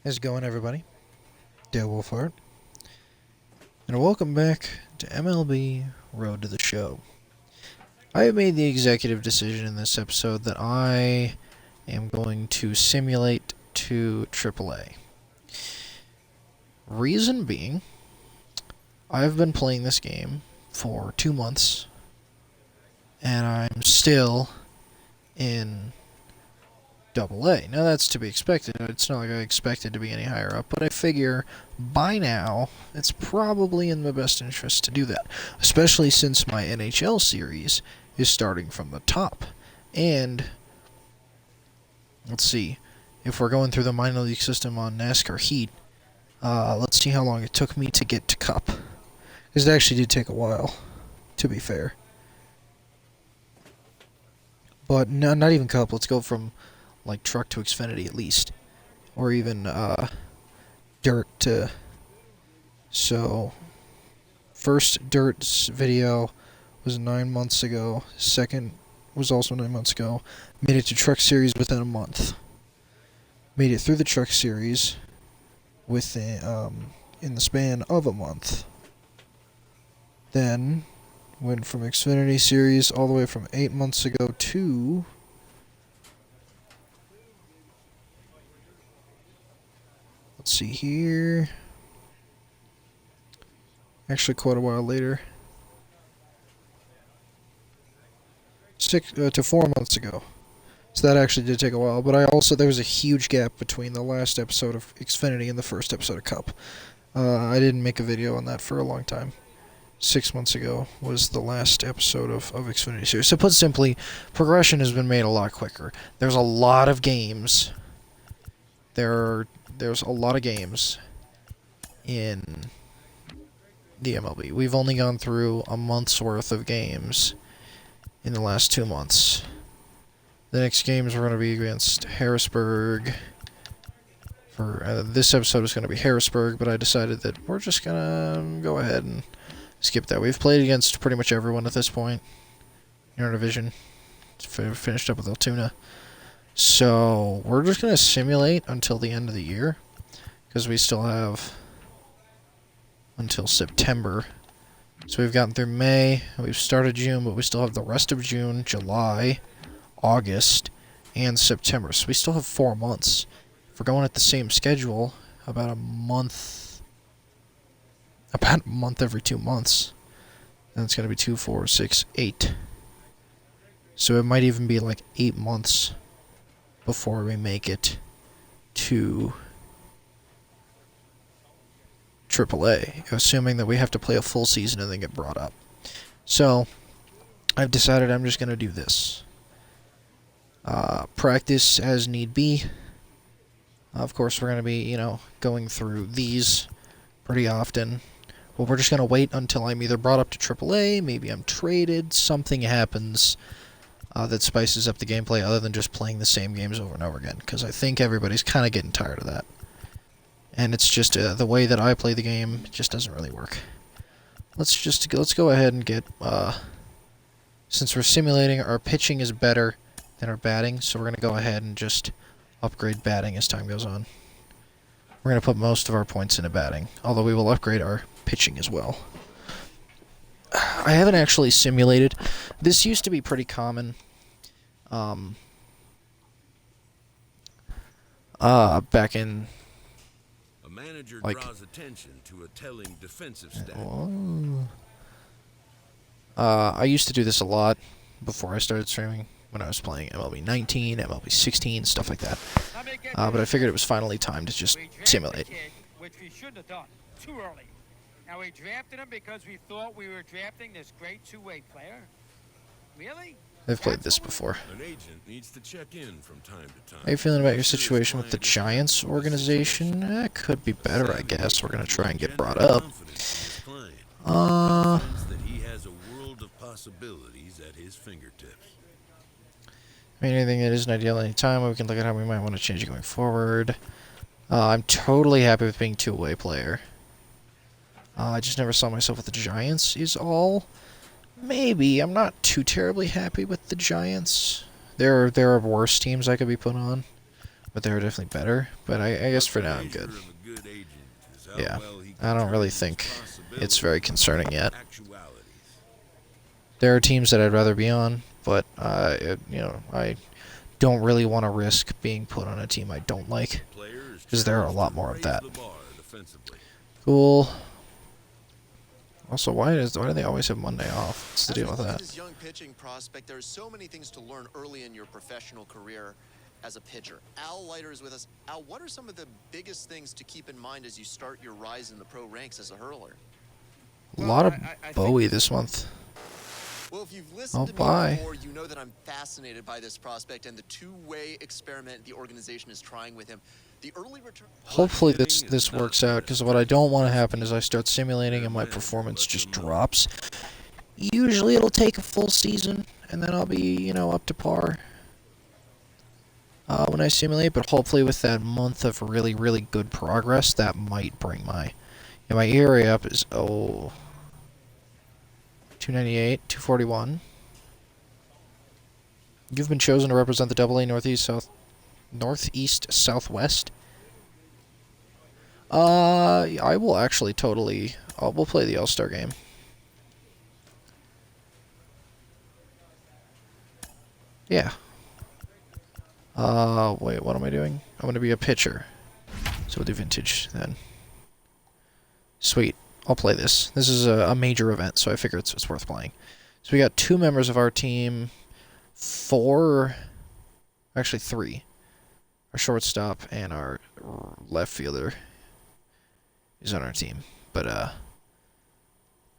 How's it going, everybody? Dale Wolfhart. And welcome back to MLB Road to the Show. I have made the executive decision in this episode that I am going to simulate to AAA. Reason being, I've been playing this game for 2 months, and I'm still in AA. Now that's to be expected. It's not like I expected to be any higher up, but I figure by now it's probably in my best interest to do that, especially since my NHL series is starting from the top. And let's see, if we're going through the minor league system on NASCAR Heat, let's see how long it took me to get to Cup, because it actually did take a while, to be fair. But no, not even Cup. Let's go from like truck to Xfinity at least, or even dirt to. So first dirt video was 9 months ago. Second was also 9 months ago. Made it to truck series within a month. Made it through the truck series within in the span of a month. Then went from Xfinity series all the way from 8 months ago to let's see here. Actually, quite a while later. 6 to 4 months ago. So that actually did take a while. But there was a huge gap between the last episode of Xfinity and the first episode of Cup. I didn't make a video on that for a long time. 6 months ago was the last episode of Xfinity series. So put simply, progression has been made a lot quicker. There's a lot of games. There's a lot of games in the MLB. We've only gone through a month's worth of games in the last 2 months. The next games are going to be against Harrisburg. For this episode is going to be Harrisburg, but I decided that we're just going to go ahead and skip that. We've played against pretty much everyone at this point in our division. Finished up with Altoona. So we're just going to simulate until the end of the year, because we still have until September. So we've gotten through May, we've started June, but we still have the rest of June, July, August, and September. So we still have 4 months. If we're going at the same schedule, about a month every 2 months. Then it's going to be 2, 4, 6, 8. So it might even be like 8 months before we make it to AAA, assuming that we have to play a full season and then get brought up. So I've decided I'm just going to do this. Practice as need be. Of course, we're going to be, going through these pretty often. But we're just going to wait until I'm either brought up to AAA, maybe I'm traded, something happens that spices up the gameplay other than just playing the same games over and over again, because I think everybody's kind of getting tired of that. And it's just the way that I play the game just doesn't really work. Let's go ahead and get, since we're simulating, our pitching is better than our batting, so we're going to go ahead and just upgrade batting as time goes on. We're going to put most of our points into batting, although we will upgrade our pitching as well. I haven't actually simulated. This used to be pretty common. Back in a manager like draws attention to a telling defensive stat. I used to do this a lot before I started streaming, when I was playing MLB 19, MLB 16, stuff like that. But I figured it was finally time to just simulate. Which we shouldn't have done. Too early. Now we drafted him because we thought we were drafting this great two-way player. Really? I've played this before. An agent needs to check in from time to time. How are you feeling about your situation with the Giants organization? It could be better, I guess. We're going to try and get brought up. That he has a world of possibilities at his fingertips. I mean, anything that isn't ideal at any time, we can look at how we might want to change it going forward. I'm totally happy with being two-way player. I just never saw myself with the Giants is all. Maybe. I'm not too terribly happy with the Giants. There are worse teams I could be put on. but they were definitely better. But I guess for now I'm good. Measure of a good agent is how Yeah, well he I don't can really turn think possibilities it's very concerning yet. into actualities. There are teams that I'd rather be on, but you know, I don't really want to risk being put on a team I don't like, Players because there are a lot challenged to more of raise that. the bar defensively. Cool. Also, why do they always have Monday off? What's the deal with that? This young pitching prospect, there's so many things to learn early in your professional career as a pitcher. Al Leiter is with us. Al, what are some of the biggest things to keep in mind as you start your rise in the pro ranks as a hurler? A lot of Bowie this month. Well, if you've listened to me bye. before, you know that I'm fascinated by this prospect and the two-way experiment the organization is trying with him. The early return. Hopefully this works out, because what I don't want to happen is I start simulating and my performance just drops. Usually it'll take a full season, and then I'll be, you know, up to par when I simulate, but hopefully with that month of really, really good progress, that might bring my... Yeah, my ERA up is, 298, 241. You've been chosen to represent the AA Northeast Southwest. I will actually totally... we'll play the All-Star game. Yeah. Wait, what am I doing? I'm going to be a pitcher. So we'll do vintage then. Sweet. I'll play this. This is a major event, so I figure it's worth playing. So we got 2 members of our team. 3. Our shortstop and our left fielder is on our team. But,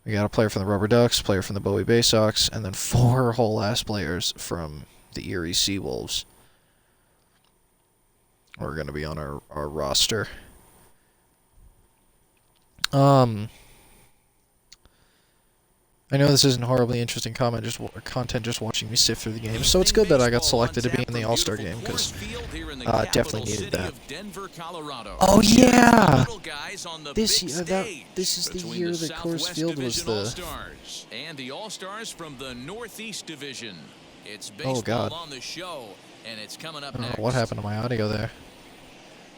we got a player from the Rubber Ducks, player from the Bowie Bay Sox, and then 4 whole-ass players from the Erie Seawolves are going to be on our roster. I know this isn't horribly interesting content, just watching me sift through the game. So it's good that I got selected to be in the All-Star game, because definitely needed that. Oh yeah! This is the year that Coors Field was the... And the All-Stars from the Northeast Division. It's Oh god. on the show, and it's coming up I don't next. know what happened to my audio there.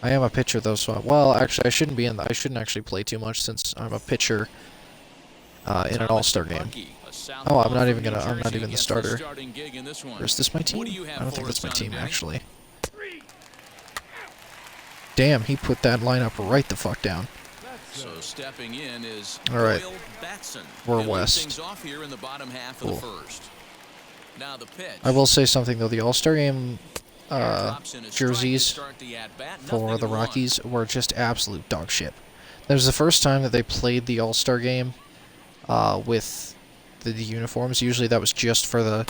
I am a pitcher though, so well, actually I shouldn't actually play too much since I'm a pitcher in an All-Star game. Oh, I'm not even the starter. Or is this my team? I don't think that's my team actually. Damn, he put that lineup right the fuck down. So stepping in is Alright. Doyle Batson. We're He'll lead west. things off here in the bottom half Cool. of the first. Now the pitch. I will say something though, the All-Star game Drops in a strike to jerseys start the at-bat. for Nothing the in one. Rockies were just absolute dog shit. That was the first time that they played the All-Star game with the uniforms. Usually that was just for the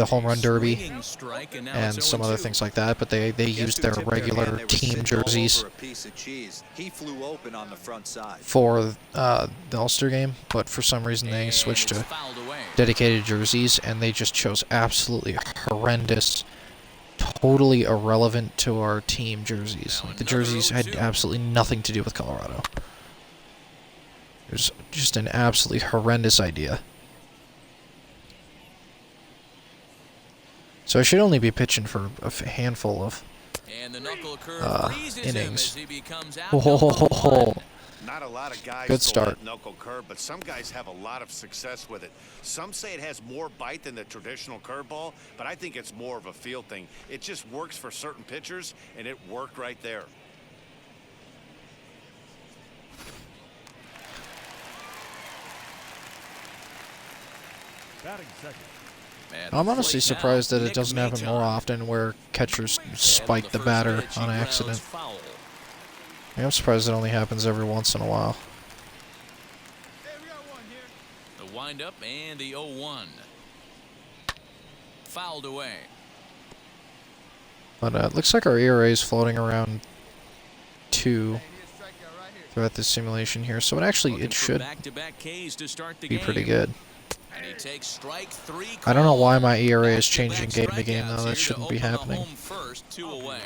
home run derby Swinging strike, and now and it's some other 0-2. things like that, but they used their regular team jerseys He flew open on the front side. for the All-Star game, but for some reason they And switched it's to fouled away. dedicated jerseys, and they just chose absolutely horrendous, totally irrelevant to our team jerseys. Like, the jerseys had absolutely nothing to do with Colorado. It was just an absolutely horrendous idea. So I should only be pitching for a handful of And the knuckle curve freezes him innings. as he becomes out. Oh, Not a lot of guys Good throw start. that knuckle curve, but some guys have a lot of success with it. Some say it has more bite than the traditional curveball, but I think it's more of a feel thing. It just works for certain pitchers, and it worked right there. At I'm the honestly plate now, surprised that it Nick doesn't happen more Maton. often where catchers And spike with the first batter pitch, he on grounds accident. foul. I'm surprised it only happens every once in a while. The windup and the 0-1. Fouled away. But it looks like our ERA is floating around 2 throughout this simulation here, so it Looking for should back-to-back Ks to start the be game. pretty good. And he takes strike 3. I don't know why my ERA is Back-to-back changing game to game, strikeouts though. here That to shouldn't be open the happening, home first, 2 away.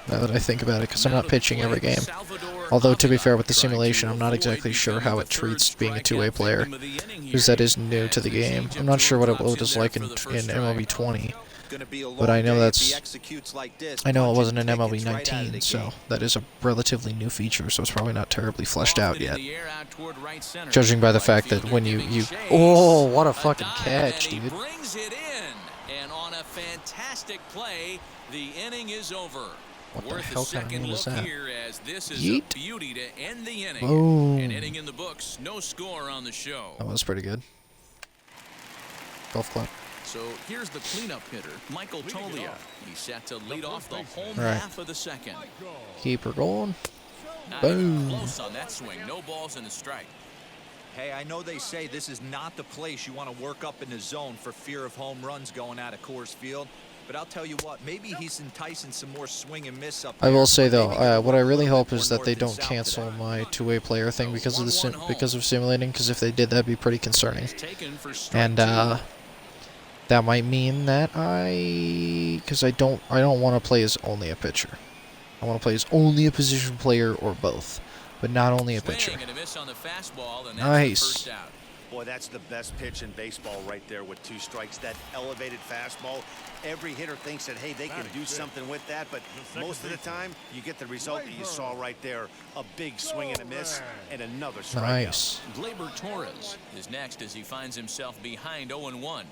now that I think about it, because I'm Now not to pitching every play, game. Salvador Although, to be Avila fair, with the trying to simulation, I'm not avoid exactly sure becoming how the it treats third being a two-way strikeout player, victim of the inning because here that is new as to the the game. changeup I'm not sure what drops it is in there like for in the first MLB strike. 20, Gonna be a But I long know day if that's... he executes like this, I know it punches wasn't an MLB tickets right out of 19, the so gate. that is a relatively new feature, so it's probably not terribly fleshed out Lofted in yet. the air out toward right center. Judging by the Right fact that fielder when you... giving chase. Oh, what a fucking dive, catch, and he dude. brings it in. And on a fantastic play, the inning is over. What the Worth hell a kind of second name look is that? here as this is Yeet. a beauty to end the inning. Boom. An inning in the books, no score on the show. That was pretty good. Golf clap. So here's the cleanup hitter, Michael Tolia. He's set to lead off the home Right. half of the second. Keep her going. Not even Boom. close on that swing. No balls and a strike. Hey, I know they say this is not the place you want to work up in the zone for fear of home runs going out of Coors Field. But I'll tell you what, maybe he's enticing some more swing and miss up I there. will say though, Maybe get what I a really little hope bit is more that they north and don't south cancel today. my two-way player thing because of the 1-1 home. because of simulating. Because if they did, that'd be pretty concerning. It's taken for strike And two. that might mean that because I don't want to play as only a pitcher. I want to play as only a position player or both, but not only a pitcher. Swing and a miss on the fastball, and that's Nice. the first out. Boy, that's the best pitch in baseball right there with 2 strikes. That elevated fastball. Every hitter thinks that, hey, they can do something with that, but most of the time, you get the result that you saw right there. A big swing and a miss, and another strikeout. Nice. Gleyber Torres is next as he finds himself behind 0-1.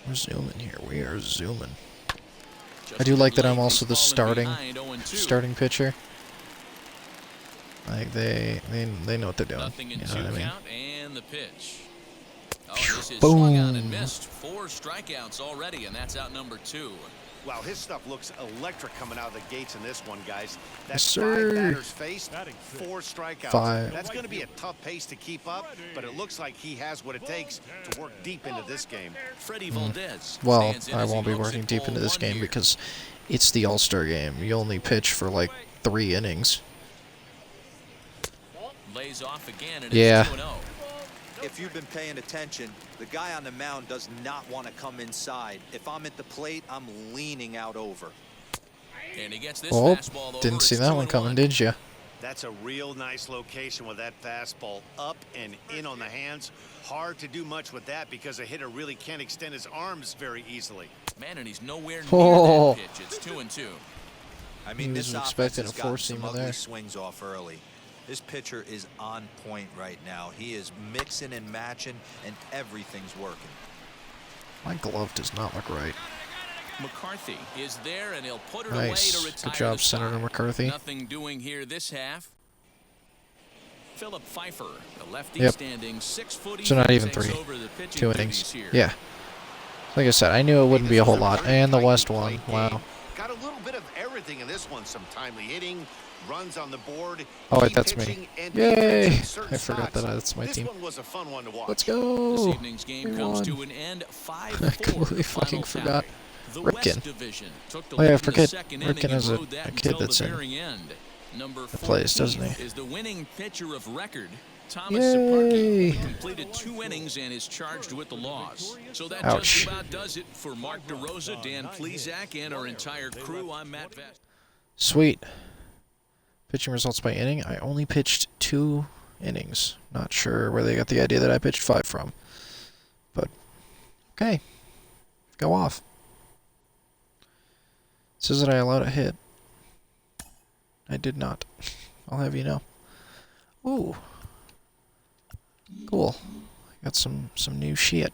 We're zooming here. We are zooming. Just I do like that I'm late, also he's the fallen starting behind 0-2. starting pitcher. Like they know what they're doing. Nothing in You know two what I mean? count and the pitch. Oh, this is Boom. swung on and missed. 4 strikeouts already, and that's out number 2. Wow, his stuff looks electric coming out of the gates in this one, guys. Yes, That's sir. 5 batters faced, 4 strikeouts. 5. That's going to be a tough pace to keep up, but it looks like he has what it takes to work deep into this game. Freddie Valdez. Well, stands in I as he won't be looks working at deep ball into this 1 game here. because it's the All-Star game. You only pitch for like 3 innings. Lays off again, and Yeah. it's 2-0. If you've been paying attention, the guy on the mound does not want to come inside. If I'm at the plate, I'm leaning out over. And he gets this Oh, fastball over. didn't see It's that one 2-1. coming, did you? That's a real nice location with that fastball up and in on the hands. Hard to do much with that because a hitter really can't extend his arms very easily. Man, and he's nowhere near Oh. that pitch. It's 2-2. I mean, He this was offense expecting has a gotten four-seamer some ugly there. swings off early. This pitcher is on point right now. He is mixing and matching, and everything's working. My glove does not look right. McCarthy is there, and he'll put it Nice. away to retire Good job, the Senator side. McCarthy. Nothing doing here this half. Philip Pfeiffer, the lefty, Yep. standing 6 foot. So not even takes 3. over the pitching 2 duties innings. here. Yeah. Like I said, I knew it wouldn't be a whole This is lot. very And the tightly West one. played game. Wow. Got a little bit of everything in this one. Some timely hitting, runs on the board. Oh, wait, key that's pitching, me. and Yay! defense in certain I forgot spots. that's my this team. This one was a fun one to watch. Let's This go. evening's game We comes won. to an end 5-4. I completely the fucking final forgot. tally. The Ripken. West Division took the Oh, yeah, lead I in the forget second Ripken inning is and a rode that kid until that's the in- very end. Number plays, 14 doesn't he? is the winning pitcher of record. Thomas Yay. Saparky completed 2 innings and is charged with the loss. So that Ouch. just about does it for Mark DeRosa, Dan Plesac, and our entire crew. I'm Matt Vest. Sweet. Pitching results by inning. I only pitched 2 innings. Not sure where they got the idea that I pitched 5 from. But, okay. Go off. It says that I allowed a hit. I did not. I'll have you know. Ooh. Cool. Got some new shit.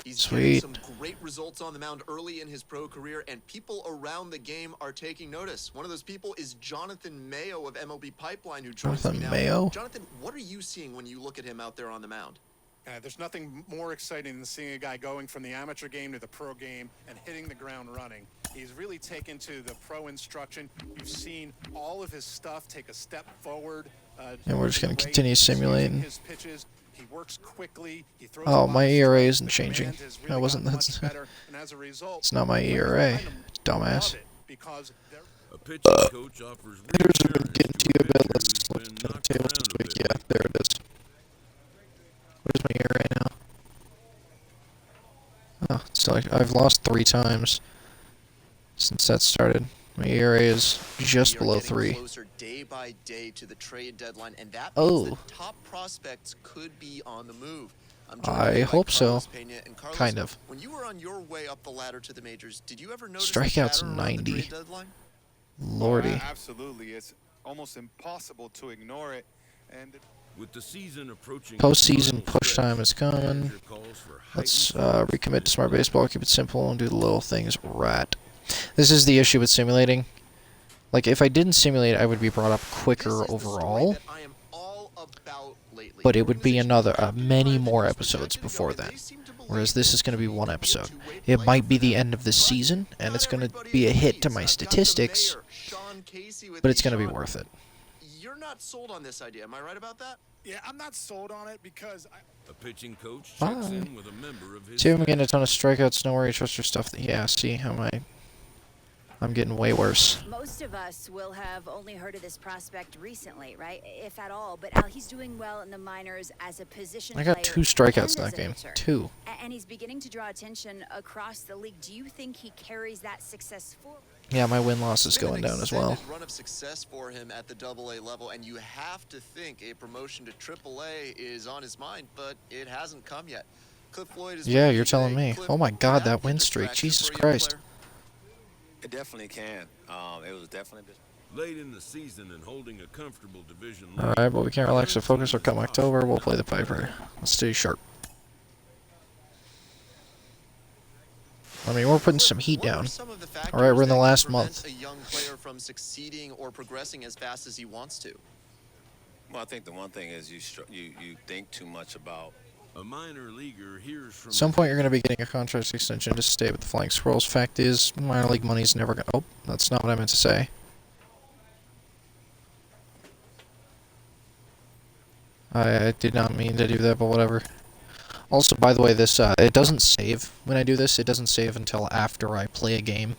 He's Sweet. getting some great results on the mound early in his pro career, and people around the game are taking notice. One of those people is Jonathan Mayo of MLB Pipeline, who joins me Jonathan now. Mayo? Jonathan, what are you seeing when you look at him out there on the mound? There's nothing more exciting than seeing a guy going from the amateur game to the pro game and hitting the ground running. He's really taken to the pro instruction. You've seen all of his stuff take a step forward. And we're just gonna the way continue he's using simulating. his pitches. He works quickly. He throws Oh, a lot my of ERA strikes. isn't The changing. command has That really wasn't- gotten that's- much better, and as a result, It's not my players ERA, behind him dumbass. love it because they're A pitching coach offers Hitters have been reassurance getting to you a a bit. pitcher Let's who's look been at the knocked table around this a week. bit. Yeah, there it is. What is my ERA now? Oh, it's like I've lost 3 times since that started. My ERA is just We are below getting 3. closer day by day to the trade deadline, and that Oh. means that top prospects could be on the move. I'm joined I today by hope so. Carlos Pena. And Carlos, Kind of. when you were on your way up the ladder to the majors, did you ever notice Strikeouts the chatter around the 90. trade deadline? Lordy. Absolutely. It's almost impossible to ignore it. And With the season approaching, Postseason push time is coming. Let's recommit to Smart Baseball, keep it simple, and do the little things right. This is the issue with simulating. Like, if I didn't simulate, I would be brought up quicker overall, but it would be many more episodes before then. Whereas this is going to be one episode. It might be the end of the season, and it's going to be a hit to my statistics, but it's going to be worth it. You're not sold on this idea, am I right about that? Yeah, I'm not sold on it because a pitching coach checks Bye. in with a member of his See, I'm getting a ton of strikeouts, no worry, trust your stuff. Yeah, see how I'm getting way worse. Most of us will have only heard of this prospect recently, right? If at all. But Al, he's doing well in the minors as a position I got player 2 strikeouts and in as that a game. pitcher. 2. And he's beginning to draw attention across the league. Do you think he carries that success forward? Yeah, my win-loss is going down as well. It's been an extended run of success for him at the AA level, and you have to think a promotion to AAA is on his mind, but it hasn't come yet. Cliff Floyd is Yeah, you're telling me. Oh my God, that win streak. distraction Jesus for a young Christ. player? It definitely can. It was definitely. late in the season and holding a comfortable division lead. Alright, but we can't relax our focus or come October. We'll play the Piper. Let's stay sharp. I mean, we're putting some heat down. Alright, we're in the last month. A young player from succeeding or progressing as fast as he wants to. Well, I think the one thing is you think too much about. A minor leaguer hears from At some point, you're going to be getting a contract extension to stay with the Flying Squirrels. Fact is, minor league money's never going to... Oh, that's not what I meant to say. I did not mean to do that, but whatever. Also, by the way, this it doesn't save when I do this. It doesn't save until after I play a game.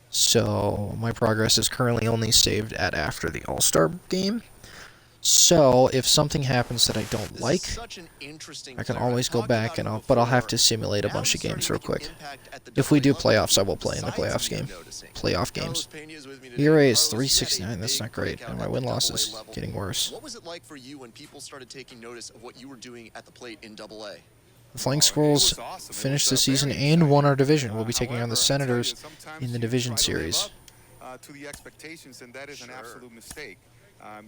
So, my progress is currently only saved at after the All-Star game. So, if something happens that I don't like, I can always go back and I'll have to simulate a bunch of games real quick. If we do playoffs, I will play in the playoff games. ERA is 3.69. That's not great, and my win-loss is getting worse. What was it like for you when people started taking notice of what you were doing at the plate in AA? The Flying Squirrels finished the season and won our division. We'll be taking on the Senators in the division series. To the expectations, and that is an absolute mistake.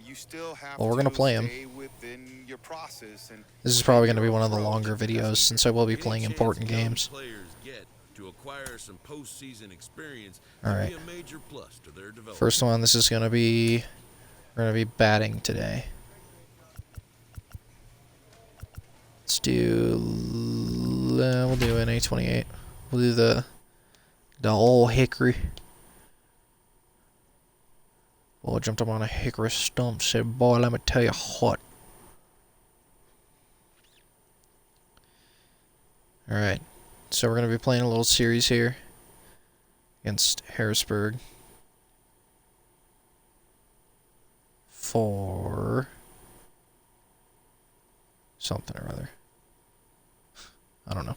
You still have Well, we're gonna play 'em. stay within your process, and This is probably going to be one of the longer videos since I will be playing important games. players get to acquire some postseason experience All can right. be a major plus to their development. First one, this is going to be... We're going to be batting today. Let's do... we'll do an A28. We'll do the old hickory. Boy, jumped up on a hickory stump, said, boy, let me tell you what. Alright, so we're going to be playing a little series here against Harrisburg for something or other. I don't know.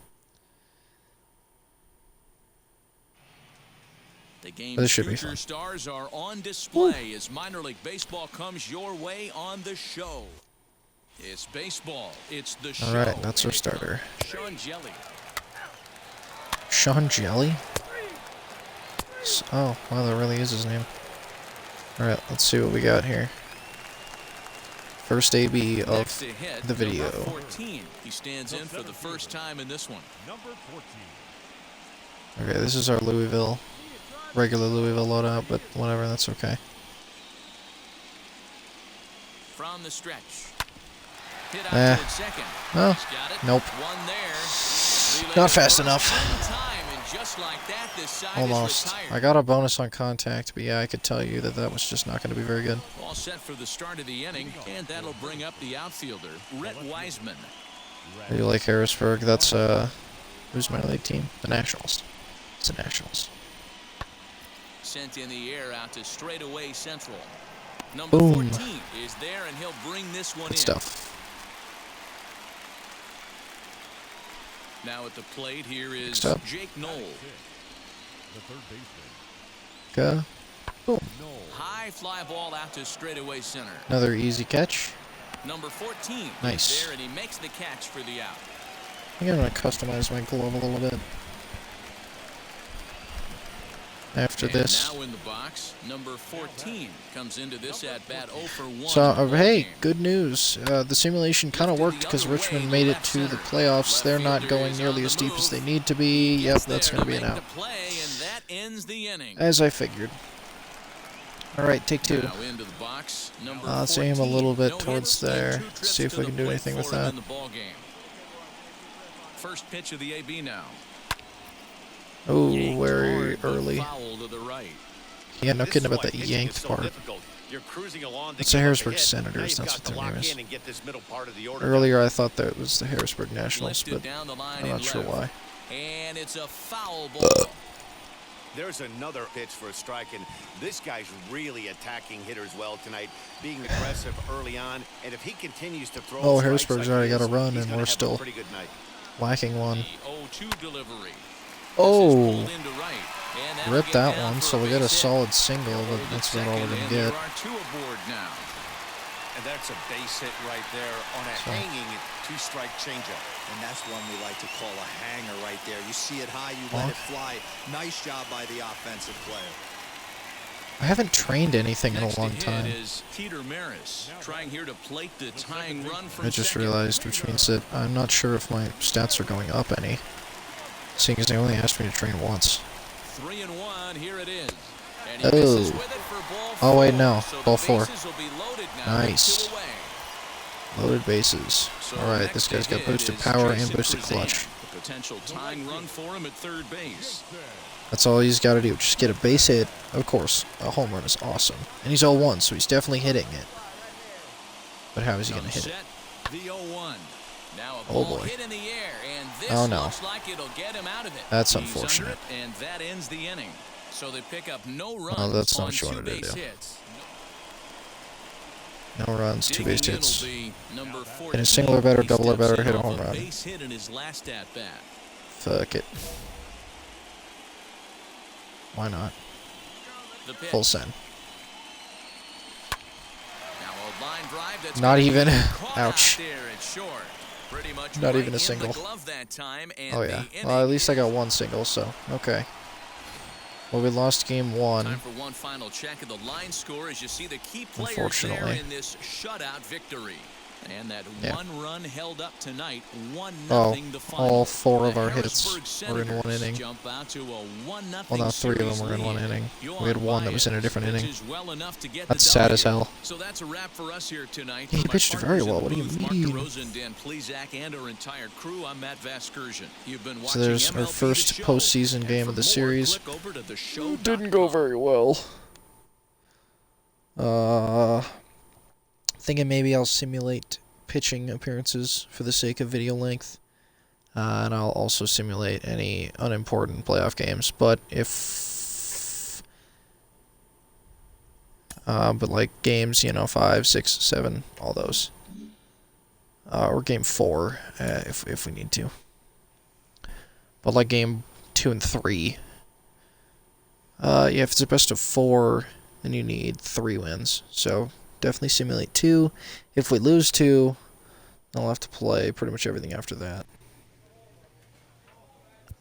The game's This should be future fun. stars are on display as minor league baseball comes your way on the show. It's baseball. It's the show. All right, that's our starter. Sean Jelly. Sean Jelly? Oh, wow, that really is his name. Alright, let's see what we got here. First AB Next of to hit, the video. number 14. He stands in for the first time in this one. Number 14. Okay, this is our Louisville, regular Louisville loadout, but whatever, that's okay. From the stretch. Hit out Eh. towards second. Oh, He's got it. nope. One there. Not fast enough. Time, and just like that, this side is Almost. retired. I got a bonus on contact, but yeah, I could tell you that that was just not going to be very good. All set for the start of the inning, and that'll bring up the outfielder, Rhett Wiseman. I do like Harrisburg. That's, who's my league team? The Nationals. It's the Nationals. Sent in the air out to straightaway central. Number Boom. 14 is there, and he'll bring this one Good in. stuff. Now at the plate, here is Next up. Jake Knoll. The third baseman. Go. Boom. High fly ball out to straightaway center. Another easy catch. Number 14. Nice. He's there, and he makes the catch for the out. I think I'm going to customize my glove a little bit. After And this. now in the box, number 14 comes into this at bat 0 for 1. So, in the hey, ballgame. good news. The simulation kind of worked because Richmond made it to the playoffs. They're not going nearly as deep as they need to be. Yep, that's going to be an out. As I figured. Alright, take two. Now into the box, number Let's aim a 14. little bit No towards hits, and there. 2 trips See if to we the can do plate anything with for him that. in the ballgame. First pitch of the AB now. Oh, Yanked very hard, but early. foul to the right. Yeah, no This kidding is about why that pitching yanked is so part. difficult. You're cruising along to It's the give up a Harrisburg hit. Senators, Now you've that's got what to their lock name is. in and get this middle part of the order Earlier I thought that it was the Harrisburg Nationals, Lifted but down the line I'm not and sure left. why. And it's a foul ball. There's another pitch for a strike, and this guy's really attacking hitters well tonight, being aggressive early on, and if he continues to throw Oh, strikes Harrisburg's like already he got a is, run, he's and gonna we're have a still pretty good night. lacking one. The 0-2 delivery. Oh, This is pulled into right, and that'll rip get that down one, for so a we got a base hit. solid single, but Over that's to about all we're second, going and to get. there are 2 aboard now. And that's a base hit right there on a So. hanging two-strike changeup. And that's one we like to call a hanger right there. You see it high, you let it fly. Nice job by the offensive player. I haven't trained anything in Next a long to hit time. is Peter Maris, trying here to plate the tying run from I just second. realized, which means that I'm not sure if my stats are going up any, seeing as they only asked me to train once. 3-1, here it is. And he Oh. misses with it for ball Oh, wait, 4. no. So the Ball 4. bases will be loaded now. Nice. 2 away. Loaded bases. So Alright, next this guy's to got hit boosted is power and Jason boosted Frazan. clutch. The potential tying run for him at third base. That's all he's got to do. Just get a base hit. Of course, a home run is awesome. And he's 0-1, so he's definitely hitting it. But how is he going to hit it? Set, the 0-1. Now a Oh, ball boy. hit in the air, and this Oh, no. looks like it'll get him out of it. That's He's unfortunate. under it, and that ends the inning. So they pick up no runs Oh, that's not on what you 2 wanted to base do. hits. No runs, 2 base Digging in hits. will be number In a single or 14. better, He double or steps better, in hit a off home run. Base hit in his last at bat. Fuck it. Why not? The pitch. Full send. Now a line drive that's Not gonna even. be caught out Ouch. there at short. Pretty much Not right even a in single. the glove that time, and Oh, the yeah. inning Well, at least I got is 1 single, so, okay. Well, we lost game 1. time for one final check of the line score as you see the key players there Unfortunately. in this shutout victory. And that Yeah. 1 run held up tonight, 1-0 Oh, the final. all 4 of The our hits Harrisburg were in 1 Senators inning. jump out to a 1-0 Well, not 3 of them series were in 1 lead. inning. Yohan We had 1 that was in a Baez different inning. pitches well enough to get That's the sad W. as hell. So that's a wrap for us here tonight. He For my pitched very partners in well. the What do you booth, Mark mean? DeRosa, Dan Plesac, and our entire crew, I'm Matt Vasgersian. You've been So watching there's our MLB first The Show. postseason And game for of the more, series. click over to theshow.com. Didn't go very well. Thinking maybe I'll simulate pitching appearances for the sake of video length. And I'll also simulate any unimportant playoff games. But if... but like games, 5, 6, 7, all those. Or game 4, if we need to. But like game 2 and 3. Yeah, if it's a best of 4, then you need 3 wins. So definitely simulate 2. If we lose 2, I'll have to play pretty much everything after that.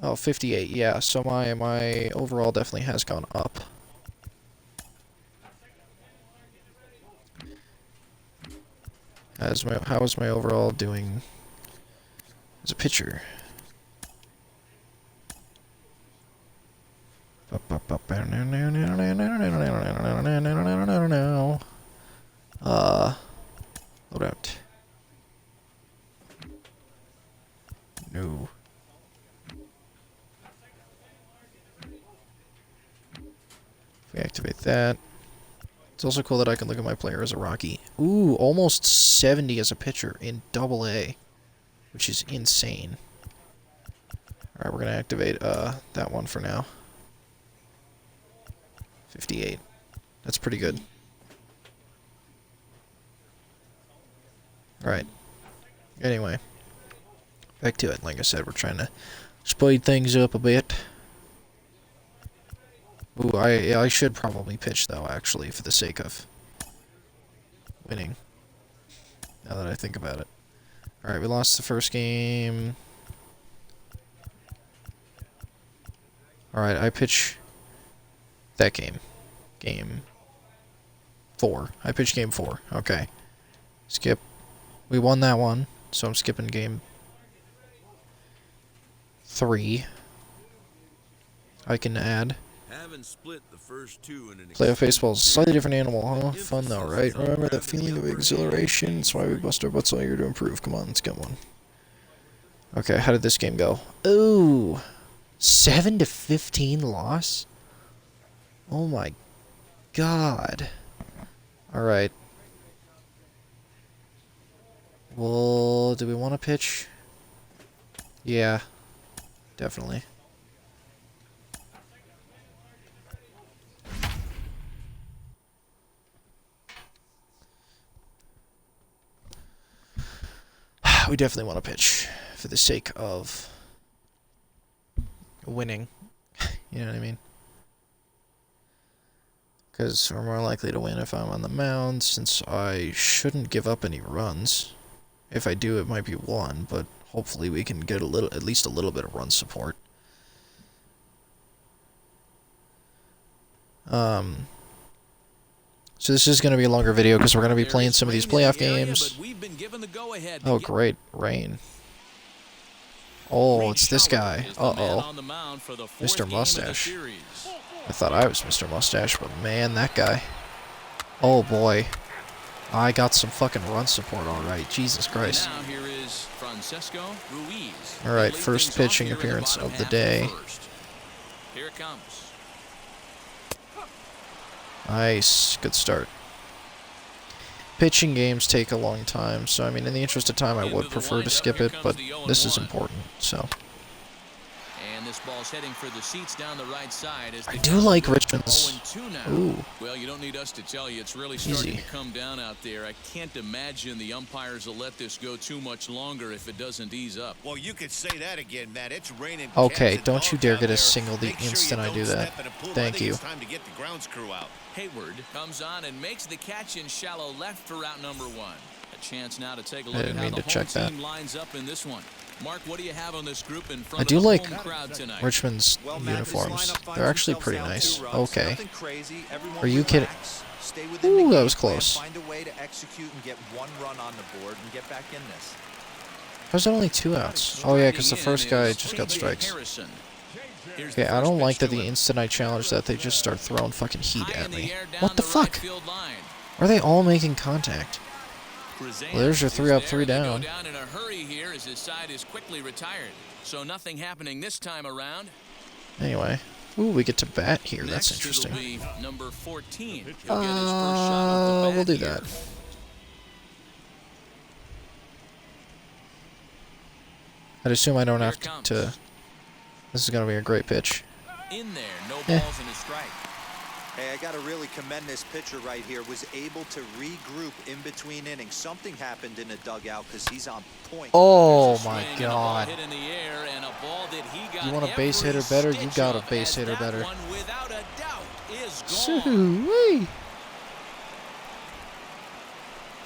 Oh, 58, yeah. So my overall definitely has gone up. How is my overall doing as a pitcher? Load out. No. If we activate that. It's also cool that I can look at my player as a Rocky. Ooh, almost 70 as a pitcher in Double-A, which is insane. Alright, we're going to activate that one for now. 58. That's pretty good. Alright. Anyway. Back to it. Like I said, we're trying to speed things up a bit. Ooh, I should probably pitch, though, actually, for the sake of winning. Now that I think about it. Alright, we lost the first game. Alright, I pitch that game. Game 4. I pitched game 4. Okay. Skip. We won that one, so I'm skipping game 3. I can add. Having split the first two in an Playoff baseball is a slightly different animal, huh? Fun though, right? Remember that feeling of exhilaration? That's why we bust our butts all year to improve. Come on, let's get one. Okay, how did this game go? Ooh! 7-15 loss? Oh my god. Alright. Well, do we want to pitch? Yeah. Definitely. We definitely want to pitch for the sake of winning. You know what I mean? Because we're more likely to win if I'm on the mound, since I shouldn't give up any runs. If I do, it might be 1, but hopefully we can get at least a little bit of run support. So this is going to be a longer video because we're going to be playing some of these playoff games. Oh, great. Rain. Oh, it's this guy. Uh-oh. Mr. Mustache. I thought I was Mr. Mustache, but man, that guy. Oh, boy. I got some fucking run support, alright. Jesus Christ. Now here is Francesco Ruiz. Alright, first pitching appearance of the day. Here it comes. Nice. Good start. Pitching games take a long time, so I mean, in the interest of time, I would prefer to skip it, but this is important, so. And this ball's heading for the seats down the right side. I do like Richmond's. Ooh. Well, you don't need us to tell you, it's really starting to come down out there. I can't imagine the umpires will let this go too much longer if it doesn't ease up. Well, you could say that again, Matt. It's raining. Okay, don't you dare get a single the instant I do that. Thank you. It's time to get the grounds crew out. Hayward comes on and makes the catch in shallow left for route number 1. A chance now to take a look at how the home team lines up in this one. Mark, what do you have on this group in front I of do the like home crowd tonight? Richmond's uniforms. They're actually pretty nice. Okay. Are you kidding? Ooh, that was close. Find a way to execute and get 1 run on the board and get back in this. How's that only 2 outs? Oh yeah, because the first guy just got strikes. Okay, I don't like that the instant I challenge that, they just start throwing fucking heat at me. What the fuck? Are they all making contact? Well, there's your 3 up, 3 down. Down in a hurry here as his side is quickly retired. So nothing happening this time around. Anyway, ooh, we get to bat here. That's interesting. It'll be number 14. He'll get his first shot off the bat we'll do here. that. I'd assume I don't have to. This is gonna be a great pitch. In there, no balls and a strike. Hey, I got to really commend this pitcher right here. Was able to regroup in between innings. Something happened in the dugout because he's on point. Oh my God! Hit in the air and a ball that he got. You want a base hitter better? You got a base hitter better. One without a doubt is gone.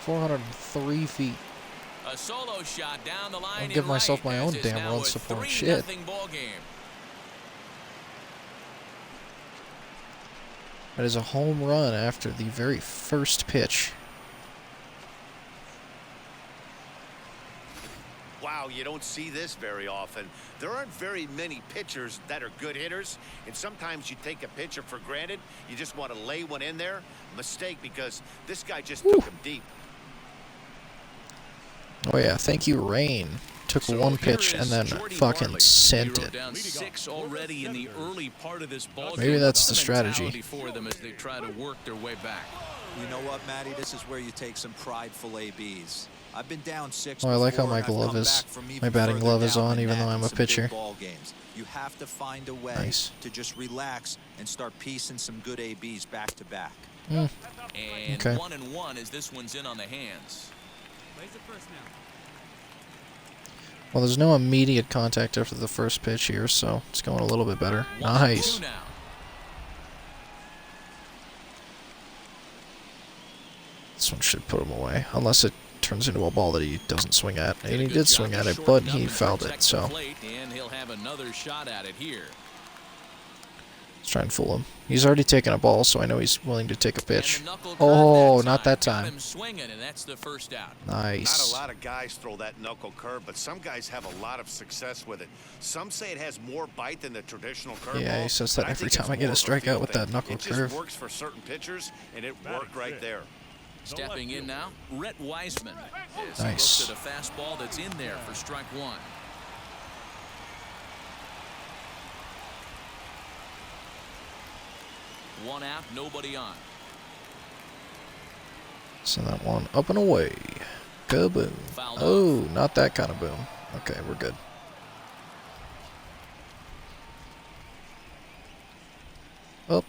403 feet. A solo shot down the line. I'll give myself my own damn run support. Shit. That is a home run after the very first pitch. Wow, you don't see this very often. There aren't very many pitchers that are good hitters, and sometimes you take a pitcher for granted. You just want to lay one in there. Mistake, because this guy just took him deep. Oh yeah, thank you, Rain. Took 1 pitch and then fucking sent it. Down 6 already in the early part of this ball Maybe that's the strategy. For them as they try to work their way back. You know what, Matty? This is where you take some prideful ABs. I've been down 6. Oh, I like how my glove is. My batting glove is on, even though I'm a pitcher. You have to find a way to just relax and start piecing some good ABs back to back. And okay. 1-1 as this one's in on the hands. Well, there's no immediate contact after the first pitch here, so it's going a little bit better. Nice. one should put him away. Unless it turns into a ball that he doesn't swing at. And he did swing at it, but he fouled it, so. And he'll have another shot at it here. Let's try and fool him. He's already taken a ball, so I know he's willing to take a pitch. Oh, not that time. And that's the first out. Nice. Not a lot of guys throw that knuckle curve, but some guys have a lot of success with it. Some say it has more bite than the traditional curve. Yeah, he says that every time I get a strikeout with that knuckle curve. It works for certain pitchers, and it worked right there. Stepping in now, Rhett Wiseman. Nice. Looks at a fastball that's in there for strike one. One out, nobody on. Send that one up and away. Kaboom. Oh, not that kind of boom. Okay, we're good. Up.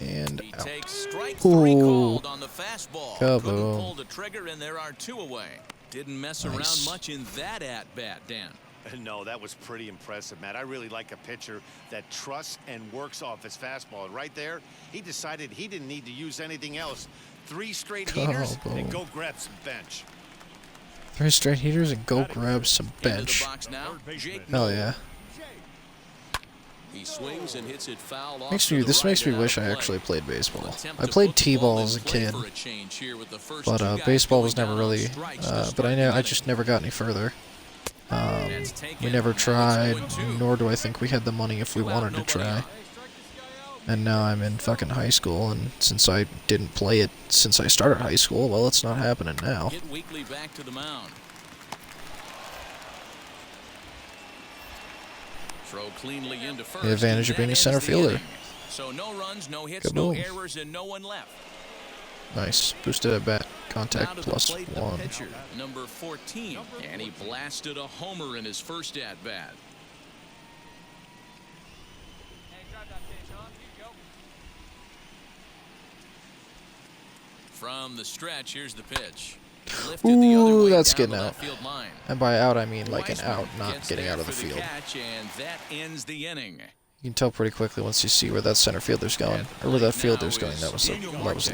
And He out. takes strike three called on the fastball. Couldn't Kaboom. pull the trigger, and there are two away. Didn't mess Nice. around much in that at-bat, Dan. No, that was pretty impressive, Matt. I really like a pitcher that trusts and works off his fastball. And right there, he decided he didn't need to use anything else. 3 straight heaters and go grab some bench. 3 straight heaters and go grab some bench. Into the box now, Jake Hell yeah. He swings and hits it foul off This to the makes right me and wish out I of actually play. played baseball. Attempt I to played put the ball t-ball in as a play kid, for a change here with the first but two guys baseball was going never down on really. strikes to But start I the know I inning. just never got any further. That's We taken. never Now it's tried, 0-2. nor do I think we had the money if we wanted to try. And now I'm in fucking high school, and since I didn't play it since I started high school, well, it's not happening now. Get Weekly back to the mound. Throw cleanly into first. The advantage of and being a that center ends the fielder. inning. So no runs, no hits, no Kaboom. errors, and no one left. Nice. Boosted at bat. Now Contact to the plus plate, the 1. pitcher, number 14, and he blasted a homer in his first at bat. From the stretch, here's the pitch. Lifted the other Ooh, way that's down getting the out. left field line. And by out, I mean like an Wiseman out, not gets getting there out of the for field. Catch, and that ends the inning. You can tell pretty quickly once you see where that center fielder's going, or where that fielder's going. That was the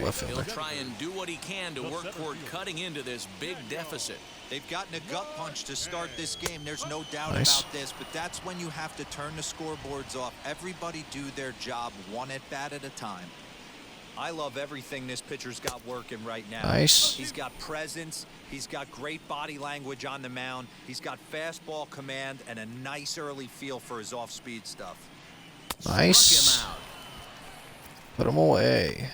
left He'll fielder. try and do what he can to work toward cutting into this big deficit. They've gotten a gut punch to start this game. There's no doubt Nice. about this, but that's when you have to turn the scoreboards off. Everybody do their job one at bat at a time. I love everything this pitcher's got working right now. Nice. He's got presence. He's got great body language on the mound. He's got fastball command and a nice early feel for his off-speed stuff. Nice. Struck him out. Put him away.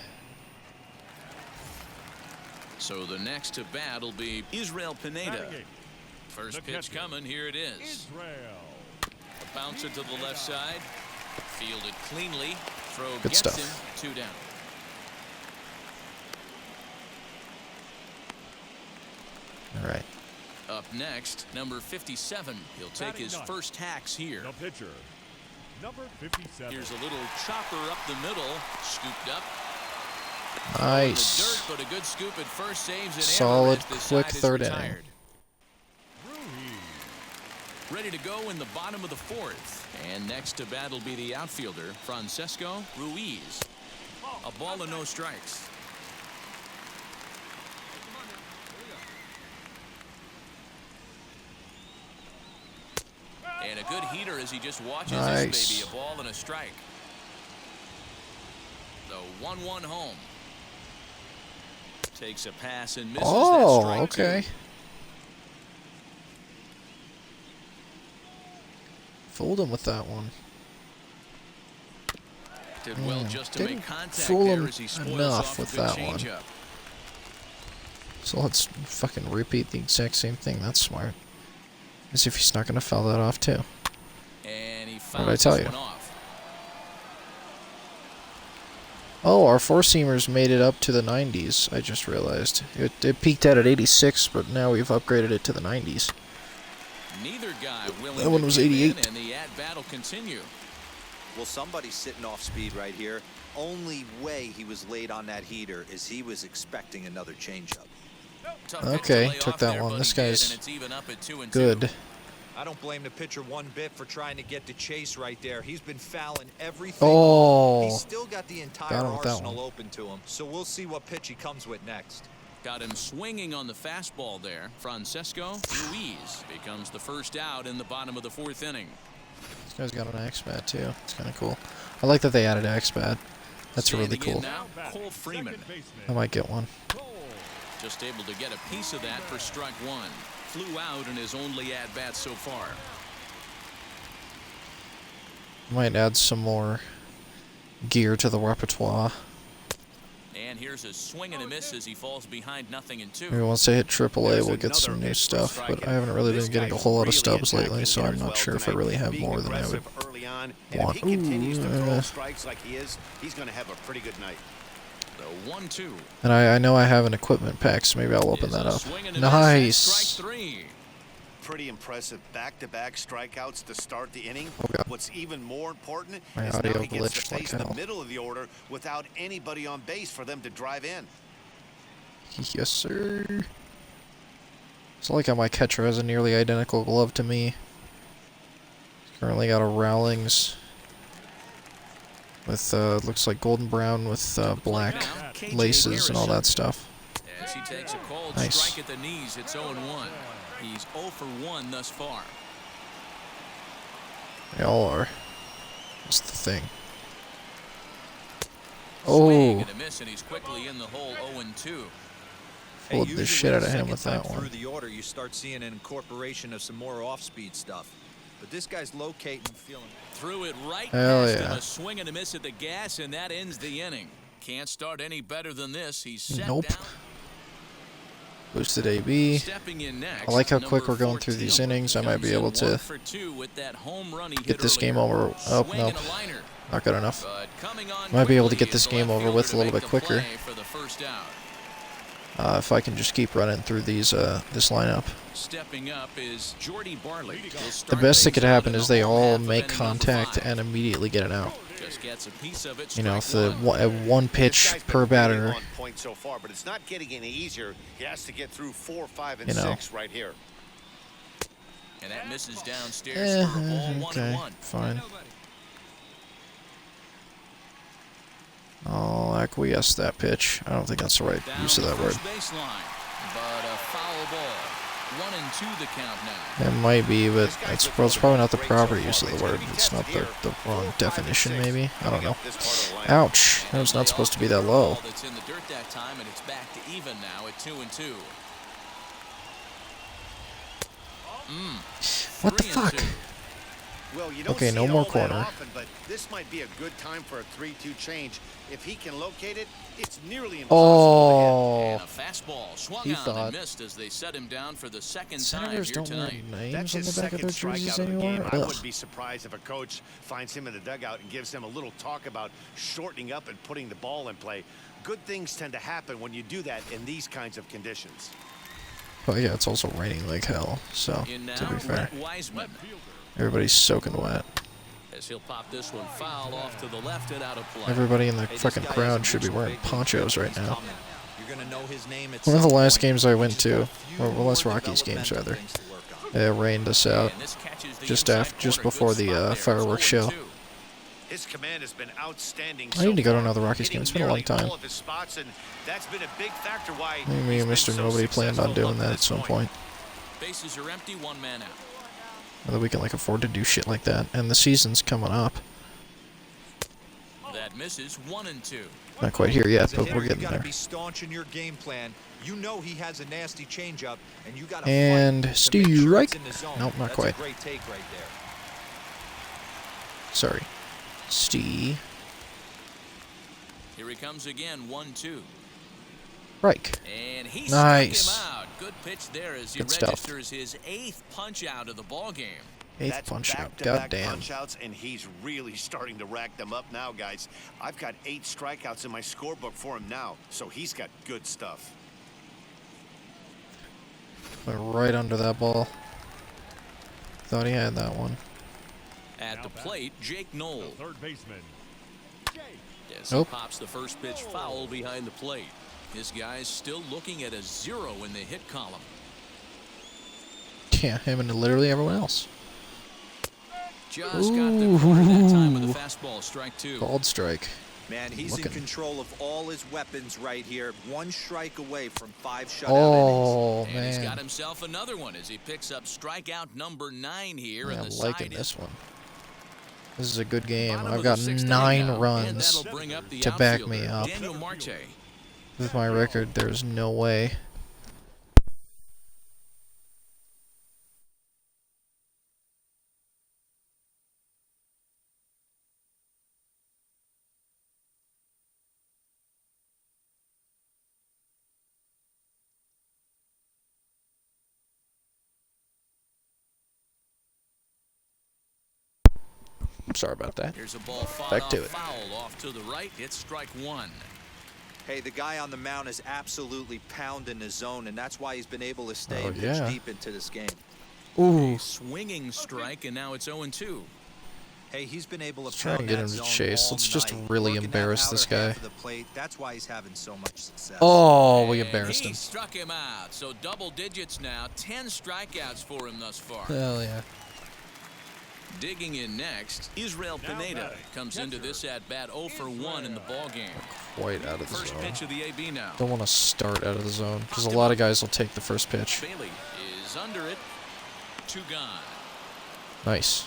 So the next to bat will be Israel Pineda. Batting eighth, First the pitch catcher, coming. Here it is. Israel. A bouncer to the left side. Fielded cleanly. Throw Good gets stuff. him. 2 down. All right. Up next, number 57. He'll take Batting his ninth, first hacks here. The pitcher, number 57. Here's a little chopper up the middle. Scooped up. Nice. The dirt, but a good scoop at first saves an Solid, error as the quick side is third inning. retired. Ruiz. Ready to go in the bottom of the 4th. And next to bat will be the outfielder, Francesco Ruiz. A ball and no strikes. And a good heater as he just watches Nice. this baby. A ball and a strike. The 1-1 home. Takes a pass and misses that Oh, strike okay. two. Fooled him with that one. Did well just to Didn't make contact fool there him as he spoils enough off with a good that one. changeup. So let's fucking repeat the exact same thing. That's smart. As if he's not going to foul that off too. And he What fouls did I tell this you? one off. Oh, our four-seamers made it up to the 90s, I just realized. It peaked out at 86, but now we've upgraded it to the 90s. Neither guy willing That one to was give in, 88. and the at-bat will continue. Well, somebody's sitting off speed right here. Only way he was late on that heater is he was expecting another changeup. Tough pitch Okay, to lay took off that there, one. but This he did, guy's and it's even up at 2-2. Good. I don't blame the pitcher one bit for trying to get the chase right there. He's been fouling everything. Oh. He's still got the entire Got him with that arsenal one. open to him. So we'll see what pitch he comes with next. Got him swinging on the fastball there. Francesco Ruiz becomes the first out in the bottom of the 4th inning. This guy's got an X-Bat too. It's kind of cool. I like that they added X-Bat. That's really cool. Now, Cole Freeman. I might get one. Just able to get a piece of that for strike 1. Flew out in his only at-bat so far. Might add some more gear to the repertoire. And here's a swing and a miss as he falls behind 0-2. Maybe once they hit AAA, we'll get some new stuff. But I haven't really been getting a whole lot of stubs lately, so I'm not sure if I really have more than I would want. Ooh, strikes like he is, he's going to have a pretty good night. The 1-2. And I know I have an equipment pack, so maybe I'll open that up. Nice. Pretty impressive back-to-back strikeouts to start the inning. What's even more important is now he gets to face the middle of the order without anybody on base for them to drive in. Yes, sir. It's like how my catcher has a nearly identical glove to me. He's currently got a Rowlings with looks like golden brown with black laces and all that stuff. As he takes a cold Nice. strike at the knees, it's 0-1. He's 0 for 1 thus far. They all are. That's the thing. Swing Oh, and a miss, and he's quickly in the hole. 0-2. pulled the shit out of him with that Through one. the order, you start seeing an incorporation of some more off-speed stuff. But this guy's locating, feeling. Threw it right Hell past him. yeah. A swing and a miss at the gas, and that ends the inning. Can't start any better than this. He's set Nope. down. Boosted AB. Stepping in next, I like how number quick we're going through these 14 innings. I might be able comes in 1 to for 2 with that home run he get hit this game earlier. over. Oh, Swing nope. and a liner. Not good enough. But coming on Might be able to quickly get this is the game left over with a fielder little to bit make the quicker. play for the first out. If I can just keep running through these this lineup. Stepping up is Jordy Barley. The best that could happen is they all make contact and immediately get it out. Just gets a piece of it. You know, if strike the one pitch This guy's per been really batter. on point so far, but it's not getting any easier. He has to get through 4, 5, and You know. 6 right here. And that misses downstairs for a ball. Okay, 1-1. fine. I'll acquiesce that pitch. I don't think that's the right Down use of the that word. first baseline, but a foul ball. 1-2 the count now. It might be, but it's probably not the proper use of the word. It's not the wrong definition, maybe. I don't know. Ouch. That was not supposed to be that low. That's in the dirt that time, and it's back to even now at 2-2. What the 3-2. fuck? Well, you don't Okay, see no it more all that corner. often, but this might be a good time for a 3-2 change. If he can locate it, it's nearly impossible Oh. And a fastball swung He on thought- and missed as they set him down for the second time Senators here don't wear tonight. to hit. names That's on his the back of second their jerseys strikeout of the game. anymore. I Ugh. wouldn't be surprised if a coach finds him in the dugout and gives him a little talk about shortening up and putting the ball in play. Good things tend to happen when you do that in these kinds of conditions. But yeah, it's also raining like hell, so, In now, to be fair, Brett Wiseman, everybody's soaking wet. as he'll pop this one foul off to the left and out of play. Everybody in the Hey, this fucking guy has crowd a should be mutual wearing faith in ponchos right who's now. coming. You're gonna know his name at One of the some last point. games I went Just to, a few or well, last more Rockies games developmental rather, things to work on. it rained us out And this catches the just inside corner. before Good the spot there. It's fireworks show. 0-2. His command has been outstanding. I need to go to so far, another Rockies game. hitting It's been a long nearly time. all of his spots, and that's been a big factor why Me he's and been Mr. so Nobody planned on successful doing up to that at this some point. Bases are empty, 1 man out. Whether we can like afford to do shit like that. And the season's coming up. That misses. 1-2. Not quite here yet, As a but hitter, we're you getting gotta there. be staunch in your game plan. You know he has a nasty changeup, and you gotta And fight to make sure strike. it's in the zone. Nope, not That's quite. a great take right there. Sorry. Steve. Here he comes again. 1-2. Reich. And he Nice. struck him out. Good pitch there as he Good stuff. registers his 8th punch out of the ball game. 8th That's punch out. back-to-back Goddamn. punch-outs, and he's really starting to rack them up now, guys. I've got 8 strikeouts in my scorebook for him now, so he's got good stuff. Went right under that ball. Thought he had that one. At the plate, Jake Knoll. Third baseman. As he Nope. pops the first pitch foul behind the plate. His guy's still looking at a 0 in the hit column. Yeah, him and literally everyone else. Just got the corner that time with a fastball. Strike 2. Called strike. Man, he's in control of all his weapons right here. 1 strike away from 5 shutout innings. And he's got himself another one as he picks up strikeout number 9 here. Yeah, in the I'm liking side. this one. This is a good game. I've got 9 runs to back me up. With my record, there's no way. Sorry about that. Here's a ball back to it. Foul off to the right. It's strike 1. Hey, the guy on the mound is absolutely pounding the zone, and that's why he's been able to stay pitch deep into this game. Ooh. A swinging strike, and now it's 0-2. Hey, he's been able to Let's try and get him to chase. Let's just really embarrass this guy. That's why he's having so much success. Oh, we embarrassed He him. struck him out. So double digits now. 10 strikeouts for him thus far. Hell yeah. Digging in next, Israel Pineda comes into this at-bat 0 for 1 in the ballgame. Quite out of the First zone. pitch of the AB now. Don't want to start out of the zone because a lot of guys will take the first pitch. Bailey is under it. 2 gone. Nice.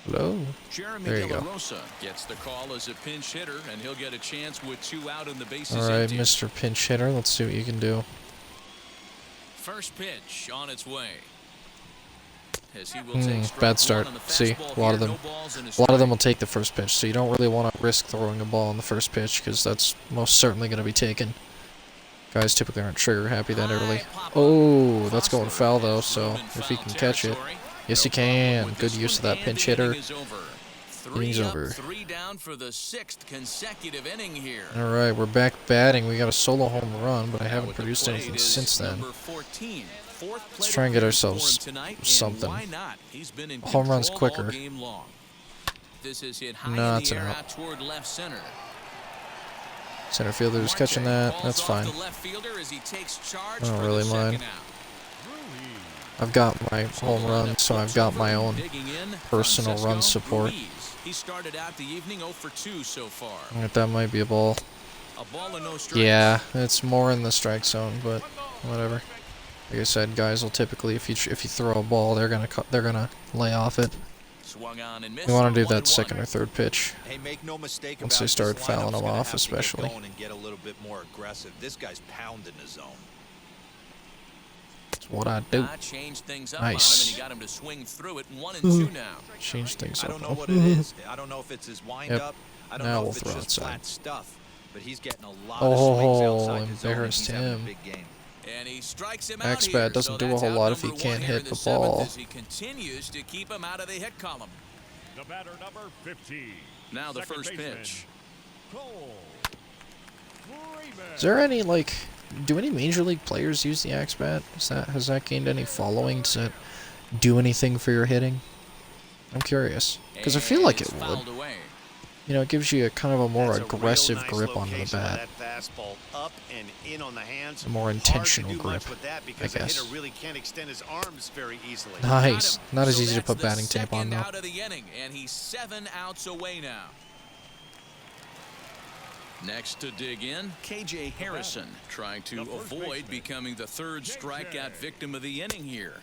Hello. Jeremy There you De La go. Rosa gets the call as a pinch hitter, and he'll get a chance with 2 out and the bases All right, empty. Mr. Pinch Hitter. Let's see what you can do. First pitch on its way. As he will take strike Bad start. 1 on the See, fastball a lot of here, them. no balls and A lot of them will take the first pitch, so you don't really want to risk throwing a ball on the first pitch because that's most certainly going to be taken. Guys typically aren't trigger happy that early. Oh, that's going foul though. So if he can catch it, yes he can. Good use of that pinch hitter. Inning's over. 3 down for the 6th consecutive inning here. All right, we're back batting. We got a solo home run, but I haven't produced anything since then. Let's try and get ourselves something. Home run's quicker. This is hit high No, in it's the an air out. out toward left center. Center fielder's catching that. That's fine. I don't really mind. I've got my home run, so I've got my own personal run support. He started out the evening 0 for 2 so far. That might be a ball. A ball and no strikes. Yeah, it's more in the strike zone, but whatever. Like I said, guys will typically, if you throw a ball, they're gonna lay off it. Swung on and missed. We want to do that second or third pitch. Hey, make no mistake Once they about start this fouling lineup's them gonna off, have to get especially. going and get a little bit more aggressive. This guy's pounding the zone. That's what I do. Changed things up Nice. on him, and he got him to swing through it. 1 and 2 now. Change things I up. don't know what it is. I don't know if it's his wind-up. Yep. I don't Now know we'll if it's throw just outside. flat stuff. But he's getting a lot of swings outside his zone, and Embarrassed he's having a him. big game. And he strikes him out X-Bat here, doesn't so do a that's whole out lot if he number can't 1 here hit in the 7th ball. As he continues to keep him out of the hit column. The batter number 15. Now the Second first baseman, pitch. Cole Freeman. Is there any do any major league players use the X-Bat? Has that gained any following? Does it do anything for your hitting? I'm curious because I feel like it would. Fouled away. You know, it gives you a kind of a more That's a real aggressive nice grip onto the location of bat. That fastball up and in on the hands. A more Hard intentional to do grip, much with that because I the guess. hitter really can't extend his arms very easily. Nice. Not as So easy to that's put the batting tape on second though. out of the inning, and he's 7 outs away now. Next to dig in, KJ Harrison, trying to avoid becoming the 3rd strikeout victim of the inning here.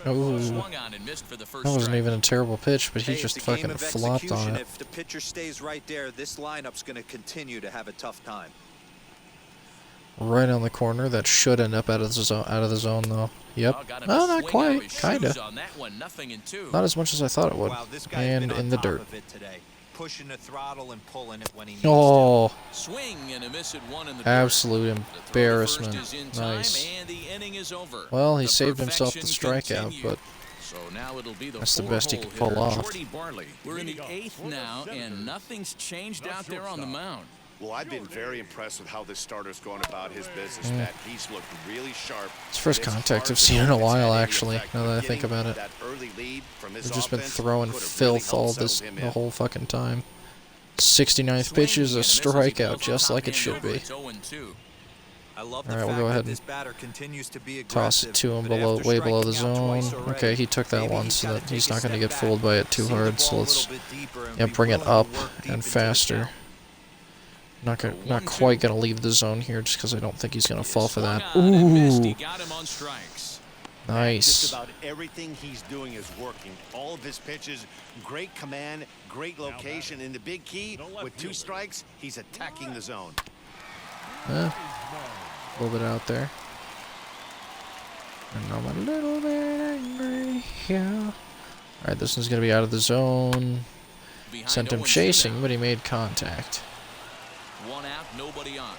Oh, Swung on and missed for the first that wasn't strike. even a terrible pitch, but he Hey, just it's a game fucking of flopped on execution. it. If the pitcher stays right there, this lineup's going to continue to have a tough time. Right on the corner. That should end up out of the zone though. Yep. Got him No, to not swing out quite. his Kinda. shoes on that one, 0-2. Not as much as I thought it would. Wow, this guy's And been on in the top dirt. of it today, pushing the throttle and pulling it when he needs Oh, Swing and a miss at 1 in the absolute dirt. The throw to first embarrassment. is in time, Nice. and the inning is over. Well, he The saved himself the perfection strikeout, continues. but So now it'll be the that's the best he four-hole could pull hitter, off. Jordy Barley. We're in the 8th now, and nothing's changed out there on the mound. Well, I've been very impressed with how this starter's going about his business, Matt. He's looked really sharp. It's first And contact hard I've to seen in a know if it's while, had any actually, effect, now that I but think getting about it. that early lead from his They've just been offense throwing could have filth really all helped this settle him the in. whole fucking time. 69th pitch is a strikeout, just like it should be. I love the Alright, we'll fact go ahead that and this batter continues to be toss aggressive, it to him but below, after way below the striking out twice zone. already, Okay, he took that maybe one, he's so gotta that he's take a not going to step get back, fooled by it too see the hard. So ball a let's little bit deeper and yeah, be bring it willing to up work deep and into the faster. count. Not quite going to leave the zone here just because I don't think he's going to fall for that. He Ooh, got him on strikes. Just nice. about everything he's doing is working. All of his pitches, great command, great location, and the big key, with 2 strikes, he's attacking the zone. A little bit out there. And I'm a little bit angry, yeah. Alright, this one's going to be out of the zone. Behind Sent him 0-2 chasing, now. but he made contact. 1 out, nobody on.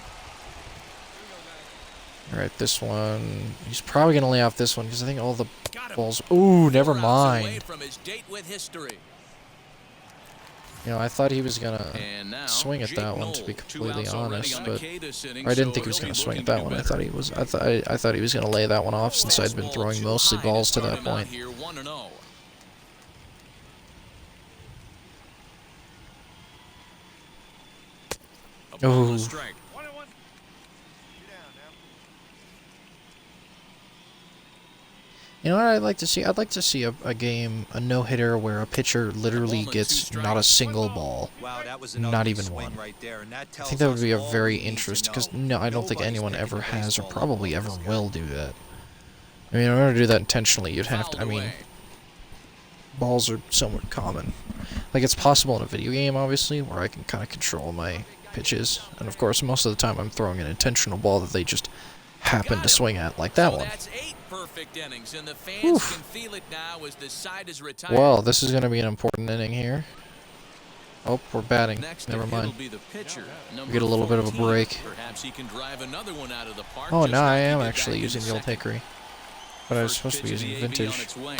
Alright, this one... He's probably going to lay off this one, because I think all the Got him. balls... Ooh, never 4 outs away mind. from his date with history. You know, I thought he was going to And now, swing at Jake that one, to Knoll, be 2 completely outs already honest, on the but... Cadis inning, Or I didn't so think he was he'll going to be swing looking at to that do one. I better. thought he was... I thought he was going to lay that one off, since I'd been Fastball throwing too mostly high balls to start that him out point. Here, 1-0. A ball and a Ooh. strike. You know what I'd like to see? I'd like to see a game, a no-hitter, where a pitcher literally gets not a single ball. Wow, that was Not even swing one. right there, and that I tells think that would us be a all very we need to interesting, because know. no, I don't think Nobody's anyone picking ever the has, or baseball probably up ever this guy. will do that. I mean, in order to do that intentionally, you'd have to, I mean, balls are somewhat common. Like, it's possible in a video game, obviously, where I can kind of control my pitches, and of course, most of the time I'm throwing an intentional ball that they just happen to swing at, like that So one. that's 8 perfect innings, and the fans Oof. can feel it now as the side is retired. Well, this is going to be an important inning here. Oh, we're batting. Next Never to mind. hit will be the pitcher, We get a little bit of a 14. break. Perhaps he can drive another one out of the park. Oh, just now like I he am did actually back in using the old second. hickory. But I was First supposed to be pitch of using the AB on vintage. its way.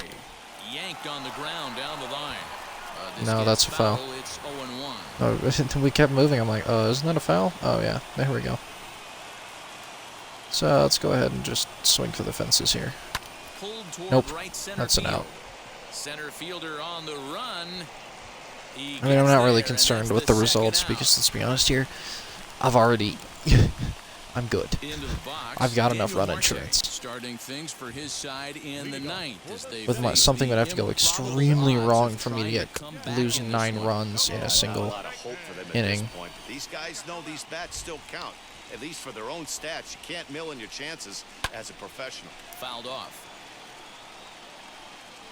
Yanked on the ground down the line. This No, gets that's a foul. It's 0-1. Oh, we kept moving. I'm like, isn't that a foul? Oh, yeah. There we go. So let's go ahead and just swing for the fences here. Pulled toward Nope, right center that's an field. out. Center fielder on the run. He I mean, I'm gets not really there, and concerned that's with the second results out. because, let's be honest here, I've already... I'm good. Into the box, I've got enough Daniel run Marte insurance. Starting things for his side in the ninth as they With face something the would have to go improbable extremely odds wrong of for me to trying get come back lose in this 9 one. runs in a Not single a lot of hope for them at inning. this point. These guys know these bats still count, at least for their own stats. You can't mill in your chances as a professional. Fouled off.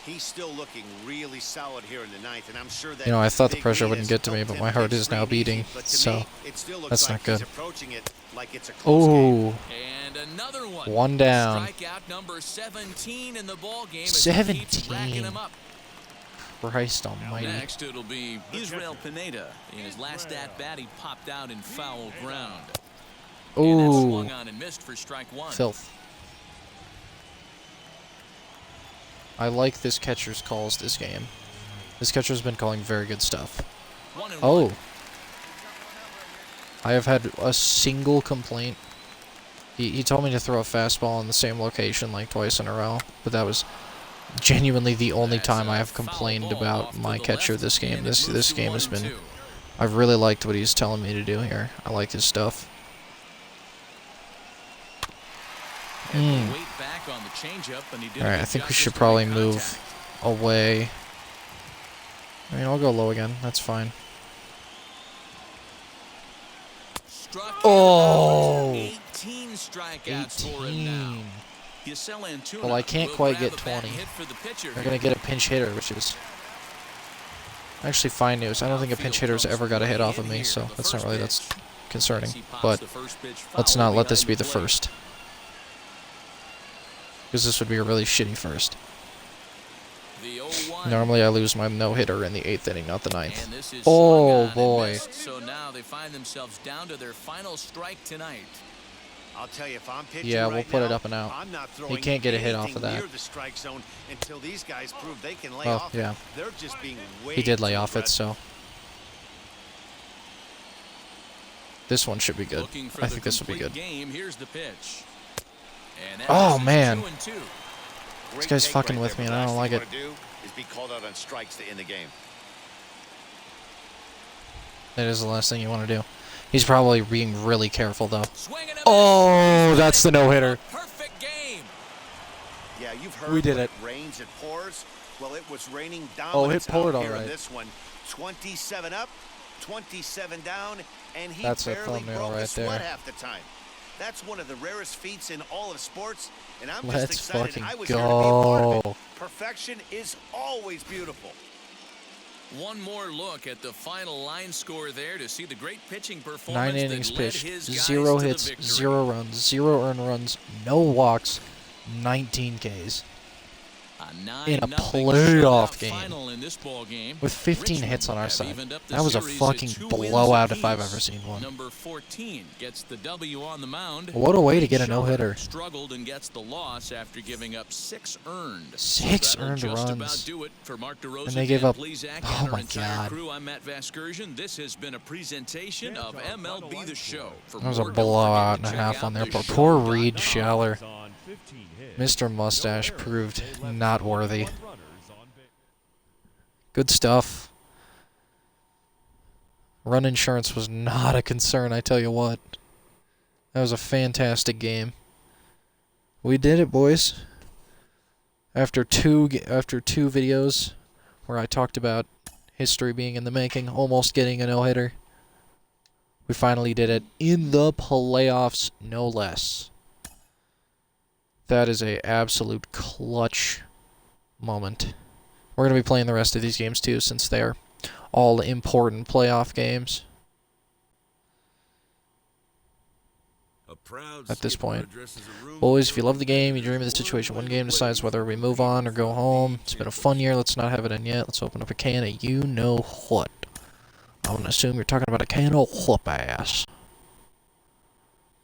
He's still looking really solid here in the ninth, and I'm sure that You know, I thought the big pressure lead wouldn't has get to me, helped but him my heart get is now straight beating, easy. But to so me, it still looks that's like not good. he's approaching it like it's a close game. Ooh, And another one. 1 down. Strikeout number 17 in the ball game. as he keeps racking 17. him up. Christ almighty. Next, it'll be Israel Pineda. In his last at-bat, he popped out in foul ground. And that Ooh, swung on and missed for strike 1. filth. I like this catcher's calls this game. This catcher's been calling very good stuff. 1-1. Oh. I have had a single complaint. He told me to throw a fastball in the same location like twice in a row, but that was genuinely the only That's time a I have foul complained ball about off my to the catcher left, this game. and it This moves to game has been... 1-2. I've really liked what he's telling me to do here. I like his stuff. And the weight back on the changeup, and he did a Alright, good I think job we should just to probably make move contact. away. I mean, I'll go low again. That's fine. Struck Oh! 18 strikeouts for him now. 18. Yasel Antuna Well, I can't will quite grab get a bat 20. hit for the pitcher They're here. going to get a pinch hitter, which is actually fine news. I don't think a pinch hitter's ever got a hit off of me, so that's not really that's concerning. As he pops But the first pitch let's foul not let this behind be the plate. first. Because this would be a really shitty first. The 0-1. Normally I lose my no-hitter in the 8th inning, not the 9th. And this is Oh, swung on and boy. missed, so now they find themselves down to their final strike tonight. I'll tell you, if I'm pitching Yeah, we'll right put it now, up and out. I'm not throwing can't get a hit off anything of that. near the strike zone until these guys prove they can lay Well, off. yeah. They're just being way He did lay too off it, aggressive. so... This one should be good. Looking for I the think this will be complete good. Game. Here's the pitch. And that Oh, misses man. 2-2. Great guy's take fucking right with there, me, but and I don't last like thing it. you wanna do is be called out on strikes to end the game. That is the last thing you want to do. He's probably being really careful, though. Oh, that's the no-hitter. Perfect game. Yeah, you've heard We did when it. Rains, it pours. Well, it was raining Oh, dominance it poured out all here right. in this one. 27 up, 27 down, and he That's a barely thumbnail broke a right sweat there. half the time. That's one of the rarest feats in all of sports, and I'm just Let's excited fucking I was here to be a part of go. it. Perfection is always beautiful. One more look at the final line score there to see the great pitching 9 performance innings that led pitched, his guys 0 to the hits, victory. 0 runs, 0 earned runs, no walks, 19 Ks. In a playoff game. In this ball game. With 15 Richmond hits on our have side. evened up the That was a series fucking at 2 wins blowout if I've apiece. ever seen one. Number 14 gets the W on the mound. What a way to get a Schiller no-hitter. Struggled and gets the loss after giving up 6 earned. 6 That'll earned just runs. about do it for Mark DeRosa And they gave up. Plesac Oh and our my entire God. crew. I'm Matt Vasgersian. This has been a presentation of MLB The Show. For That was a more, don't blowout forget and to a check half out on there. the But show. poor Reed Runners Schaller. on 15 hits. Mr. Mustache No errors. proved They left not 1 worthy. runners on base. Good stuff. Run insurance was not a concern, I tell you what. That was a fantastic game. We did it, boys. After two videos where I talked about history being in the making, almost getting a no-hitter, we finally did it in the playoffs, no less. That is a absolute clutch moment. We're going to be playing the rest of these games too, since they're all important playoff games. At this point. Boys, if you love the game, you dream of the situation, one game decides whether we move on or go home. It's been a fun year. Let's not have it in yet. Let's open up a can of you-know-what. I'm going to assume you're talking about a can of whoop-ass.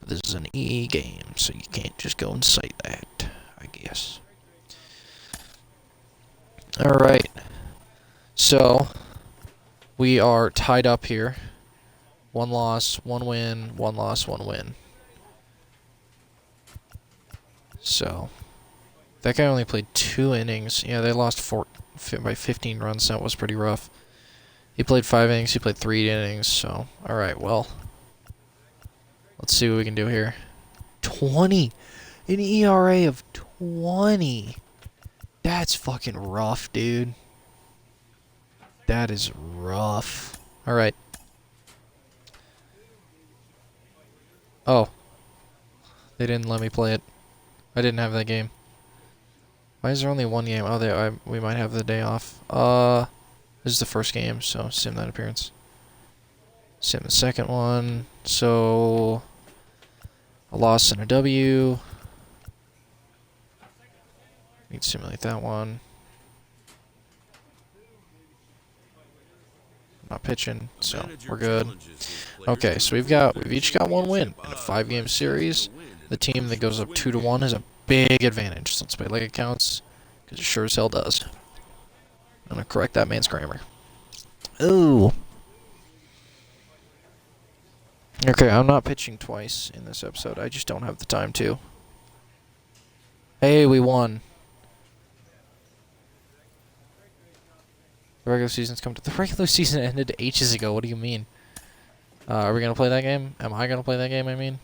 This is an EA game, so you can't just go and say that, I guess. Alright. So, we are tied up here. 1 loss, 1 win, 1 loss, 1 win. So, that guy only played 2 innings. Yeah, they lost by 15 runs. That was pretty rough. He played 5 innings. He played 3 innings. So, alright, well. Let's see what we can do here. 20! An ERA of 20! That's fucking rough, dude. That is rough. Alright. Oh. They didn't let me play it. I didn't have that game. Why is there only 1 game? Oh, we might have the day off. This is the first game, so sim that appearance. Sim the second one. So, a loss and a W. Need to simulate that one. Not pitching, so we're good. Okay, so we've each got 1 win in a 5-game series. The team that goes up 2-1 has a big advantage. So let's play like it counts, because it sure as hell does. I'm gonna correct that man's grammar. Ooh. Okay, I'm not pitching twice in this episode. I just don't have the time to. Hey, we won. The regular season's come to... The regular season ended ages ago. What do you mean? Are we going to play that game? Am I going to play that game, I mean?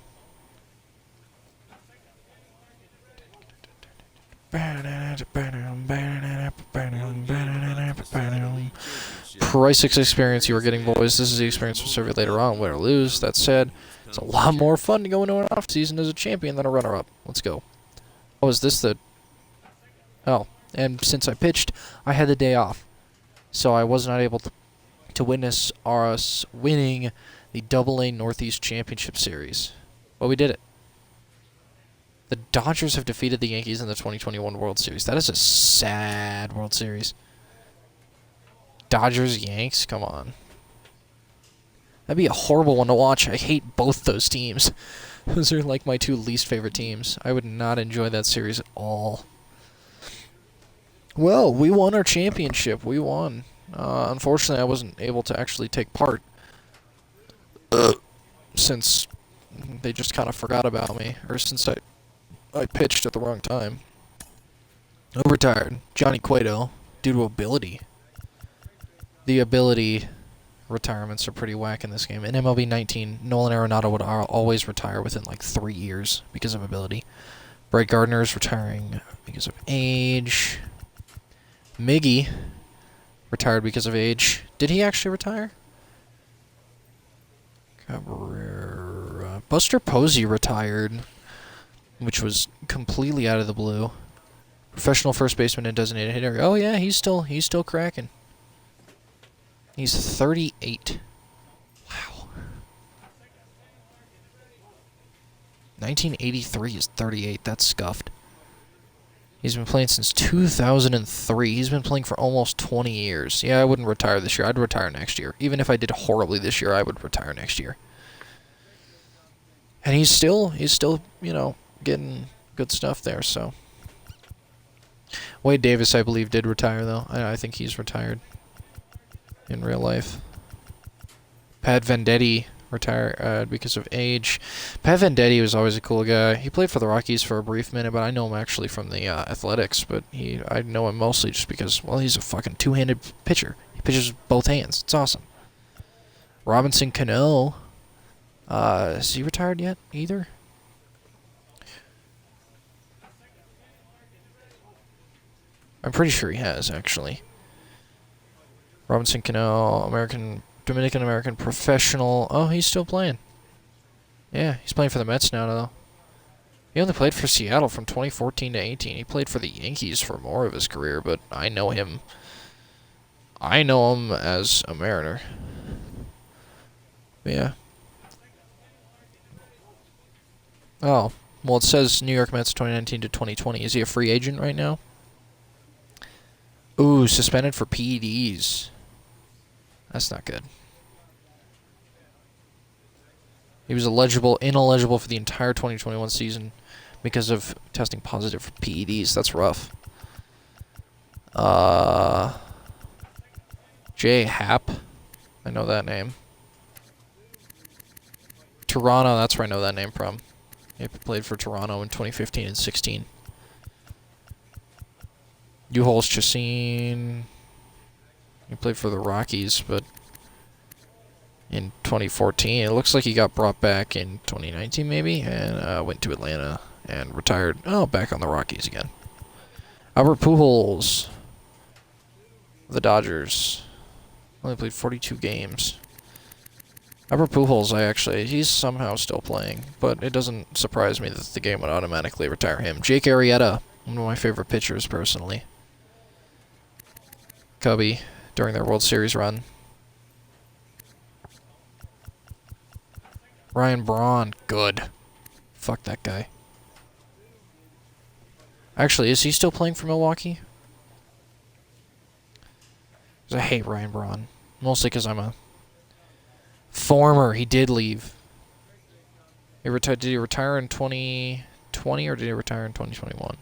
Price experience you are getting, boys. This is the experience we'll serve you later on, win or lose. That said, it's a lot more fun to go into an off-season as a champion than a runner-up. Let's go. Oh, is this the... Oh, and since I pitched, I had the day off. So I was not able to witness us winning the AA Northeast Championship Series. But we did it. The Dodgers have defeated the Yankees in the 2021 World Series. That is a sad World Series. Dodgers-Yanks? Come on. That'd be a horrible one to watch. I hate both those teams. Those are like my 2 least favorite teams. I would not enjoy that series at all. Well, we won our championship. We won. Unfortunately, I wasn't able to actually take part. Since they just kind of forgot about me. Or since I pitched at the wrong time. I retired. Johnny Cueto. Due to ability. The ability retirements are pretty whack in this game. In MLB 19, Nolan Arenado would always retire within like 3 years because of ability. Brett Gardner is retiring because of age. Miggy retired because of age. Did he actually retire? Cabrera. Buster Posey retired, which was completely out of the blue. Professional first baseman and designated hitter. Oh yeah, he's still cracking. He's 38. Wow. 1983 is 38. That's scuffed. He's been playing since 2003. He's been playing for almost 20 years. Yeah, I wouldn't retire this year. I'd retire next year. Even if I did horribly this year, I would retire next year. And he's still, you know, getting good stuff there, so. Wade Davis, I believe, did retire, though. I think he's retired in real life. Pat Venditti retired because of age. Pat Venditti was always a cool guy. He played for the Rockies for a brief minute, but I know him actually from the Athletics. But I know him mostly just because, well, he's a fucking two-handed pitcher. He pitches with both hands. It's awesome. Robinson Cano. Is he retired yet, either? I'm pretty sure he has, actually. Robinson Cano, Dominican-American professional. Oh, he's still playing. Yeah, he's playing for the Mets now, though. He only played for Seattle from 2014 to 18. He played for the Yankees for more of his career, but I know him. I know him as a Mariner. But yeah. Oh, well, it says New York Mets 2019 to 2020. Is he a free agent right now? Ooh, suspended for PEDs. That's not good. He was ineligible for the entire 2021 season because of testing positive for PEDs. That's rough. Jay Happ. I know that name. Toronto, that's where I know that name from. He played for Toronto in 2015 and 16. Uholes Chassin. He played for the Rockies, but in 2014, it looks like he got brought back in 2019 maybe, and went to Atlanta and retired. Oh, back on the Rockies again. Albert Pujols, the Dodgers, only played 42 games. Albert Pujols, he's somehow still playing, but it doesn't surprise me that the game would automatically retire him. Jake Arrieta, one of my favorite pitchers personally. Cubby during their World Series run. Ryan Braun, good. Fuck that guy. Actually, is he still playing for Milwaukee? 'Cause I hate Ryan Braun. Mostly because I'm a former. He did leave. Did he retire in 2020 or did he retire in 2021?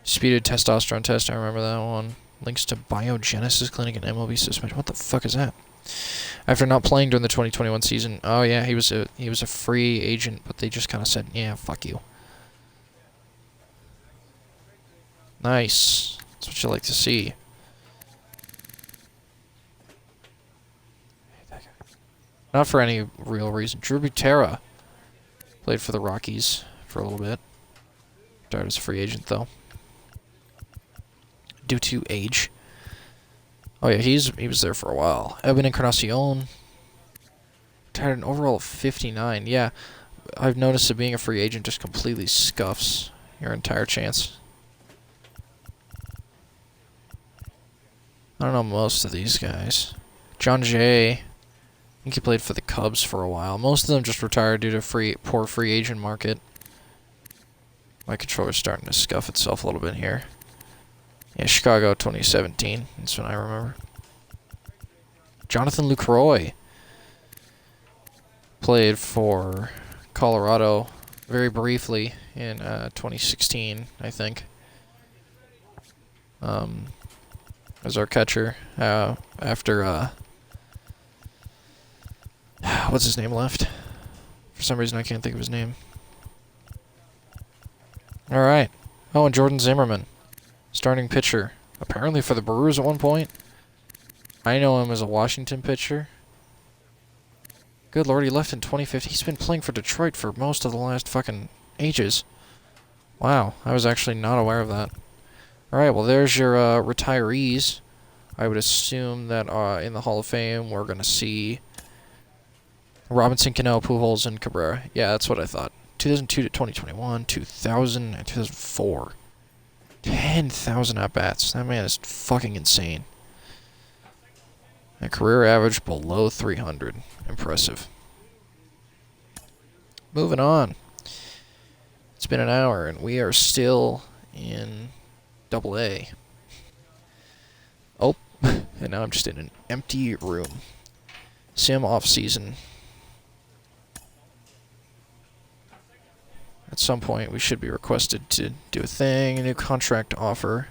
Speeded testosterone test, I remember that one. Links to biogenesis clinic and MLB suspension. What the fuck is that? After not playing during the 2021 season, oh yeah, he was a free agent, but they just kind of said, yeah, fuck you. Nice. That's what you like to see. Not for any real reason. Drew Butera played for the Rockies for a little bit. Retired as a free agent, though. Due to age. Oh yeah, he was there for a while. Edwin Encarnacion. Retired an overall of 59. Yeah, I've noticed that being a free agent just completely scuffs your entire chance. I don't know most of these guys. John Jay. I think he played for the Cubs for a while. Most of them just retired due to poor free agent market. My controller's starting to scuff itself a little bit here. Yeah, Chicago 2017. That's what I remember. Jonathan Lucroy played for Colorado very briefly in 2016, I think. As our catcher after what's his name left? For some reason I can't think of his name. All right. Oh, and Jordan Zimmerman. His starting pitcher, apparently for the Brewers at one point. I know him as a Washington pitcher. Good lord, he left in 2015. He's been playing for Detroit for most of the last fucking ages. Wow, I was actually not aware of that. Alright, well there's your retirees. I would assume that in the Hall of Fame we're going to see Robinson, Cano, Pujols, and Cabrera. Yeah, that's what I thought. 2002 to 2021, 2000, and 2004. 10,000 at-bats. That man is fucking insane. A career average below 300. Impressive. Moving on. It's been an hour, and we are still in Double-A. Oh, and now I'm just in an empty room. Sim off-season. At some point, we should be requested to do a thing, a new contract offer.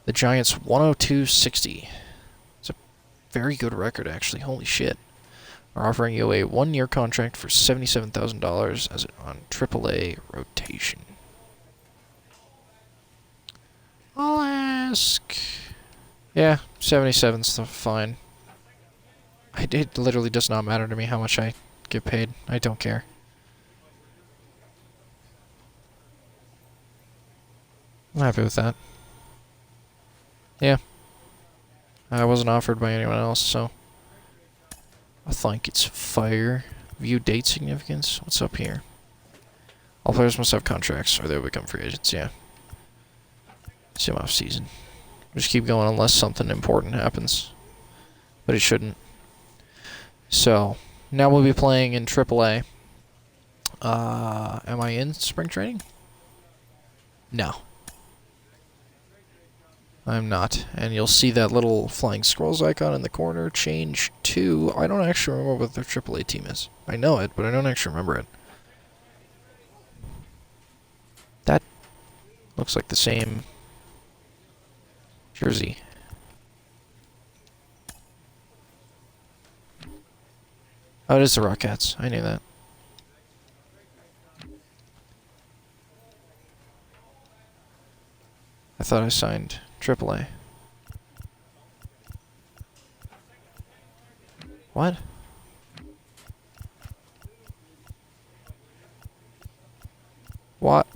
The Giants 102.60. It's a very good record, actually. Holy shit. Are offering you a 1-year contract for $77,000 as on AAA rotation. I'll ask. Yeah, 77's fine. It literally does not matter to me how much I get paid. I don't care. I'm happy with that. Yeah. I wasn't offered by anyone else, so I think it's fair. View date significance. What's up here? All players must have contracts or they'll become free agents, yeah. Sim off season. Just keep going unless something important happens. But it shouldn't. So, now we'll be playing in AAA. Am I in spring training? No. I'm not. And you'll see that little flying scrolls icon in the corner change to... I don't actually remember what their AAA team is. I know it, but I don't actually remember it. That looks like the same jersey. Oh, it is the Rockettes. I knew that. I thought I signed AAA. What? What?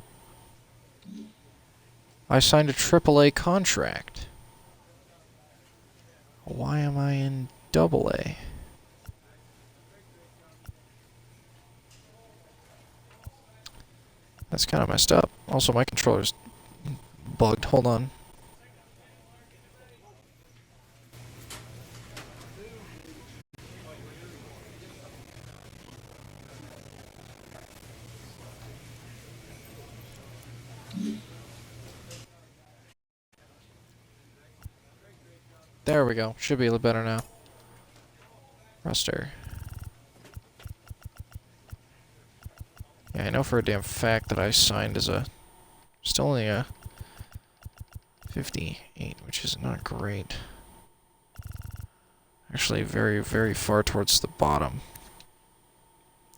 I signed a AAA contract. Why am I in AA? That's kind of messed up. Also, my controller's bugged. Hold on. There we go. Should be a little better now. Roster. Yeah, I know for a damn fact that I signed as a... Still only a 58, which is not great. Actually, very, very far towards the bottom.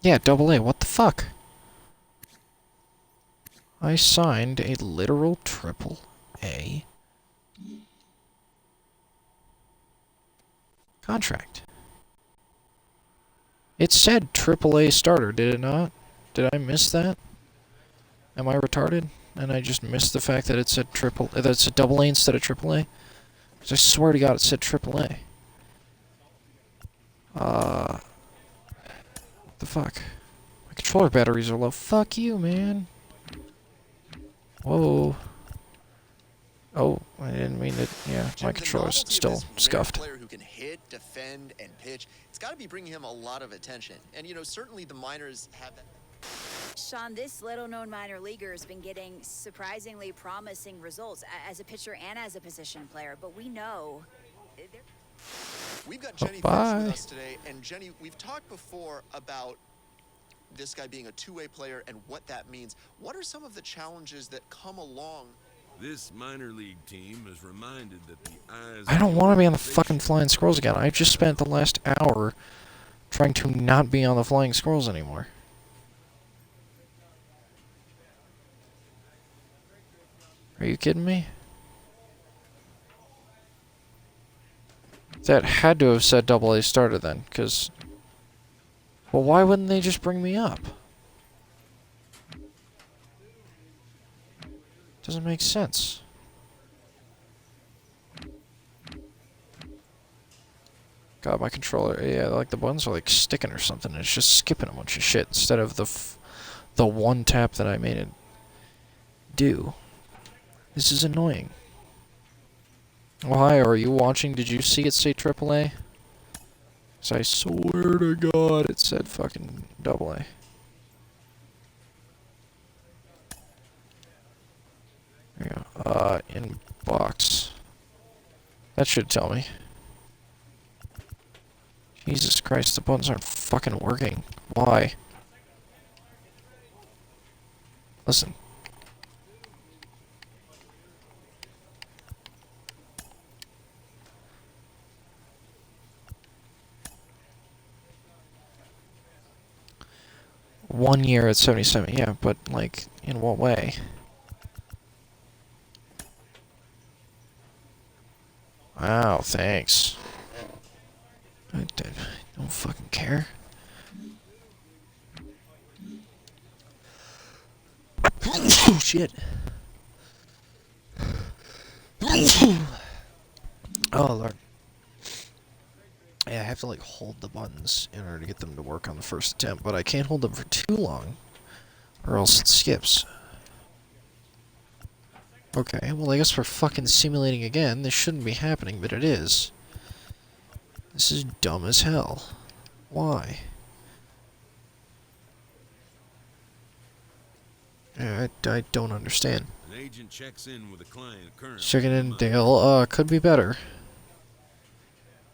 Yeah, AA, what the fuck? I signed a literal AAA contract. It said AAA starter, did it not? Did I miss that? Am I retarded? And I just missed the fact that it said that it said AA instead of AAA? Because I swear to God it said AAA. What the fuck? My controller batteries are low. Fuck you, man. Whoa. Oh, I didn't mean to. Yeah, my controller's still scuffed. Player who can hit, defend, and pitch. It's got to be bringing him a lot of attention. And, you know, certainly the minors have that. Sean, this little-known minor leaguer has been getting surprisingly promising results as a pitcher and as a position player. But we know... We've got Jenny Fish with us today. And, Jenny, we've talked before about this guy being a two-way player and what that means. What are some of the challenges that come along? This minor league team is reminded that the eyes... I don't want to be on the fucking flying squirrels again. I just spent the last hour trying to not be on the flying squirrels anymore. Are you kidding me? That had to have said AA starter then, because... Well, why wouldn't they just bring me up? Doesn't make sense. God, my controller, yeah, like the buttons are like sticking or something. It's just skipping a bunch of shit instead of the one tap that I made it do. This is annoying. Oh, hi, are you watching? Did you see it say AAA? So I swear to God it said fucking AA. There you go. Inbox. That should tell me. Jesus Christ, the buttons aren't fucking working. Why? Listen. One year at 77, yeah, but, like, in what way? Wow, thanks. I don't fucking care. Oh, shit. Oh, Lord. Yeah, I have to, like, hold the buttons in order to get them to work on the first attempt, but I can't hold them for too long, or else it skips. Okay, well, I guess we're fucking simulating again. This shouldn't be happening, but it is. This is dumb as hell. Why? Yeah, I don't understand. An agent checks in with a client currently. Checking in, Dale. Could be better.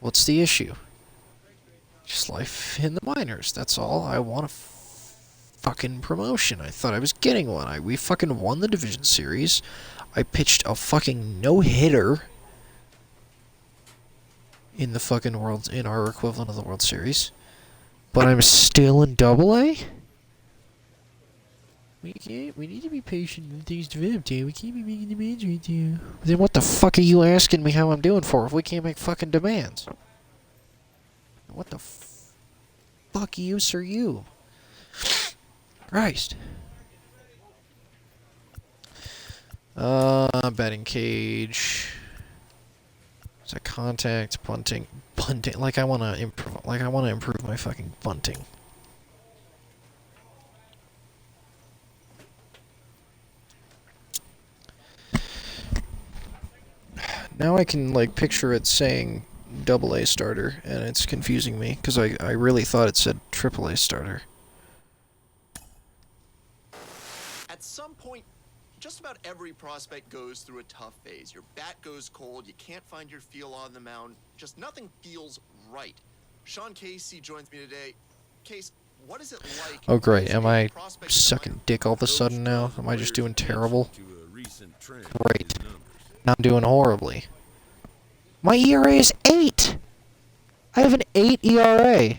What's the issue? Just life in the minors, that's all. I want a fucking promotion. I thought I was getting one. We fucking won the division series. I pitched a fucking no-hitter in the fucking in our equivalent of the World Series. But I'm still in AA? We need to be patient when things develop, dude. We can't be making demands right now. Then what the fuck are you asking me how I'm doing for if we can't make fucking demands? What the fuck use are you? Christ. Batting cage. Is that contact, bunting, like I wanna improve my fucking bunting. Now I can, like, picture it saying AA starter, and it's confusing me, because I really thought it said AAA starter. At some point, just about every prospect goes through a tough phase. Your bat goes cold, you can't find your feel on the mound, just nothing feels right. Sean Casey joins me today. Case, what is it like? Oh great, am I sucking dick all of a sudden now? Am I just doing terrible? Great. Now I'm doing horribly. My ERA is 8! I have an 8 ERA!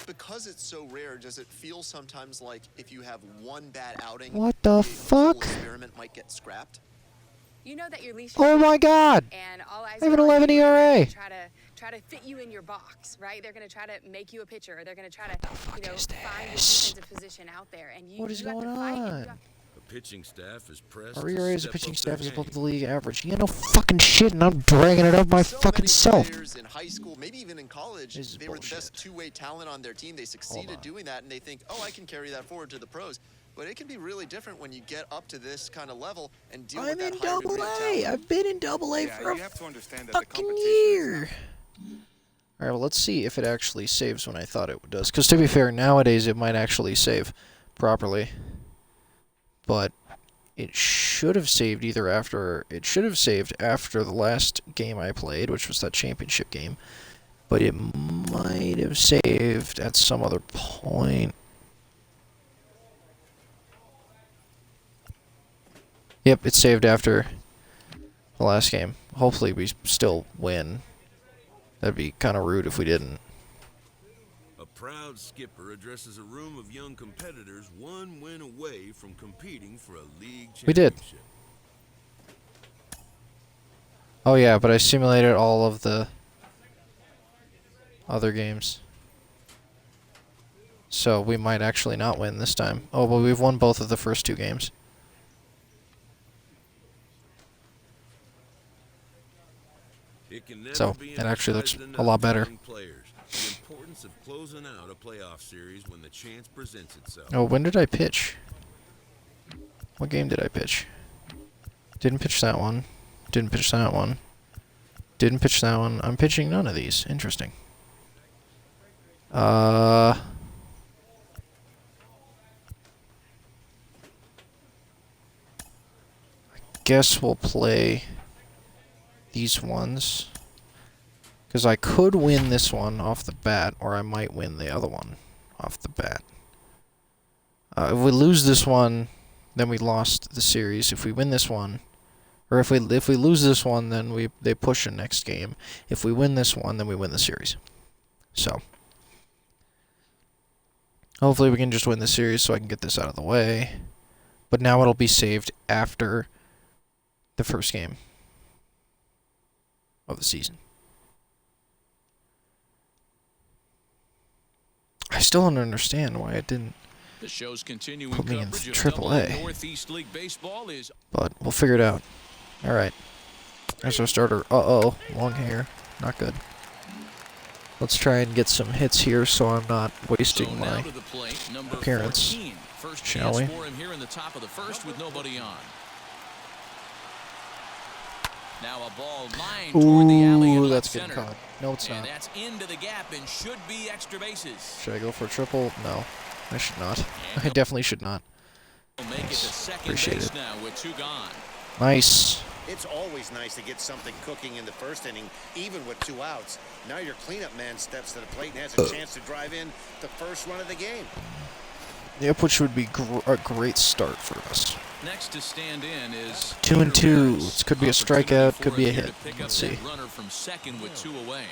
Because it's so rare, does it feel sometimes like if you have one bad outing, What the fuck? experiment might get scrapped? You know that your leash. Oh my god! And all eyes I have an are on 11 you. ERA! Try to fit you in your box, right? They're gonna try to make you a pitcher. They're gonna try to, find your defensive position out there. And you, What is you have going to fight on? The pitching staff is pressed. Our ERA as a pitching staff is above the league average. Yeah, no fucking shit, and I'm dragging it up my fucking self. Players in high school, maybe even in college, they were the best two-way talent on their team. They succeeded doing that, and they think, oh, I can carry that forward to the pros. But it can be really different when you get up to this kind of level and deal with that higher degree of talent. I've been in AA for you have to understand that fucking year. Alright, well, let's see if it actually saves when I thought it does. Because to be fair, nowadays it might actually save properly. But it should have saved it should have saved after the last game I played, which was that championship game. But it might have saved at some other point. Yep, it saved after the last game. Hopefully we still win. That'd be kind of rude if we didn't. proud skipper addresses a room of young competitors 1 win away from competing for a league championship. We did. Oh yeah, but I simulated all of the other games. So we might actually not win this time. Oh, but we've won both of the first 2 games. So it actually looks a lot better. The importance of closing out a playoff series when the chance presents itself. Oh, when did I pitch? What game did I pitch? Didn't pitch that one. Didn't pitch that one. Didn't pitch that one. I'm pitching none of these. Interesting. I guess we'll play these ones. Because I could win this one off the bat, or I might win the other one off the bat. If we lose this one, then we lost the series. If we win this one, or if we lose this one, then they push the next game. If we win this one, then we win the series. So hopefully we can just win the series so I can get this out of the way. But now it'll be saved after the first game of the season. I still don't understand why it didn't put me in AAA. Northeast League Baseball is, but we'll figure it out. Alright. There's our starter. Uh-oh. Long hair. Not good. Let's try and get some hits here so I'm not wasting my appearance. Shall we? For him here in the top of the first with nobody on. Now a ball lined toward the alley in that's left getting center. caught. No, it's And not. that's into the gap and should be extra bases. Should I go for a triple? No. I should not. I definitely should not. Make it to second Appreciate base it. now with 2 gone. Nice. It's always nice to get something cooking in the first inning, even with 2 outs. Now your cleanup man steps to the plate and has a chance to drive in the first run of the game. Yep, which would be a great start for us. Next to stand in is 2 and 2. This could be a strikeout, could be a hit. Let's see. Runner from second with 2 away.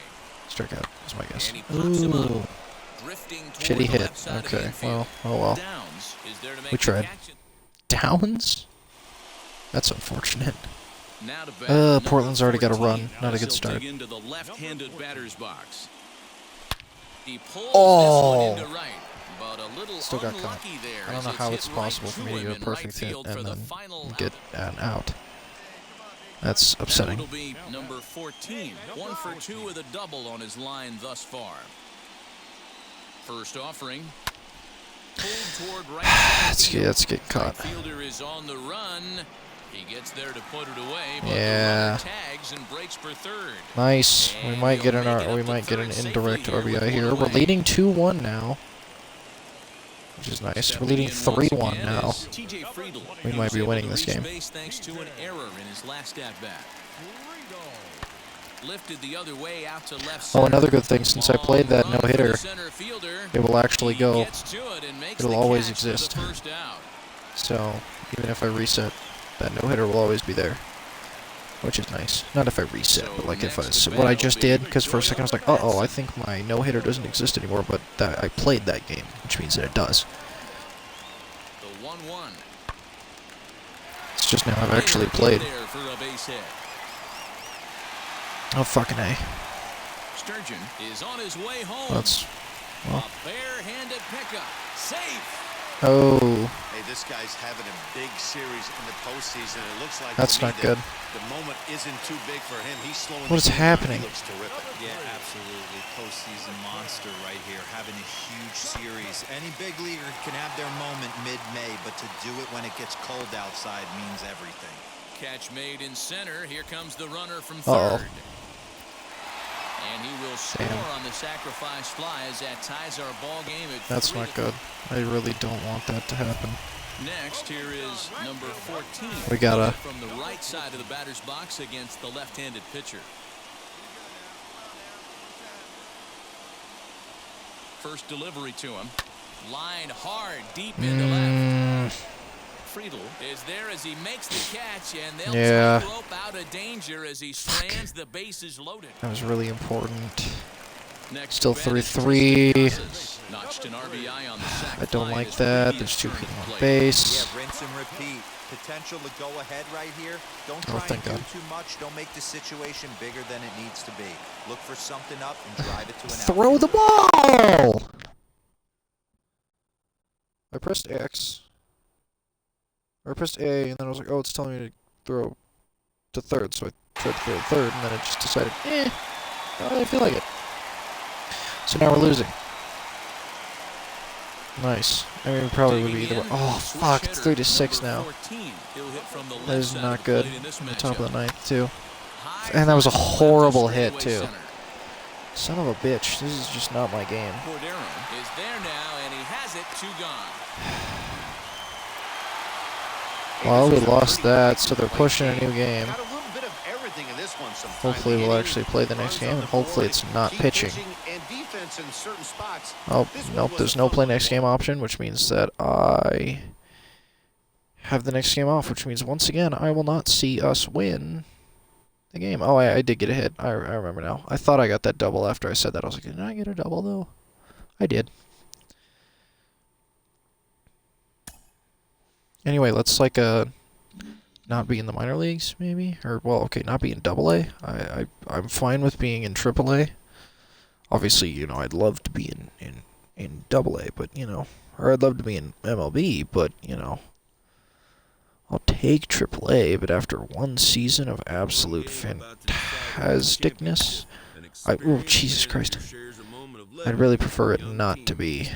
Strikeout is my guess. And he pops him up, Ooh. drifting toward Shitty the hit. left side of the Okay, infield. well, oh well. Downs is there to make We the tried. catch. Downs? That's unfortunate. Now to bat, Portland's already got a 14. run. Not a good He'll start. dig into the left-handed batter's box. He pulls Oh. this one into right, but a little Still got caught. unlucky there. I don't know as how hit it's possible right for me to to him get a in perfect right hit field for and the then final get out. an out. That's Now upsetting. it'll be number 14. 1 for 2 with a double on his line thus far. First offering. Pulled toward right center Let's field. get caught. Right fielder is on the run. He gets there to put it away, but Yeah. the runner tags and breaks for third. Nice. We And might get he'll make it we up to might get an third indirect safely here with RBI here. one We're away. leading 2-1 now, which is nice. We're leading 3-1 now. TJ Friedel. We He might was be able winning to this reach game. base thanks to an error in his last at bat. Lifted the other way out to left Oh, center. another good thing, since I played that Long run for no-hitter, the center fielder. it will actually He go. gets to it and makes It'll the always catch for the exist. first out. So, even if I reset, that no-hitter will always be there, which is nice. Not if I reset, but like if what I just did, because for a second I was like, uh-oh, I think my no-hitter doesn't exist anymore, but I played that game, which means that it does. The 1-1. It's just now I've actually played. There for a base hit. Oh, fucking A. Sturgeon is on his way home. That's, well, A bare-handed pickup. Safe. oh, Hey, this guy's having a big series in the postseason. It looks like that's to me not that good. The moment isn't too big for him. He's slowing. What is the game down. happening? He looks terrific. Yeah, absolutely. Postseason monster right here, having a huge series. Any big leaguer can have their moment mid-May, but to do it when it gets cold outside means everything. Catch made in center. Here comes the runner from Uh-oh. third. And he will score Damn. on the sacrifice fly as that ties our ball game at That's 3-3. not good. I really don't want that to happen. Next, here is number 14. We gotta- From the right side of the batter's box against the left-handed pitcher. First delivery to him. Line hard, deep into left. Friedel is there as he makes the catch, and they'll Yeah. rope out of danger as he strands the bases loaded. That was really important. Next Still to bat is 3-3. Casas. Notched an RBI on the sac. I don't like that. There's 2 people on base. Yeah, rinse and repeat. Potential to go ahead right here. Don't try and do too much. Don't make the situation bigger than it needs to be. Look for something up and drive it to an out. Throw the ball! I pressed X. Or I pressed A, and then I was like, oh, it's telling me to throw to third. So I tried to throw third, and then it just decided, I don't really feel like it. So now we're losing. Nice. I mean, we probably would be either way. Oh, fuck. It's 3-6 now. That is not good. On the top of the ninth, too. And that was a horrible hit, too. Son of a bitch. This is just not my game. Cordero is there now, and he has it. 2 gone. Well, we lost that, so they're pushing a new game. Got a little bit of everything in this one sometimes. Hopefully we'll actually play the next game, and hopefully it's not pitching. Oh, nope, there's no play next game option, which means that I have the next game off, which means once again I will not see us win the game. Oh, I did get a hit. I remember now. I thought I got that double after I said that. I was like, did I get a double, though? I did. Anyway, let's, like, not be in the minor leagues, maybe? Or, well, okay, not be in AA. I'm fine with being in AAA. Obviously, you know, I'd love to be in AA, but, you know, or I'd love to be in MLB, but, you know, I'll take AAA, but after one season of absolute fantasticness, oh, Jesus Christ. I'd really prefer it not to be.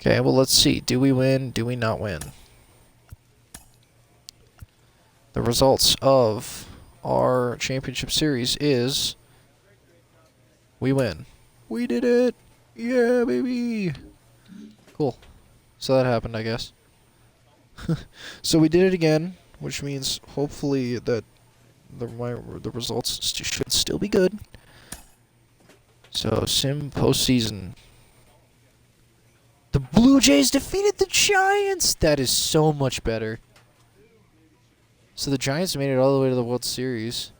Okay, well, let's see. Do we win? Do we not win? The results of our championship series is we win. We did it! Yeah, baby! Cool. So that happened, I guess. So we did it again, which means hopefully that the results should still be good. So, Sim postseason. The Blue Jays defeated the Giants! That is so much better. So the Giants made it all the way to the World Series,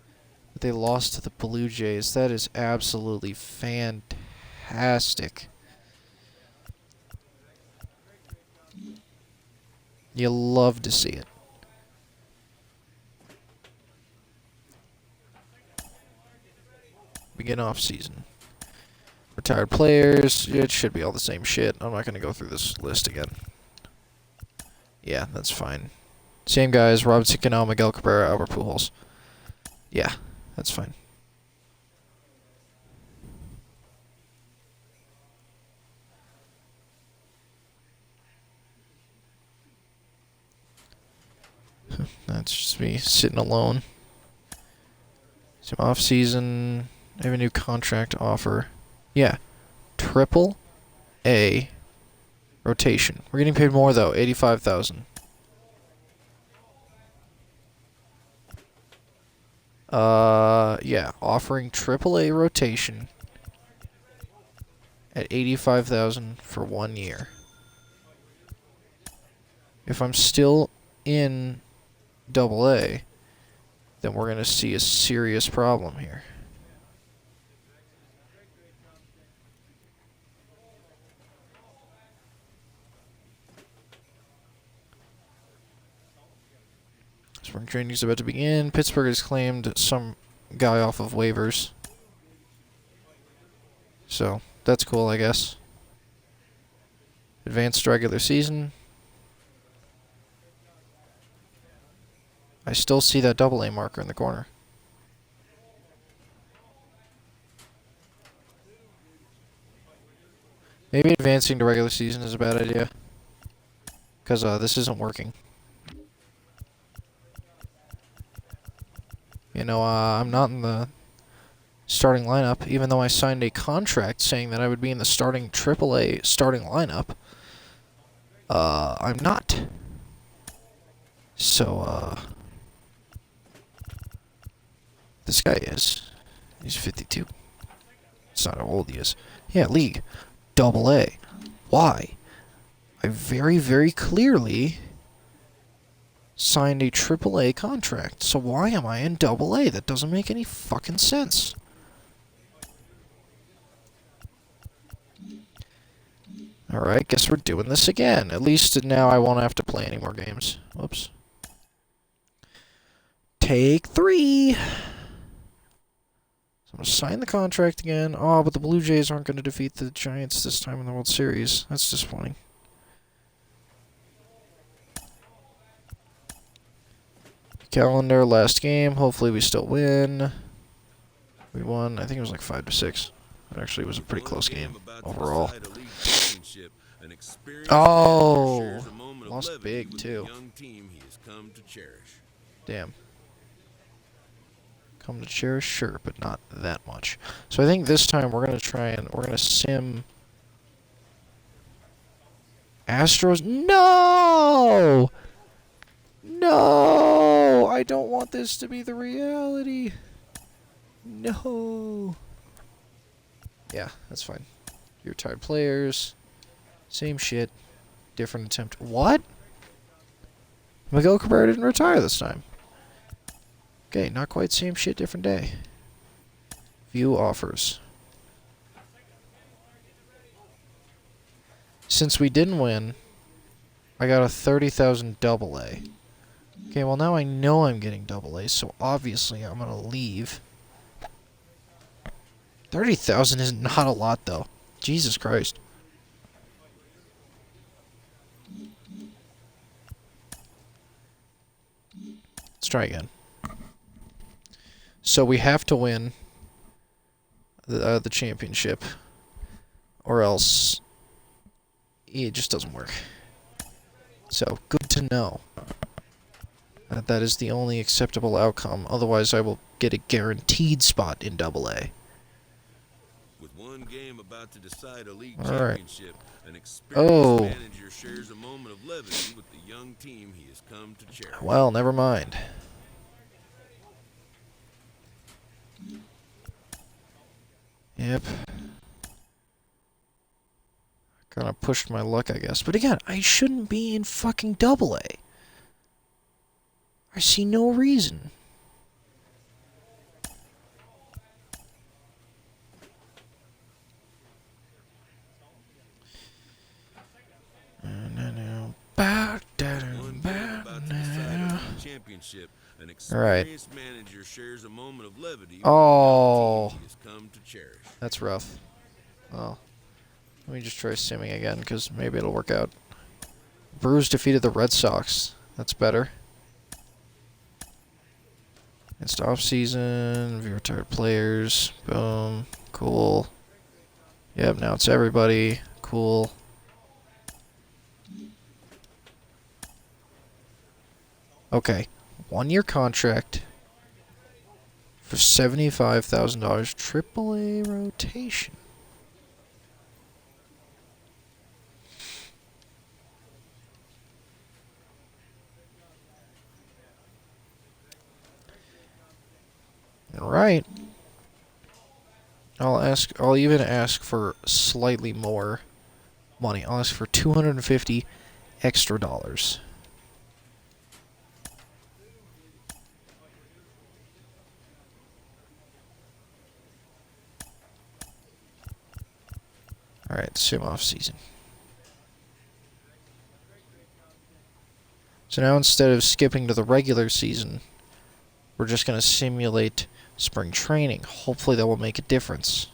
but they lost to the Blue Jays. That is absolutely fantastic. You love to see it. Begin off season. Retired players, it should be all the same shit. I'm not going to go through this list again. Yeah, that's fine. Same guys, Robinson Cano, Miguel Cabrera, Albert Pujols. Yeah, that's fine. That's just me sitting alone. Some off-season. I have a new contract offer. Yeah. AAA rotation. We're getting paid more, though. $85,000. Yeah. Offering AAA rotation at $85,000 for 1 year. If I'm still in AA, then we're going to see a serious problem here. Spring training is about to begin. Pittsburgh has claimed some guy off of waivers. So, that's cool, I guess. Advanced regular season. I still see that AA marker in the corner. Maybe advancing to regular season is a bad idea. Because this isn't working. You know, I'm not in the starting lineup, even though I signed a contract saying that I would be in the starting AAA starting lineup. I'm not. So, this guy is. He's 52. It's not how old he is. Yeah, league. AA. Why? I very, very clearly signed a AAA contract. So why am I in AA? That doesn't make any fucking sense. Alright, guess we're doing this again. At least now I won't have to play any more games. Whoops. Take 3! So I'm going to sign the contract again. Oh, but the Blue Jays aren't going to defeat the Giants this time in the World Series. That's disappointing. Calendar, last game. Hopefully we still win. We won. I think it was like 5-6. It actually was a pretty close game overall. Oh! Lost big, too. Damn. Come to cherish? Sure, but not that much. So I think this time we're going to try and... We're going to sim... Astros? No! No! I don't want this to be the reality. No. Yeah, that's fine. Your retired players. Same shit. Different attempt. What? Miguel Cabrera didn't retire this time. Okay, not quite same shit, different day. View offers. Since we didn't win, I got a 30,000 double A. Okay, well now I know I'm getting double A, so obviously I'm gonna leave. 30,000 is not a lot, though. Jesus Christ. Let's try again. So we have to win the championship, or else it just doesn't work. So, good to know that that is the only acceptable outcome. Otherwise, I will get a guaranteed spot in Double A. With one game about to decide a league Alright. championship, an experienced Oh. manager shares a moment of levity with the young team he has come to cherish. Well, never mind. Yep. Kind of pushed my luck, I guess. But again, I shouldn't be in fucking Double A. I see no reason. Championship, an Alright. experienced manager shares a moment of levity with Oh. the young team he has come to cherish. That's rough. Well, let me just try simming again, because maybe it'll work out. Brewers defeated the Red Sox. That's better. It's off-season, view retired players. Boom. Cool. Yep, now it's everybody. Cool. Okay. 1-year contract for $75,000. AAA rotation. Alright. I'll even ask for slightly more money. I'll ask for $250 extra dollars. Alright, sim off season. So now instead of skipping to the regular season, we're just going to simulate spring training. Hopefully that will make a difference.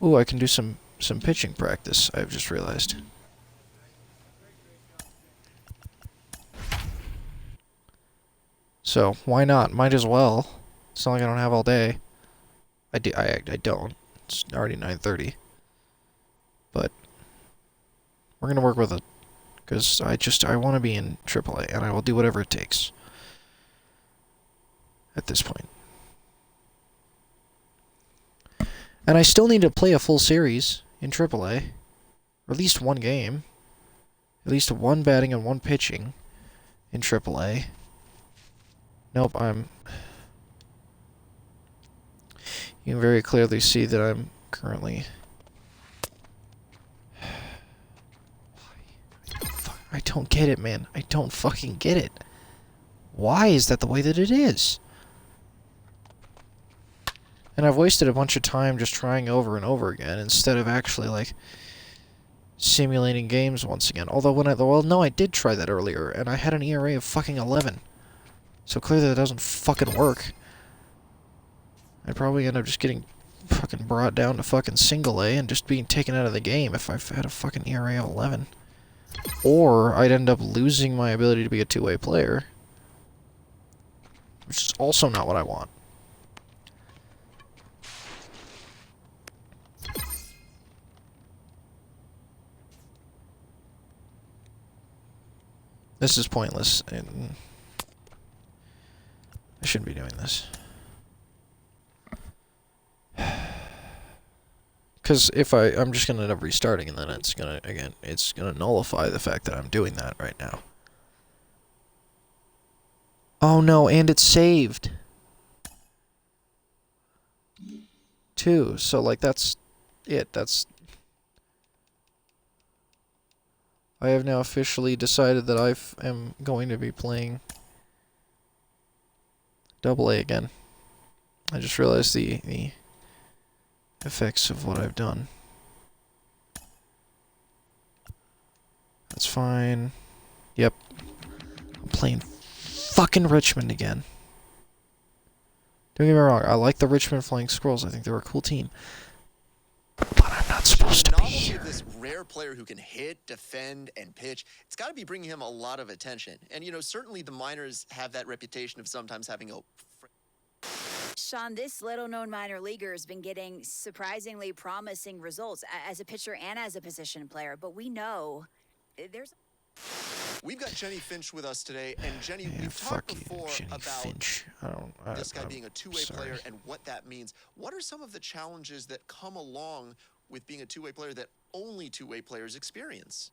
Ooh, I can do some pitching practice, I've just realized. So, why not? Might as well. It's not like I don't have all day. I don't. It's already 9:30. But we're gonna work with it, because I want to be in AAA, and I will do whatever it takes at this point. And I still need to play a full series in AAA, or at least one game, at least one batting and one pitching in AAA. Nope, you can very clearly see that I'm currently... I don't get it, man. I don't fucking get it. Why is that the way that it is? And I've wasted a bunch of time just trying over and over again instead of actually, like, simulating games once again. Although well, no, I did try that earlier, and I had an ERA of fucking 11. So clearly that doesn't fucking work. I'd probably end up just getting fucking brought down to fucking single A and just being taken out of the game if I've had a fucking ERA of 11. Or I'd end up losing my ability to be a two-way player, which is also not what I want. This is pointless, and I shouldn't be doing this. Because if I'm just going to end up restarting, and then it's going to, again, it's going to nullify the fact that I'm doing that right now. Oh no, and it's saved. Too, so like that's it, I have now officially decided that I am going to be playing AA again. I just realized the effects of what I've done. That's fine. Yep. I'm playing fucking Richmond again. Don't get me wrong, I like the Richmond Flying Squirrels. I think they're a cool team. But I'm not supposed to be here. This rare player who can hit, defend, and pitch, it's got to be bringing him a lot of attention. And, you know, certainly the minors have that reputation of sometimes having a... Sean, this little-known minor leaguer has been getting surprisingly promising results as a pitcher and as a position player. But we know there's... We've got Jenny Finch with us today, and Jenny, we've talked before about this guy being a two-way player and what that means. What are some of the challenges that come along with being a two-way player that only two-way players experience?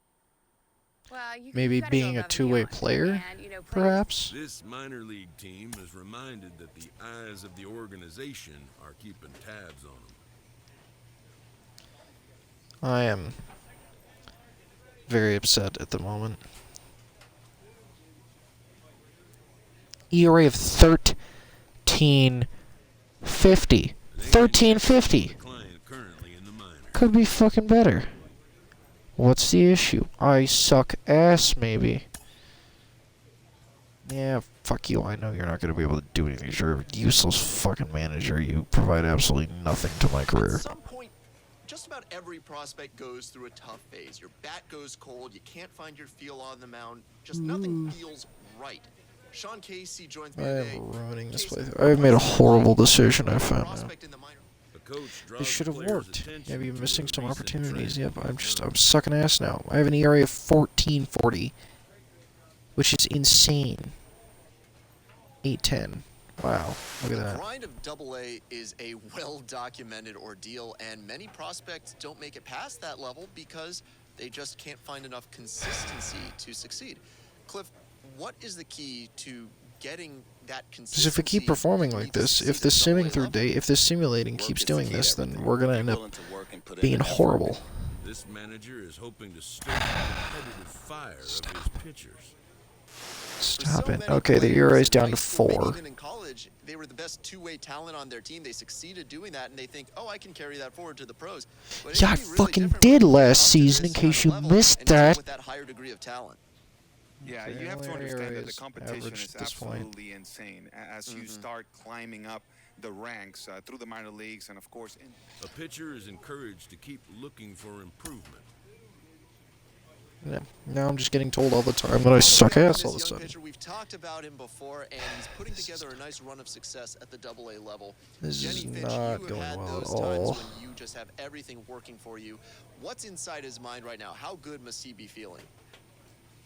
Well, maybe being a two-way player, perhaps? This minor league team is reminded that the eyes of the organization are keeping tabs on them. I am very upset at the moment. ERA of 13.50. 13.50. Could be fucking better. What's the issue? I suck ass, maybe. Yeah, fuck you. I know you're not going to be able to do anything. You're a useless fucking manager. You provide absolutely nothing to my career. At some point, just about every prospect goes through a tough phase. Your bat goes cold. You can't find your feel on the mound. Just nothing feels right. Sean Casey joins me today. I am ruining this playthrough. I've made a horrible decision, I found out. This should have worked. Maybe missing some opportunities. Yep, I'm sucking ass now. I have an ERA of 14.40, which is insane. 8.10. Wow, look at that. The grind of AA is a well-documented ordeal, and many prospects don't make it past that level because they just can't find enough consistency to succeed. Cliff, what is the key to getting that consistency? Because if we keep performing like this, if this simulating keeps doing this, then we're gonna end up being horrible. This manager is hoping to stoke the competitive fire of his pitchers. Stop it. Okay, the ERA is down to 4. Even in college, they were the best two-way talent on their team. They succeeded doing that, and they think, oh, I can carry that forward to the pros. But yeah, I fucking did last season, in case you missed that. With that higher degree of talent. Yeah, you have to understand that the competition is absolutely insane as you start climbing up the ranks through the minor leagues, and of course... A pitcher is encouraged to keep looking for improvement. Yeah. Now I'm just getting told all the time that I suck ass all of a sudden. We've talked about him before, and he's putting together a nice run of success at the AA level. This Jenny is Finch, not you going have had well those at all. times when you just have everything working for you. What's inside his mind right now? How good must he be feeling?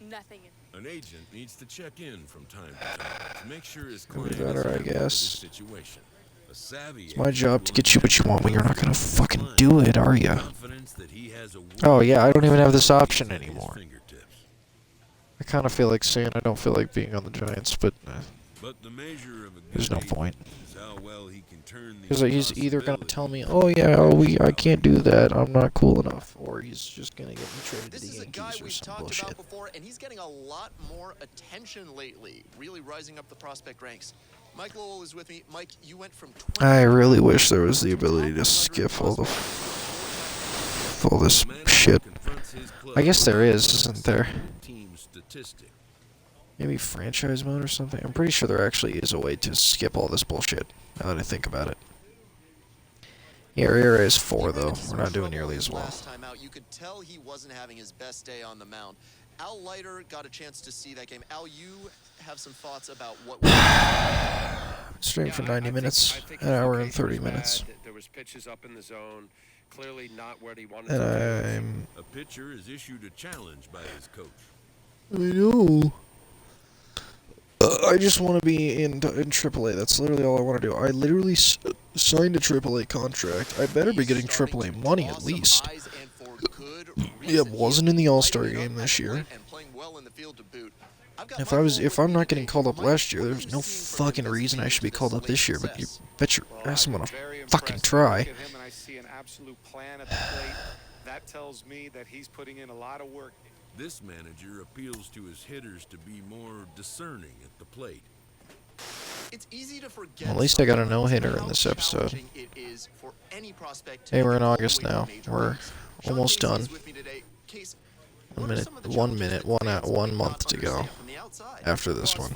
Nothing. An agent needs to check in from time to time to make sure his Could be client better, I is guess. situation. A savvy It's my job to get you what you want, but you're not gonna fucking do it, are ya? confidence that he has a Oh yeah, I don't even have this option anymore. I kind of feel like saying I don't feel like being on the Giants, but the measure of a there's no point. is how well he can turn the Because he's either gonna tell me, "Oh yeah, I can't do that. I'm not cool enough," or he's just gonna get me traded to the Yankees or some bullshit. About before, and he's getting a lot more attention lately, really rising up the prospect ranks. Mike Lowell is with me. Mike, you went from. I really wish there was the ability to skip all this shit. I guess there is, isn't there? Maybe franchise mode or something? I'm pretty sure there actually is a way to skip all this bullshit, now that I think about it. Yeah, our ERA is 4, though. We're not doing nearly as well. Last time out, you could tell he wasn't having his best day on the mound. Al Leiter got a chance to see that game. Al, you have some thoughts about what... Stream for 90 minutes, an hour and 30 minutes. There was pitches up in the zone, clearly not where he wanted and A pitcher is issued a challenge by his coach. I know. I just want to be in AAA. That's literally all I want to do. I literally signed a AAA contract. I better be getting AAA money at least. Yeah, wasn't in the All-Star game this year. If I'm not getting called up last year, there's no fucking reason I should be called up this year. But you bet your ass I'm gonna fucking try. That tells me that he's putting in a lot of work. This manager appeals to his hitters to be more discerning at the plate. It's easy to forget. Well, at least I got a no-hitter in this episode. Hey, we're in August now. We're almost done. 1 month to go after this one.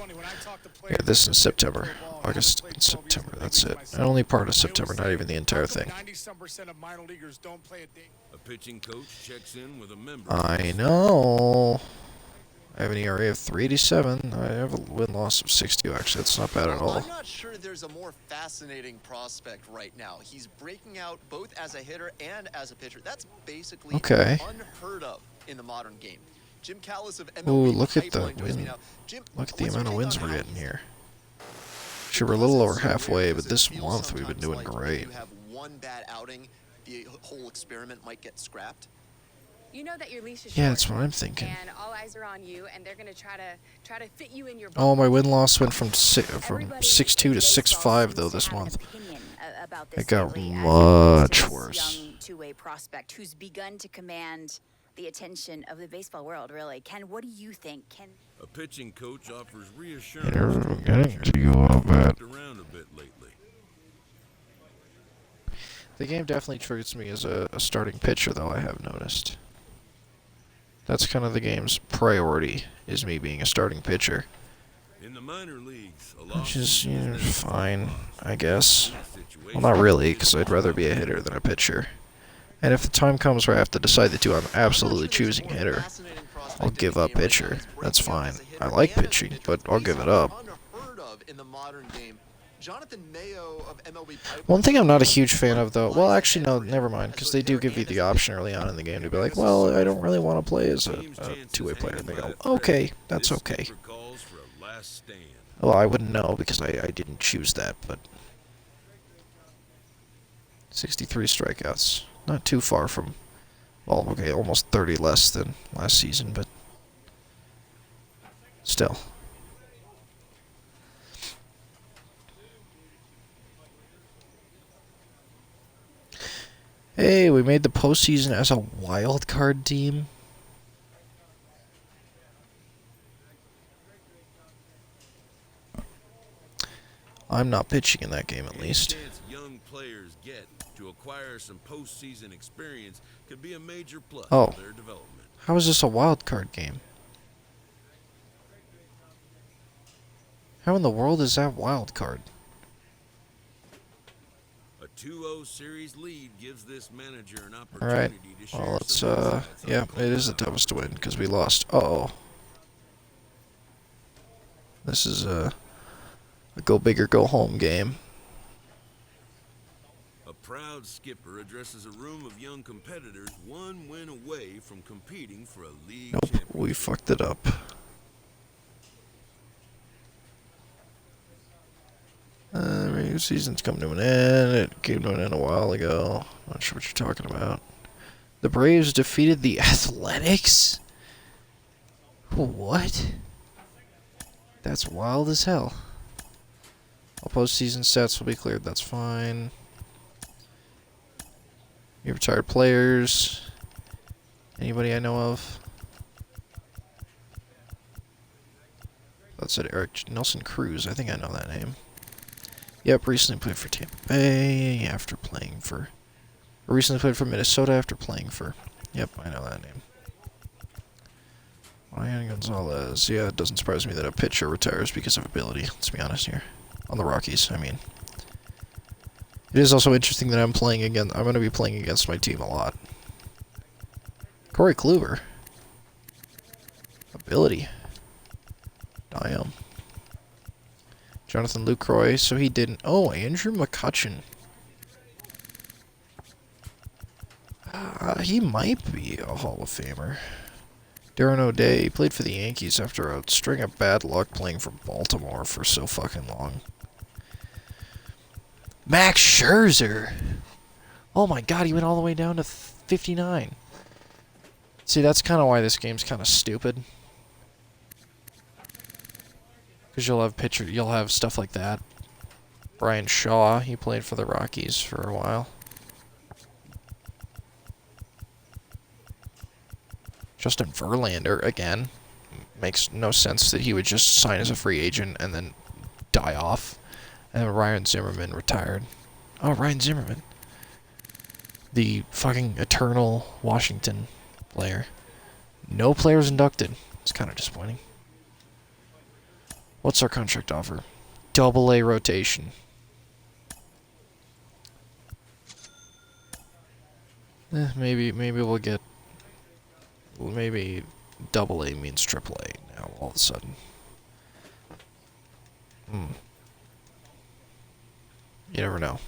Yeah, this is September. August and September, that's it. And only part of September, not even the entire thing. A pitching coach checks in with a member. I know. I have an ERA of 3.87. I have a win-loss of 6.2. Actually, that's not bad at all. I'm not sure there's a more fascinating prospect right now. He's breaking out both as a hitter and as a pitcher. That's basically unheard of in the modern game. Jim Callis of MLB. Ooh, look at the win. Look at the amount of wins we're getting here. Actually, we're a little over halfway, but this month we've been doing great. You have one bad outing, the whole experiment might get scrapped. You know that your leash is yeah, that's what I'm thinking. And all eyes are on you, and they're gonna try to fit you in your. Oh, my win-loss went from 6.2 to 6.5 though this month. It got much worse. Young two-way prospect who's begun to command the attention of the baseball world. Really, Ken, what do you think? A pitching coach offers reassurance. Around a bit lately. The game definitely triggers me as a starting pitcher, though, I have noticed. That's kind of the game's priority, is me being a starting pitcher. In the minor leagues, which is, fine, I guess. Well, not really, because I'd rather be a hitter than a pitcher. And if the time comes where I have to decide the two, I'm absolutely choosing hitter. I'll give up pitcher. That's fine. I like pitching, but I'll give it up. One thing I'm not a huge fan of, though, well, actually, no, never mind, because they do give you the option early on in the game to be like, well, I don't really want to play as a two-way player. And they go, okay, that's okay. Well, I wouldn't know, because I didn't choose that, but 63 strikeouts. Not too far from, well, okay, almost 30 less than last season, but still. Hey, we made the postseason as a wild card team. I'm not pitching in that game, at least. Young players get to acquire some postseason experience could be a major plus for their development. How is this a wild card game? How in the world is that wild card? A 2-0 series lead gives this manager an opportunity Alright, to share well, let's, some yeah, it is the toughest to win, because we lost. Uh-oh. This is a go big or go home game. A proud skipper addresses a room of young competitors 1 win away from competing for a league championship. We fucked it up. Regular season's coming to an end. It came to an end a while ago. Not sure what you're talking about. The Braves defeated the Athletics? What? That's wild as hell. All postseason stats will be cleared, that's fine. Your retired players. Anybody I know of? That's it, Eric Nelson Cruz. I think I know that name. Yep, recently played for Tampa Bay after playing for... Recently played for Minnesota after playing for... Yep, I know that name. Ryan Gonzalez. Yeah, it doesn't surprise me that a pitcher retires because of ability. Let's be honest here. On the Rockies, I mean. It is also interesting that I'm going to be playing against my team a lot. Corey Kluber. Ability. Damn. Jonathan Lucroy, so he didn't... Oh, Andrew McCutchen. He might be a Hall of Famer. Darren O'Day played for the Yankees after a string of bad luck playing for Baltimore for so fucking long. Max Scherzer! Oh my god, he went all the way down to 59. See, that's kind of why this game's kind of stupid. Because you'll have stuff like that. Brian Shaw, he played for the Rockies for a while. Justin Verlander, again. Makes no sense that he would just sign as a free agent and then die off. And then Ryan Zimmerman retired. Oh, Ryan Zimmerman. The fucking eternal Washington player. No players inducted. It's kind of disappointing. What's our contract offer? AA rotation. Maybe we'll get... Maybe AA means AAA now all of a sudden. You never know.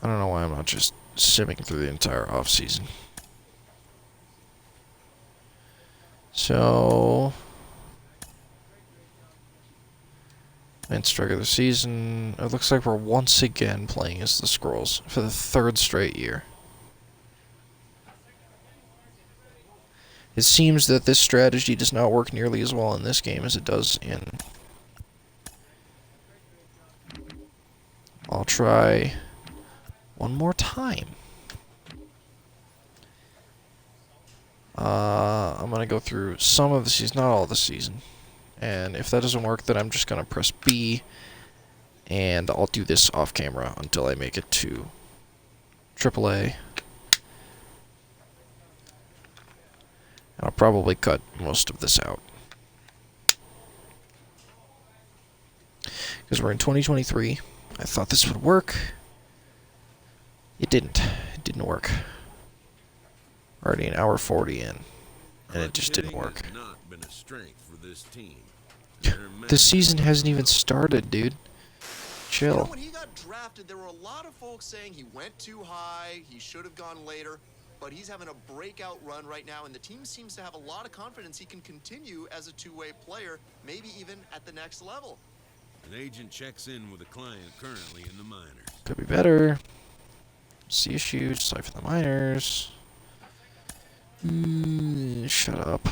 I don't know why I'm not just simming through the entire off-season. So... And strike of the season. It looks like we're once again playing as the Squirrels for the 3rd straight year. It seems that this strategy does not work nearly as well in this game as it does in... I'll try one more time. I'm going to go through some of the season, not all the season. And if that doesn't work, then I'm just going to press B. And I'll do this off camera until I make it to AAA. And I'll probably cut most of this out. Because we're in 2023. I thought this would work. It didn't. It didn't work. Already an hour 40 in. And it just didn't work. Not been a strength for this team. The season hasn't even started, dude. Chill. You know, when he got drafted, there were a lot of folks saying he went too high, he should have gone later, but he's having a breakout run right now, and the team seems to have a lot of confidence he can continue as a two-way player, maybe even at the next level. An agent checks in with a client currently in the minors. Could be better. See issue, just like for the minors. Shut up.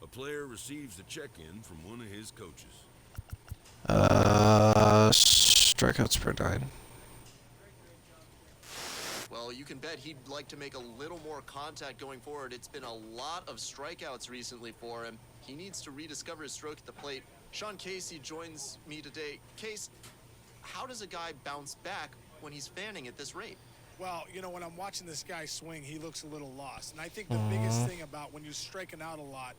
A player receives a check-in from one of his coaches. Strikeouts per 9. Well, you can bet he'd like to make a little more contact going forward. It's been a lot of strikeouts recently for him. He needs to rediscover his stroke at the plate. Sean Casey joins me today. Case, how does a guy bounce back when he's fanning at this rate? Well, you know, when I'm watching this guy swing, he looks a little lost. And I think the biggest thing about when you're striking out a lot,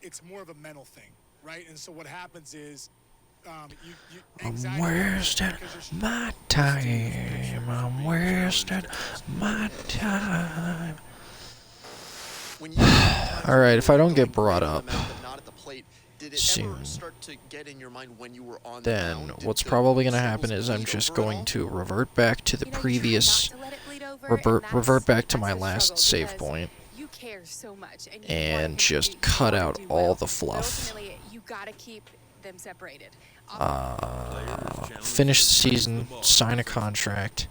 it's more of a mental thing, right? And so what happens is I'm wasting my time. I'm wasting my time. Alright, if I don't get brought up soon, then what's probably going to happen is I'm just going to revert back to the previous, revert back to my last save point, and just cut out all the fluff. got to keep them separated. Finish the season, sign a contract,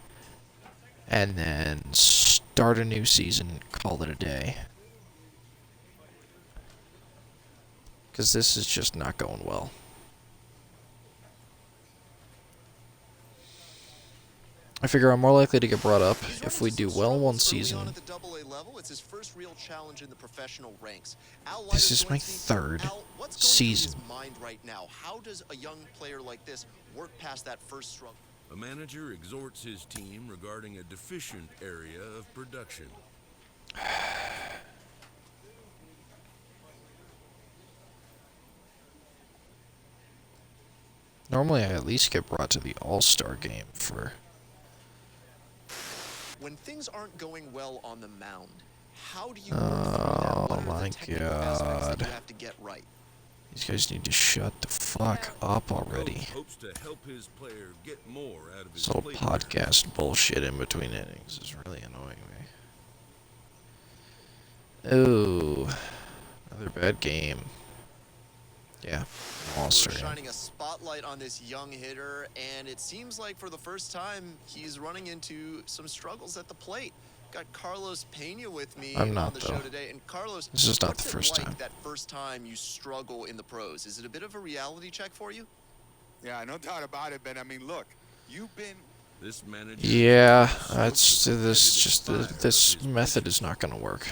and then start a new season, call it a day. Because this is just not going well. I figure I'm more likely to get brought up if we do well one season. This is my third season. How does a young player like this work past that first struggle? A manager exhorts his team regarding a deficient area of production. Normally I at least get brought to the All-Star game for... When things aren't going well on the mound, how do you work through that? What are the technical aspects that you have to get right? These guys need to shut the fuck up already. Hopes to help his player get more out of his This little podcast bullshit in between innings is really annoying me. Ooh, another bad game. Yeah, All-Star game. Shining a spotlight on this young hitter, and it seems like for the first time he's running into some struggles at the plate. Got Carlos Pena with me I'm not, on the show today, and Carlos, this is not the what's first it like time. that first time you struggle in the pros? Is it a bit of a reality check for you? Yeah, no doubt about it, Ben. I mean, look, you've been... This manager... Yeah, this method is not going to work.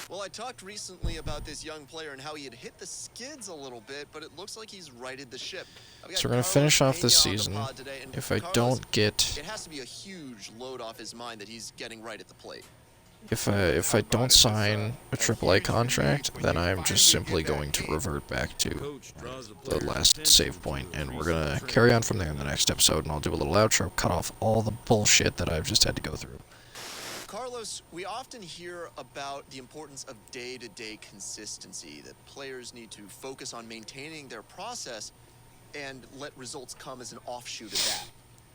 Well, I talked recently about this young player and how he had hit the skids a little bit, but it looks like he's righted the ship. So we're going to finish off this season. If I don't get... It has to be a huge load off his mind that he's getting right at the plate. If I don't sign a AAA contract, then I'm just simply going to revert back to the last save point, and we're going to carry on from there in the next episode, and I'll do a little outro, cut off all the bullshit that I've just had to go through. Carlos, we often hear about the importance of day-to-day consistency, that players need to focus on maintaining their process and let results come as an offshoot of that.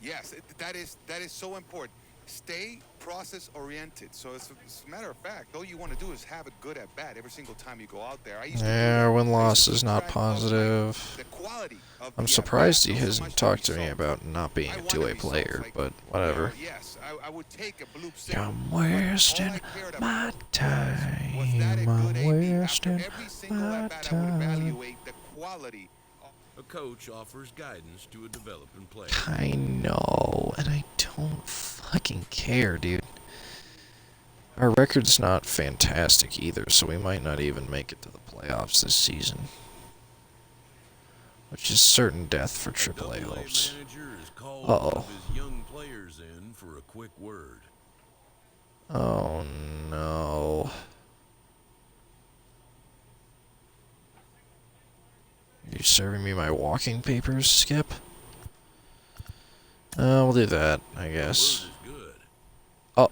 Yes, that is so important. Stay process-oriented. So as a matter of fact, all you want to do is have a good at-bat every single time you go out there. Yeah, win-loss is not positive. I'm surprised he hasn't talked to me about not being a two-way player, but whatever. I'm wasting my time. I'm wasting my time. A coach offers guidance to a developing player. I know, and I don't fucking care, dude. Our record's not fantastic either, so we might not even make it to the playoffs this season. Which is certain death for AAA hopes. Uh-oh. Young players in for a quick word. Oh no. You serving me my walking papers, Skip? We'll do that, I guess. Oh.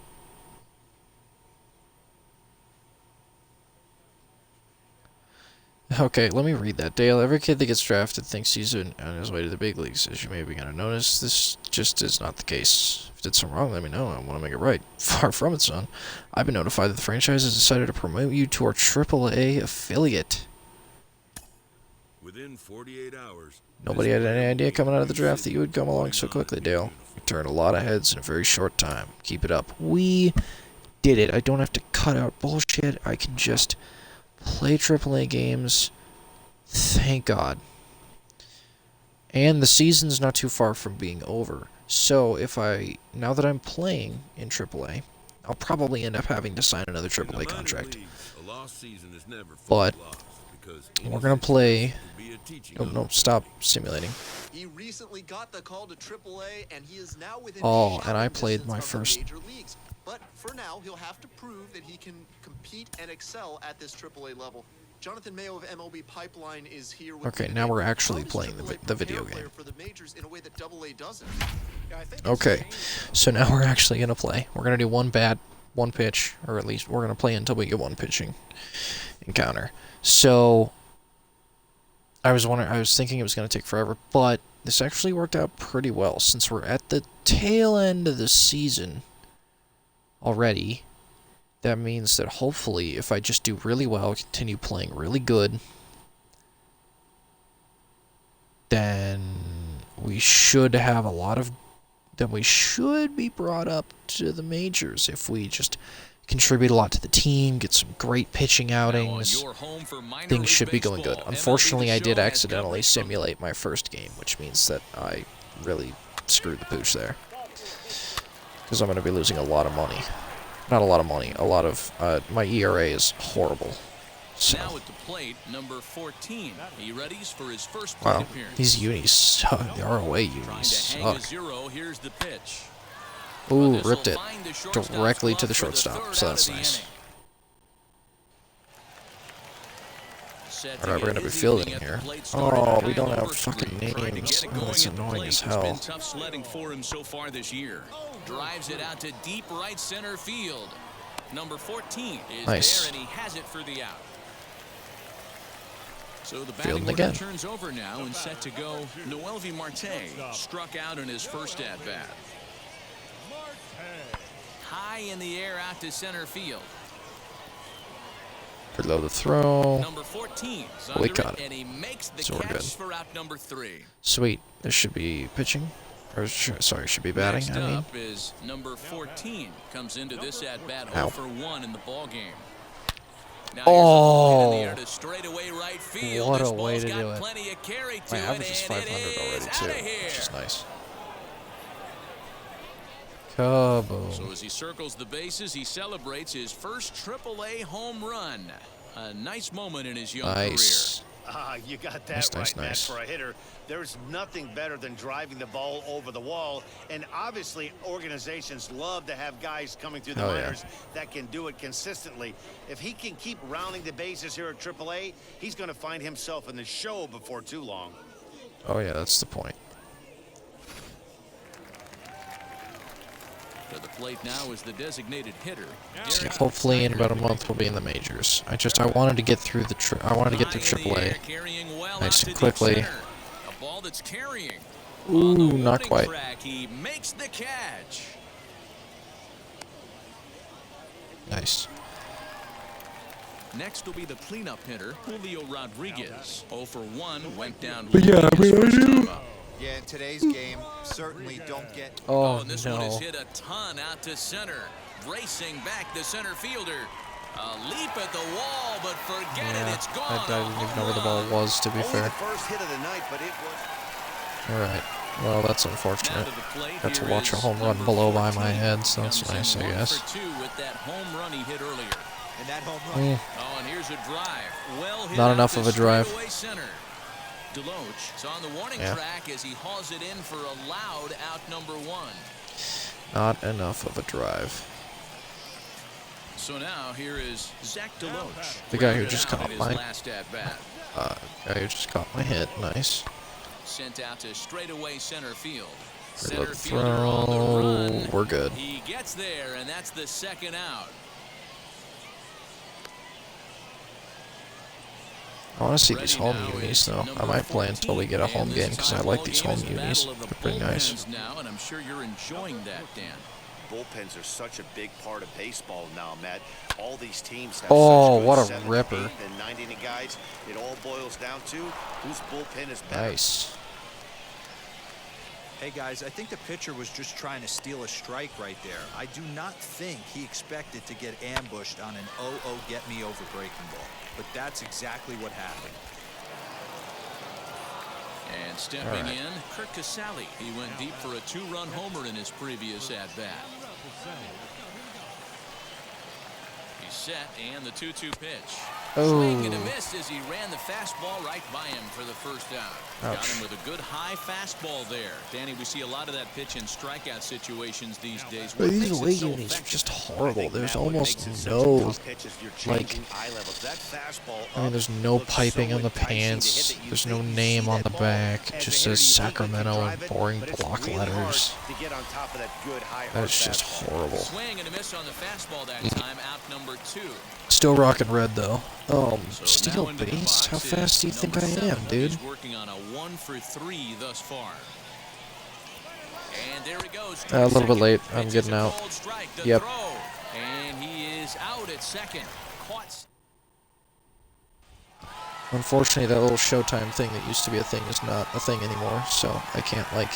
Okay, let me read that. Dale, every kid that gets drafted thinks he's on his way to the big leagues. As you may be going to notice, this just is not the case. If I did something wrong, let me know. I want to make it right. Far from it, son. I've been notified that the franchise has decided to promote you to our AAA affiliate. Within 48 hours. Nobody had any idea coming out of the draft that you would come along so quickly, Dale. You turned a lot of heads in a very short time. Keep it up. We did it. I don't have to cut out bullshit. I can just play AAA games. Thank God. And the season's not too far from being over. So now that I'm playing in AAA, I'll probably end up having to sign another AAA contract. But we're gonna play. No, stop simulating. He recently got the call to AAA, and he is now within and I played my first. Major leagues. But for now, he'll have to prove that he can compete and excel at this AAA level. Jonathan Mayo of MLB Pipeline is here with Okay, now we're actually playing the video game. for the majors in a way that AA doesn't. Okay, so now we're actually gonna play. We're gonna do one bat, one pitch, or at least we're gonna play until we get one pitching encounter. So I was thinking it was gonna take forever, but this actually worked out pretty well since we're at the tail end of the season already, that means that hopefully if I just do really well, continue playing really good, then we should have a lot of, then we should be brought up to the majors if we just contribute a lot to the team, get some great pitching outings. Things should be going good. Unfortunately, I did accidentally simulate my first game, which means that I really screwed the pooch there. Because I'm going to be losing a lot of money. Not a lot of money, a lot of, my ERA is horrible. So. Now at the plate, number 14. He readies for his first plate appearance. These unis suck. The ROA unis suck. Here's the pitch. Ooh, ripped it directly to the shortstop, so that's nice. Alright, we're going to be fielding here. Oh, we don't have fucking names. Oh, that's annoying as hell. Tough sledding for him so far this year. Drives it out to deep right center field. Number 14 is there, and he has it for the out. So the batting order turns over now and set to go. Noelvi Marte struck out in his first at-bat. High in the air out to center field. Reload the throw. Number 14 we got it. And he makes the so we're good. for out number 3. Sweet. This should be pitching. Or sorry, should be batting. Next up is number 14. Comes into this at-bat 0 for 1 in the ball game. Now oh, in the air to straightaway right field. What this a way to got do it. Plenty of carry to my average is 500 already too, which is nice. Kaboom. So as he circles the bases, he celebrates his first AAA home run. A nice moment in his young career. You got that right, Matt. For a hitter, there's nothing better than driving the ball over the wall. And obviously, organizations love to have guys coming through the minors that can do it consistently. If he can keep rounding the bases here at AAA, he's going to find himself in the show before too long. Oh, yeah, that's the point. To the plate now is the designated hitter. Hopefully, in about a month, we'll be in the majors. I wanted to get through the I wanted to get through AAA nice and quickly. A ball that's carrying. Ooh, not quite. He makes the catch. Nice. Next will be the cleanup hitter, Julio Rodriguez. 0 for 1 went down. Yeah, I mean, I do. Yeah, in today's game, certainly don't get... Oh, and this one is hit a ton out to center. Racing back the center fielder. A leap at the wall, but forget it, it's gone. I didn't even know where the ball was, to be fair. The first hit of the night, but it was... Alright. Well, that's unfortunate. Got to watch a home run below by my head, so that's nice, I guess. For 2 with that home run he hit earlier. And that home run. Oh, and here's a drive. Well hit. Not enough of a drive. Center. Deloach is on the warning track as he hauls it in for a loud out number 1. Not enough of a drive. So now here is Zach Deloach. The guy who just caught my last at bat. Guy who just caught my hit. Nice. Sent out to straightaway center field. Center fielder on the run. We're good. He gets there, and that's the second out. I want to see these home unis, though. I might play until we get a home game, because I like these home unis. They're pretty nice. Now, and I'm sure you're enjoying that, Dan. Bullpens are such a big part of baseball now, Matt. All these teams have what a ripper. 8th and 9th inning guys. It all boils down to whose bullpen is better. Nice. Hey, guys, I think the pitcher was just trying to steal a strike right there. I do not think he expected to get ambushed on an 0-0 get-me-over breaking ball. But that's exactly what happened. And stepping in, Kurt Casale. He went deep for a 2-run homer in his previous at-bat. He's set, and the 2-2 pitch. Swing and a miss as he ran the fastball right by him for the first out. Got him with a good high fastball there. Danny, we see a lot of that pitch in strikeout situations these days. But these away unis are just horrible. There's almost no, like, I mean, there's no piping on the pants. There's no name on the back. It just says Sacramento in boring block letters. That's just horrible. Swing and a miss on the fastball that time, out number 2. Still rocking red, though. Steal base? How fast do you think I am, dude? He's working on a 1 for 3 thus far. And there he goes. A little bit late. I'm getting out. Yep. And he is out at second. Caught. Unfortunately, that little Showtime thing that used to be a thing is not a thing anymore, so I can't, like...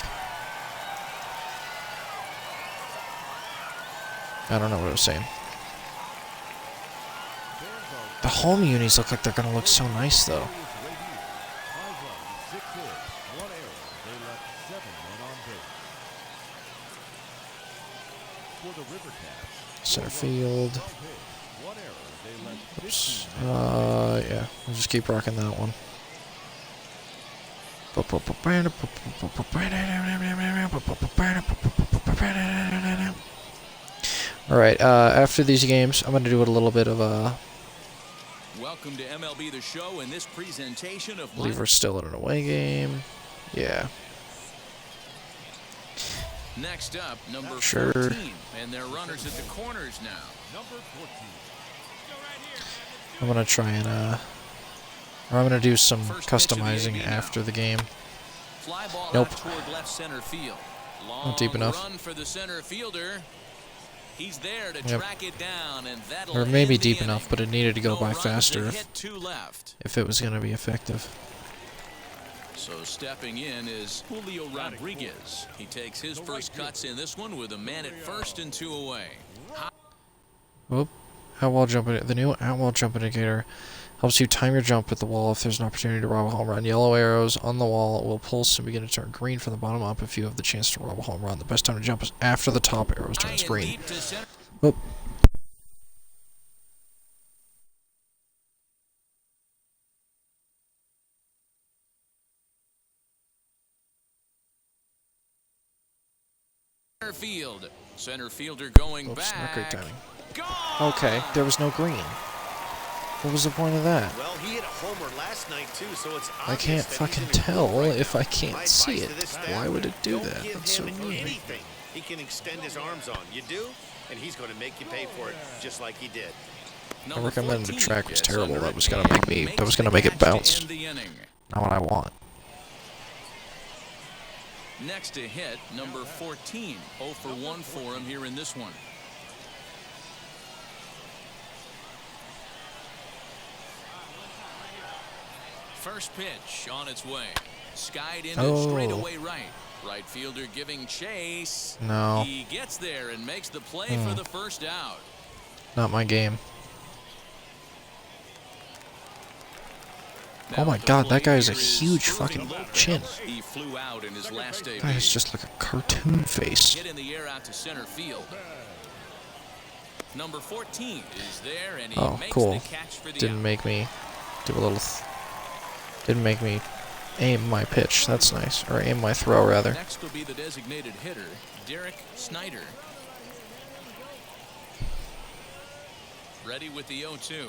I don't know what I was saying. The home unis look like they're gonna look so nice, though. Center field. Oops. Yeah. We'll just keep rocking that one. Alright, after these games, I'm gonna do a little bit of a... Welcome to MLB The Show in this presentation of... I believe we're still in an away game. Yeah. Next up, number 14, and their runners at the corners now. Number 14. I'm gonna try and or I'm gonna do some customizing after the game. Fly ball nope. out toward left center field. Not deep enough. Run for the center fielder. He's there to track it down, and that'll or maybe deep enough, but it needed to go by faster if it was gonna be effective. So stepping in is Julio Rodriguez. He takes his first cuts in this one with a man at first and 2 away. Whoop. Outwall jump, the new outwall jump indicator helps you time your jump at the wall if there's an opportunity to rob a home run. Yellow arrows on the wall will pulse and begin to turn green from the bottom up if you have the chance to rob a home run. The best time to jump is after the top arrows turns green. Whoop. Field. Center fielder going back. Not great timing. Okay, there was no green. What was the point of that? Well, he hit a homer last night too, so it's I can't fucking tell if I can't see it. Why would it do that? That's so mean. He can extend his arms on. You do, and he's going to make you pay for it, just like he did. I recommended the track was terrible. That was gonna make it bounce. Not what I want. Next to hit, number 14. 0 for 1 for him here in this one. First pitch on its way. Skied into straightaway right. Right fielder giving chase. No. He gets there and makes the play for the first out. Not my game. Oh my god, that guy has a huge fucking chin. He flew out in his last That guy's just like a cartoon face. Get in the air out to center field. Number 14 is there, and he makes the catch for the Didn't out. make me do a little... Didn't make me aim my pitch. That's nice. Or aim my throw, rather. Next will be the designated hitter, Derek Snyder. Ready with the 0-2.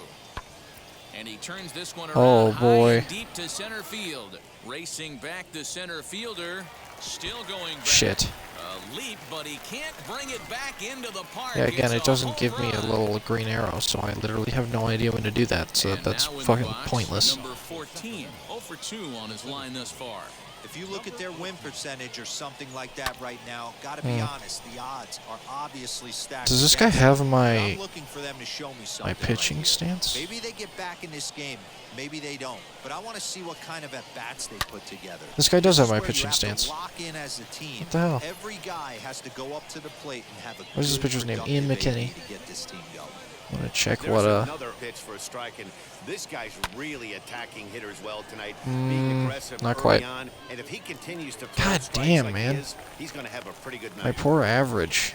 And he turns this one around high and deep to center field. Racing back the center fielder. Still going back. Shit. A leap, but he can't bring it back into the park. Yeah, again, it doesn't give me a little green arrow, so I literally have no idea when to do that, so that's fucking pointless. Number 14, 0 for 2 on his line thus far. If you look at their win percentage or something like that right now, gotta be honest, the odds are obviously stacked. Does this guy have my I'm looking for them to show me something pitching right stance? Maybe they get back in this game, maybe they don't. But I want to see what kind of at-bats they put together. This guy does have my pitching stance. Lock in as a team. What the hell? Every guy has to go up to the plate and have a What is this pitcher's name? Ian McKinney. to get this team going. I'm gonna check There's what another pitch for a strike, and this guy's really attacking hitters well tonight. Being aggressive not early quite. on, and if he continues to throw God strikes damn, like man. he is, he's going to have a pretty good night. My poor average.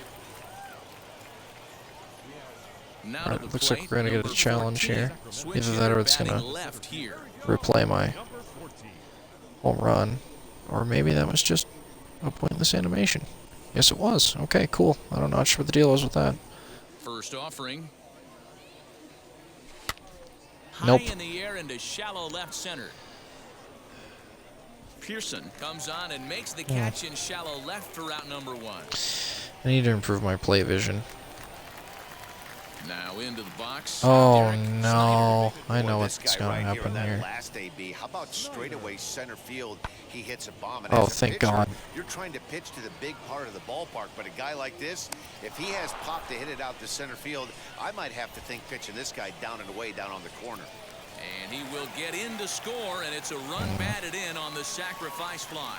Now Alright, looks like we're gonna get a challenge here. Either that or it's gonna replay my home run. Or maybe that was just a pointless animation. Yes, it was. Okay, cool. I'm not sure what the deal was with that. First offering. Nope. High in the air into shallow left center. Pearson comes on and makes the catch in shallow left for route number 1. I need to improve my play vision. Now into the box. Oh no! I know what's This guy gonna right happen here. here. That last AB. How about straightaway center field? He hits a bomb. And Oh, as a thank pitcher, God. You're trying to pitch to the big part of the ballpark, but a guy like this, if he has pop to hit it out to center field, I might have to think pitching this guy down and away down on the corner. And he will get in to score, and it's a run batted in on the sacrifice fly.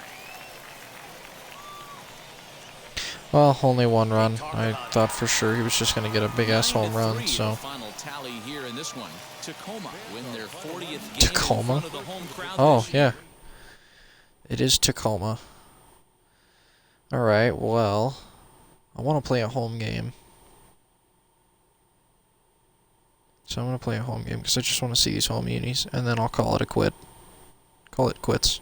Well, only one run. I thought for sure he was just gonna get a big ass home run. So. Final tally here in this one. Tacoma win their 40th game Tacoma? in front of the home crowd Oh this year. yeah. It is Tacoma. All right. Well, I want to play a home game. So I'm gonna play a home game because I just want to see these home unis, and then I'll call it a quit. Call it quits.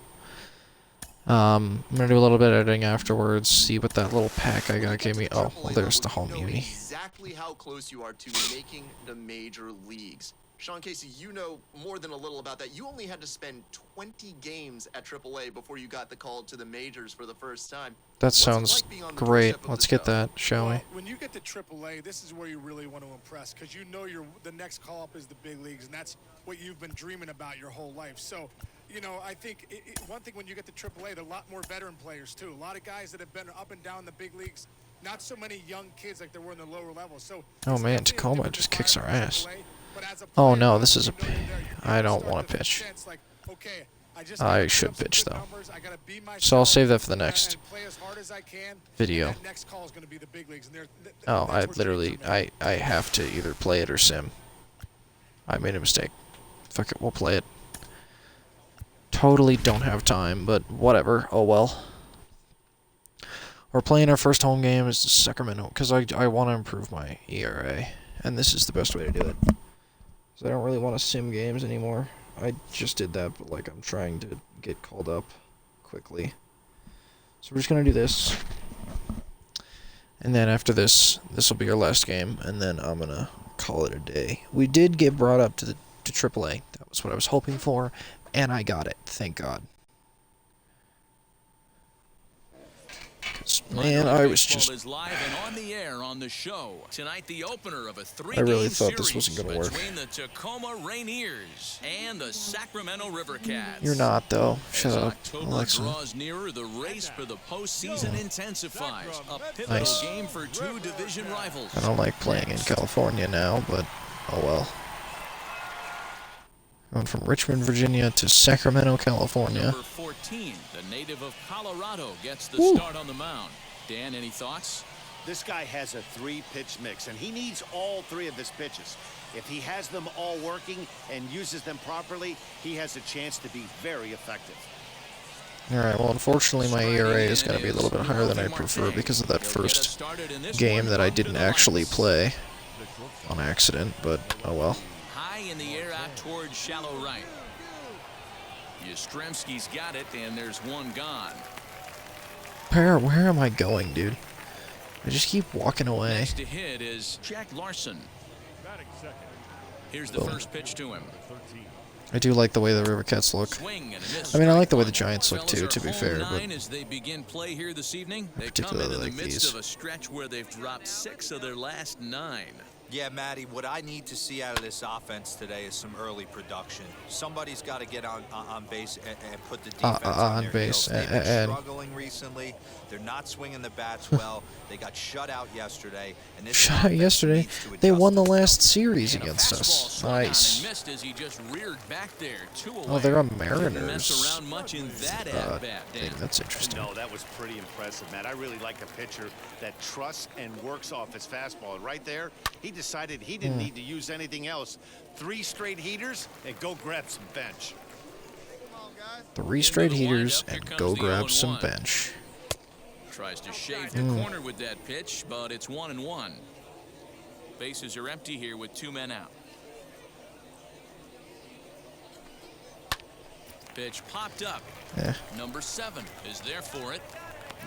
I'm gonna do a little bit of editing afterwards. See what that little pack I got gave me. Oh, well, there's the home uni. Exactly how close you are to making the major leagues. Sean Casey, you know more than a little about that. You only had to spend 20 games at AAA before you got the call to the majors for the first time. That sounds great. Let's get that, shall we? When you get to AAA, this is where you really want to impress, because you know the next call up is the big leagues, and that's what you've been dreaming about your whole life. So, you know, I think one thing when you get to AAA, there are a lot more veteran players too. A lot of guys that have been up and down the big leagues. Not so many young kids like there were in the lower levels. So. Oh man, Tacoma just kicks our ass. Oh no, this is a. I don't want to pitch. I should pitch though. So I'll save that for the next video. Oh, I have to either play it or sim. I made a mistake. Fuck it, we'll play it. Totally don't have time, but whatever. Oh well. We're playing our first home game is Sacramento because I want to improve my ERA, and this is the best way to do it. So I don't really want to sim games anymore. I just did that, but like I'm trying to get called up quickly. So we're just gonna do this, and then after this will be our last game, and then I'm gonna call it a day. We did get brought up to AAA. That was what I was hoping for, and I got it. Thank God. Man, I was just. Is live and on the air on the show tonight. The opener of a I really thought this wasn't gonna work. Between the Tacoma Rainiers and the Sacramento River Cats. You're not though. Shut up, October Alexa. draws nearer, the race for the postseason intensifies. A pivotal Nice. game for two division rivals. I don't like playing in California now, but oh well. Going from Richmond, Virginia to Sacramento, California. Number 14, the native of Colorado, gets the start on the mound. Dan, any thoughts? This guy has a 3-pitch mix, and he needs all 3 of his pitches. If he has them all working and uses them properly, he has a chance to be very effective. Alright, well unfortunately my ERA is going to be a little bit higher than I prefer because of that first game that I didn't actually play on accident, but oh well. High in the air out towards shallow right. Yastrzemski's got it, and there's one gone. Where am I going, dude? I just keep walking away. Next to hit is Jack Larson. Here's the first pitch to him. I do like the way the River Cats look. I mean, I like the way the Giants look too, to be fair, but as they begin play here this evening, they come particularly into the like midst these. of a stretch where they've dropped 6 of their last 9. Yeah, Matty, what I need to see out of this offense today is some early production. Somebody's got to get on base and put the defense on their base. heels. They've been struggling recently. They're not swinging the bats well. They got shut out yesterday. And this Shut out yesterday. They won the last series against us. Nice. Missed as he just reared back there, 2 away. Oh, they're on Didn't Mariners. mess around much in that at-bat, Dan. That's interesting. No, that was pretty impressive, Matt. I really like a pitcher that trusts and works off his fastball. And right there, he decided he didn't need to use anything else. 3 straight heaters and go grab some bench. 3 straight heaters and go grab some bench. Tries to shave the corner with that pitch, but it's 1-1. Bases are empty here with 2 men out. Pitch popped up. Number 7 is there for it.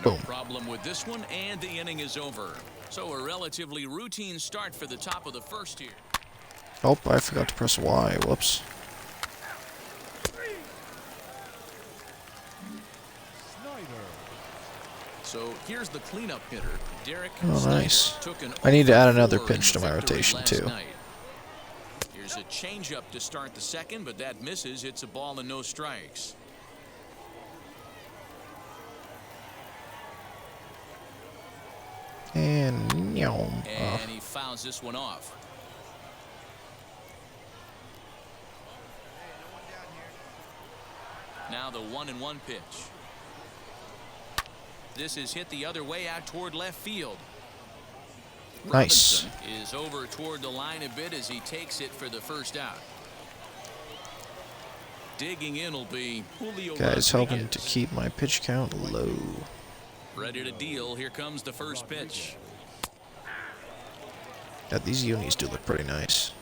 No problem with this one, and the inning is over. So a relatively routine start for the top of the first here. Oh, I forgot to press Y. Whoops. So here's the cleanup hitter, Derek. Oh, nice. Took an I need to add another 0-for-4 pitch in to the my victory rotation, last too. night. Here's a changeup to start the second, but that misses. It's a ball and no strikes. And he fouls this one off. Now the 1-1 pitch. This is hit the other way out toward left field. Nice. Robinson is over toward the line a bit as he takes it for the first out. Digging in will be Julio guys Rodriguez. helping to keep my pitch count low. Ready to deal. Here comes the first pitch. Yeah, these unis do look pretty nice.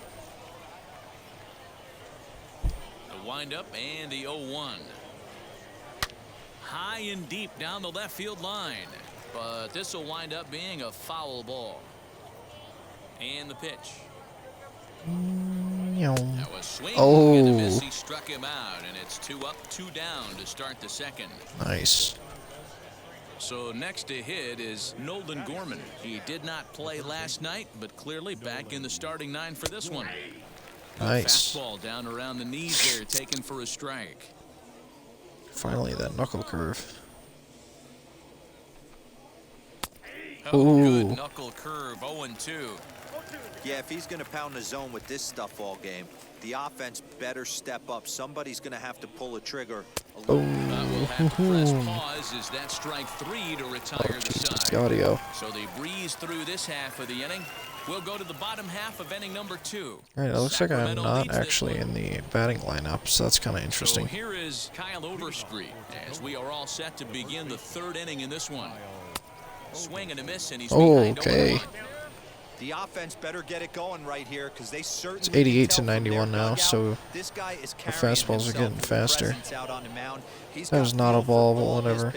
The windup and the 0-1. High and deep down the left field line. But this will wind up being a foul ball. And the pitch. That was swing and a miss. He struck him out, and it's 2 up, 2 down to start the second. Nice. So next to hit is Nolden Gorman. He did not play last night, but clearly back in the starting 9 for this one. Nice. Fastball down around the knees there, taken for a strike. Finally, that knuckle curve. Oh, good knuckle curve, 0-2. Yeah, if he's going to pound the zone with this stuff all game, the offense better step up. Somebody's going to have to pull a trigger. We'll have to press pause as that strike 3 to retire the side. The audio. So they breeze through this half of the inning. We'll go to the bottom half of inning number 2. Alright, it looks like I'm not actually in the batting lineup, so that's kind of interesting. So here is Kyle Overstreet as we are all set to begin the 3rd inning in this one. Swing and a miss, and he's behind 0-1. The offense better get it going right here because they certainly. It's 88 to 91 now, so this guy is the fastballs are getting faster. Out on the mound. That was not a ball, but whatever.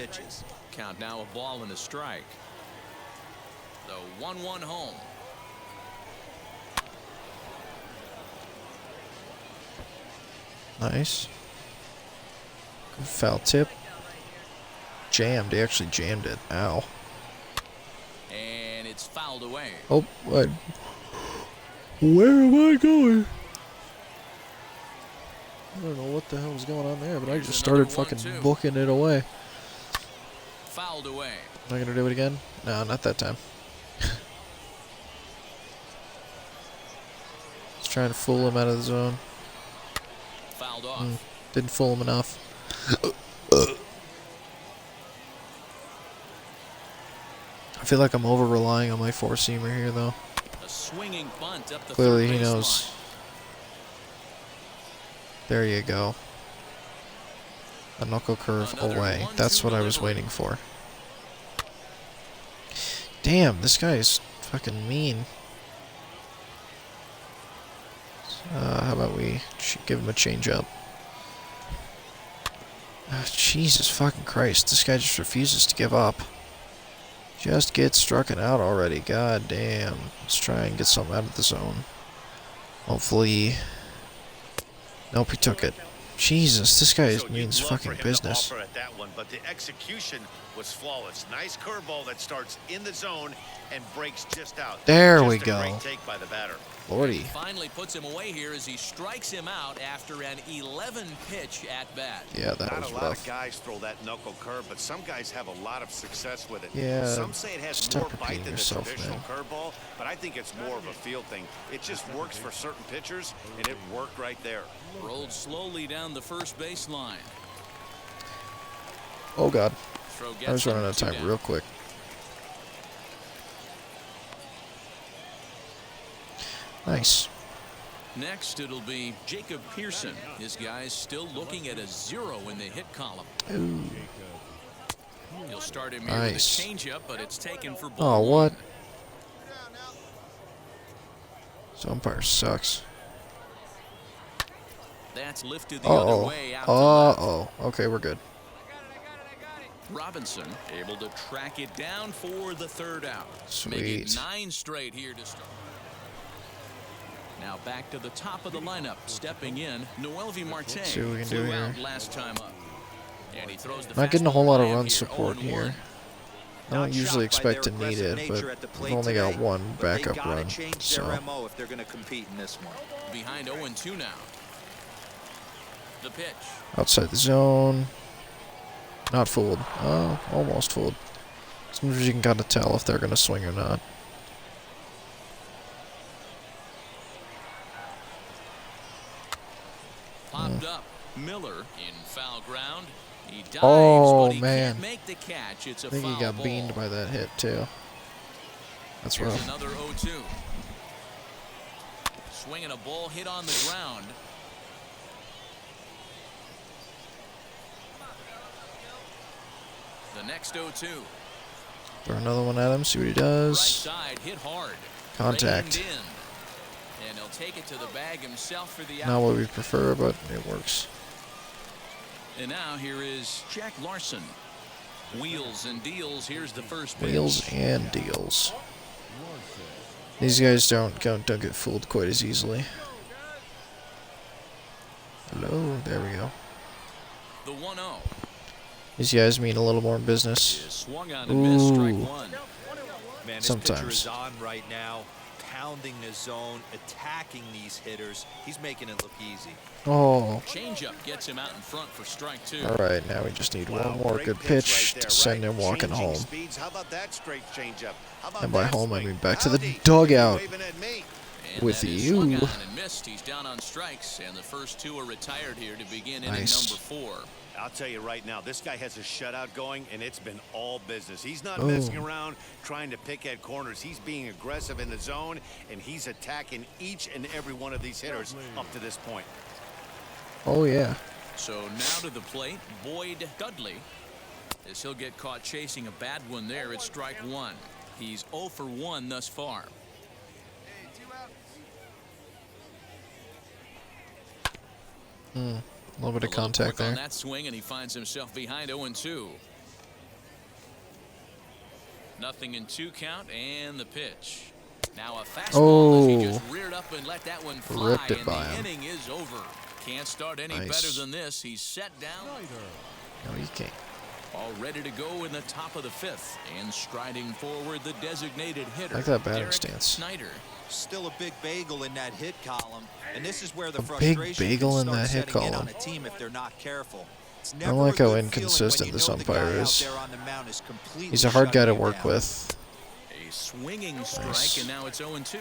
Count now a ball and a strike. The 1-1 home. Nice. Good foul tip. Jammed. He actually jammed it. Ow. And it's fouled away. Oh, what? Where am I going? I don't know what the hell was going on there, but I just started fucking booking it away. Fouled away. Am I gonna do it again? No, not that time. Let's try and fool him out of the zone. Fouled off. Didn't fool him enough. I feel like I'm over relying on my 4-seamer here, though. A swinging bunt up the Clearly, third he base knows. line. There you go. A knuckle curve away. That's what I was waiting for. Damn, this guy is fucking mean. How about we give him a change-up? Jesus fucking Christ, this guy just refuses to give up. Just get struck out already. God damn. Let's try and get something out of the zone. Hopefully. Nope, he took it. Jesus, this guy means fucking business. At that one, but the execution was flawless. Nice curveball that starts in the zone and breaks just out. There we Just a go. Great take by the batter. Lordy. Finally puts him away here as he strikes him out after an 11-pitch at bat. Yeah, that was Not a lot rough. of guys throw that knuckle curve, but some guys have a lot of success with it. Yeah, Some say it has stop more bite repeating than the yourself, traditional man. curveball, but I think it's more of a feel thing. It just works for certain pitchers, and it worked right there. Rolled slowly down the first base line. Oh god. Throw I was gets running him, out of 2 time down. real quick. Nice. Next, it'll be Jacob Pearson. His guy's still looking at a 0 in the hit column. Ooh. He'll start him here Nice. with a changeup, but it's taken for Oh, ball what? 1. This umpire sucks. That's lifted the other Uh-oh. way out to left. Uh-oh. Okay, we're good. Robinson able to track it down for the 3rd out. Sweet. Make it 9 straight here to start. Now back to the top of the lineup. Stepping in, Noelvi Marte. See what we can do flew out here. last time up. And he throws the Not getting a whole lot of fastball run here, support 0-1. here. I don't usually expect to need it, but we've only got one backup run, so. If they're going to compete in this one. Behind 0-2 now. The pitch. Outside the zone. Not fooled. Oh, almost fooled. Sometimes you can kind of tell if they're going to swing or not. Popped up. Miller in foul ground. He dives, oh, but he man. can't make the catch. It's a I think foul he got ball. beamed by that hit, too. That's Here's rough. another 0-2. Swinging a ball hit on the ground. The next 0-2. Throw another one at him, see what he does. Right side, hit hard. Contact. Reined in. And he'll take it to the bag himself for the out. Not what we prefer, but it works. And now here is Jack Larson. Wheels and deals. Here's the first pitch. Wheels and deals. These guys don't get fooled quite as easily. Hello, there we go. The 1-0. These guys mean a little more business. Swung on and missed, strike one. Man, this Sometimes. pitcher is on right now, pounding the zone, attacking these hitters. He's making it look easy. Oh. Changeup gets him out in front for strike two. All right, now we just need one more good pitch to send him walking home. How about that straight changeup? And by home, I mean back to the dugout And with that is you. swung on and missed. He's down on strikes, and the first two are retired here to begin inning number 4. I'll tell you right now, this guy has a shutout going, and it's been all business. He's not Oh. messing around trying to pick at corners. He's being aggressive in the zone, and he's attacking each and every one of these hitters up to this point. Oh, yeah. So now to the plate, Boyd Dudley. As he'll get caught chasing a bad one there, it's strike one. He's 0 for 1 thus far. A little bit of contact on there. that swing, and he finds himself behind 0-2. Nothing in 2 count, and the pitch. Now a fastball as he just reared up and let that one fly, Ripped it and by the him. inning is over. Can't start any Nice. better than this. He's set down. No, you can't. All ready to go in the top of the 5th, and striding forward the designated hitter. I like that batting Derek stance. Snyder. Still a big bagel in that hit column, and this is where the A big frustration bagel can in start that hit setting in column. on a team if they're not careful. It's I never don't a like how good feeling inconsistent when you this know the guy umpire out is. there on the mound is completely He's a hard guy to shutting you work down. with. A swinging strike, Nice. and now it's 0-2.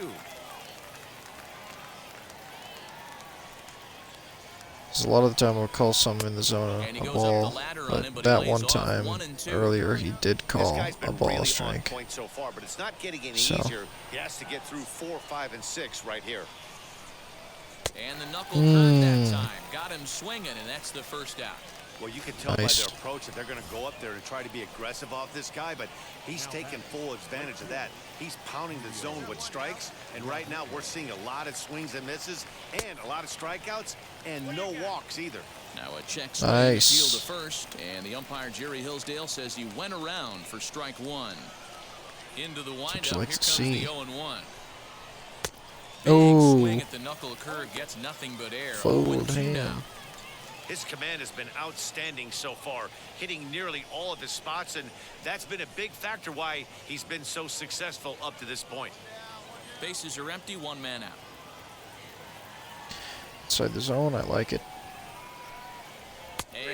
Because a lot of the time we'll call something in the zone And he a goes ball, up the ladder on him, but but he that lays one off time 1 and 2. earlier he did This call guy's a been ball really on strike. point so far, but it's not getting any So. easier. He has to get through 4, 5, and 6 right here. And the knuckle cut that time. Got him swinging, and that's the first out. Well, you can tell Nice. by their approach that they're going to go up there to try to be aggressive off this guy, but he's taking full advantage of that. He's pounding the zone with strikes, and right now we're seeing a lot of swings and misses and a lot of strikeouts and no walks either. Now a check swing Nice. to field to first, and the umpire Jerry Hillsdale says he went around for strike one. Into the windup, you like here to comes see. the 0-1. Big Oh. swing at the knuckle curve, gets nothing but air. Fold 0-2 hand. now. His command has been outstanding so far, hitting nearly all of his spots, and that's been a big factor why he's been so successful up to this point. Bases are empty, 1 man out. Inside the zone, I like it.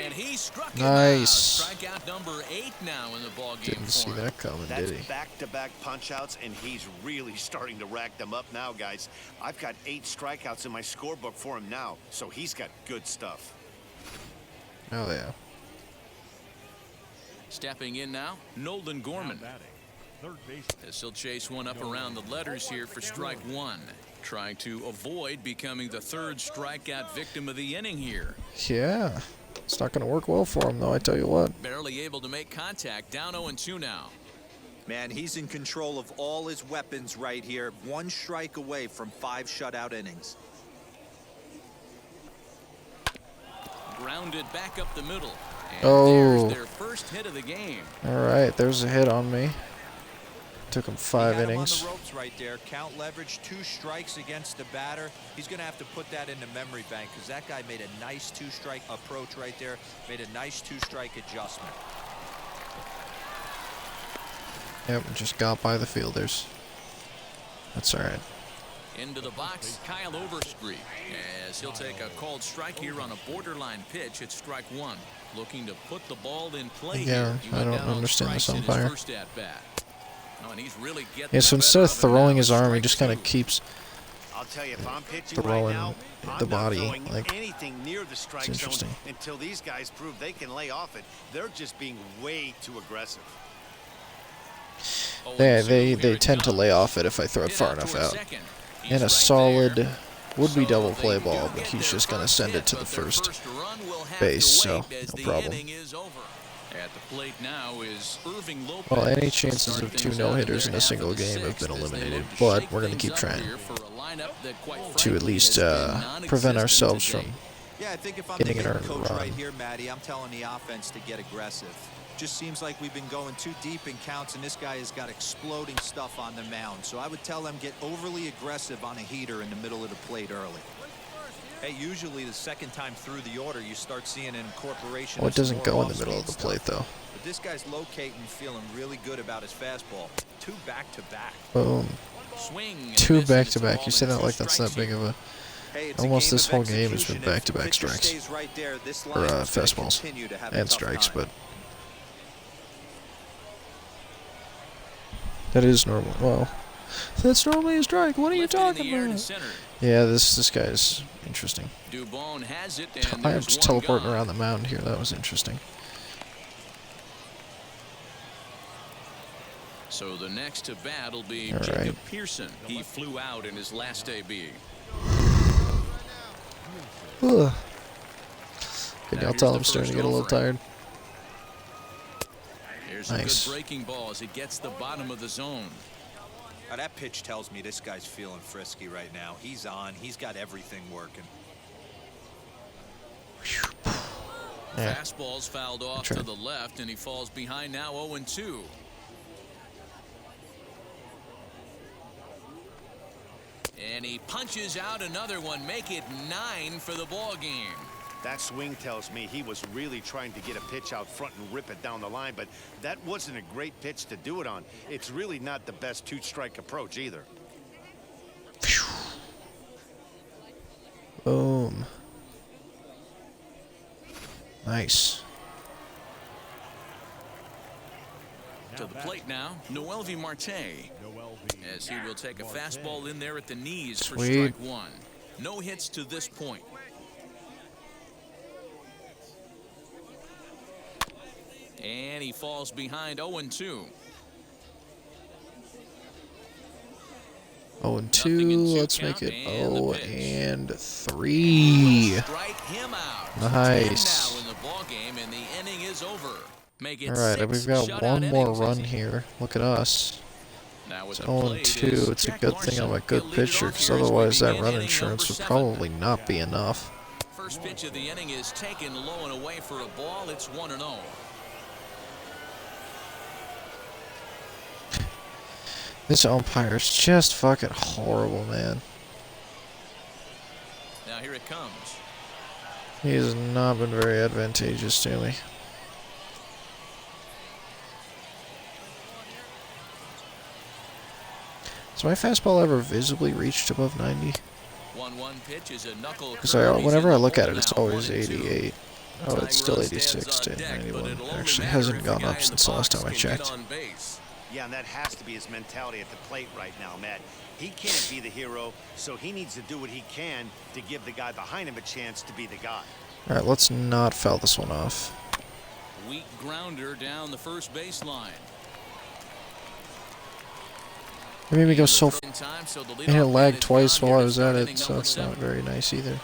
And he struck him Nice. out. Strikeout number 8 now in the ball game. Didn't see that coming, That's did he? back-to-back punch-outs, and he's really starting to rack them up now, guys. I've got 8 strikeouts in my scorebook for him now, so he's got good stuff. Oh, yeah. Stepping in now, Nolden Gorman. As he'll chase one up around the letters here for strike one. Trying to avoid becoming the 3rd strikeout victim of the inning here. Yeah. It's not going to work well for him, though, I tell you what. Barely able to make contact, down 0-2 now. Man, he's in control of all his weapons right here. 1 strike away from 5 shutout innings. Grounded back up the middle. And Oh. there's their first hit of the game. All right, there's a hit on me. Took him 5 He had him innings. on the ropes right there. Count leverage, 2 strikes against the batter. He's going to have to put that in the memory bank because that guy made a nice 2-strike approach right there. Made a nice 2-strike adjustment. Yep, just got by the fielders. That's alright. Into the box, Kyle Overstreet, as he'll take a called strike here on a borderline pitch at strike one. Looking to put the ball in play Yeah, here. I don't understand this umpire. Oh, and he's really Yeah, so instead of throwing his arm, he just kind of keeps I'll tell you, if I'm pitching throwing right now, the I'm body. not throwing Like, anything near the strike it's zone interesting. until these guys prove they can lay off it. They're just being way too aggressive. they tend to lay off it if I throw it far enough out. And a solid would-be double play ball, but he's just going to send it to the first base, so no problem. At the plate now is Irving Lopez. Well, any chances of 2 no-hitters in a single game have been eliminated, but we're going to keep trying to at least prevent ourselves from Yeah, I think if I'm getting an the earned coach run. right here, Matty, I'm telling the offense to get aggressive. Just seems like we've been going too deep in counts, and this guy has got exploding stuff on the mound. So I would tell them get overly aggressive on a heater in the middle of the plate early. Hey, usually the second time through the order, you start seeing an incorporation. Well, it doesn't go in the middle of the plate, though. But this guy's locating, feeling really good about his fastball. 2 back-to-back. Boom. 2 back-to-back. You say that like that's that big of a... Almost this whole game has been back-to-back strikes. Or fastballs. And strikes, but... That is normal. Well, that's normally a strike. What are you talking about? Yeah, this guy is interesting. I am just teleporting around the mound here. That was interesting. So the next to bat will be Jacob Pearson. He flew out in his last AB. Ugh. Can y'all tell I'm starting to get a little tired? Here's a good breaking ball as it gets the bottom of the zone. Now that pitch tells me this guy's feeling frisky right now. He's on. He's got everything working. Yeah. Fastball's fouled off to the left, and he falls behind now 0-2. And he punches out another one, make it 9 for the ball game. That swing tells me he was really trying to get a pitch out front and rip it down the line, but that wasn't a great pitch to do it on. It's really not the best 2-strike approach either. Boom. Nice. To the plate now, Noelvi Marte, as he will take a fastball in there at the knees for strike one. No hits to this point. And he falls behind 0-2. 0-2. Let's make it 0-3. Nice. All right, we've got one more run here. Look at us. It's 0-2. It's a good thing I'm a good pitcher, because otherwise that run insurance would probably not be enough. First pitch of the inning is taken low and away for a ball. It's 1-0. This umpire is just fucking horrible, man. Now here it comes. He has not been very advantageous to me. Has my fastball ever visibly reached above 90? 1-1 pitch is a knuckle. Because whenever I look at it, it's always 88. Oh, it's still 86 to 91. It actually hasn't gone up since the last time I checked. Yeah, and that has to be his mentality at the plate right now, Matt. He can't be the hero, so he needs to do what he can to give the guy behind him a chance to be the guy. All right, let's not foul this one off. Weak grounder down the first baseline. It made me go so far. And it lagged twice while I was at it, so that's not very nice either.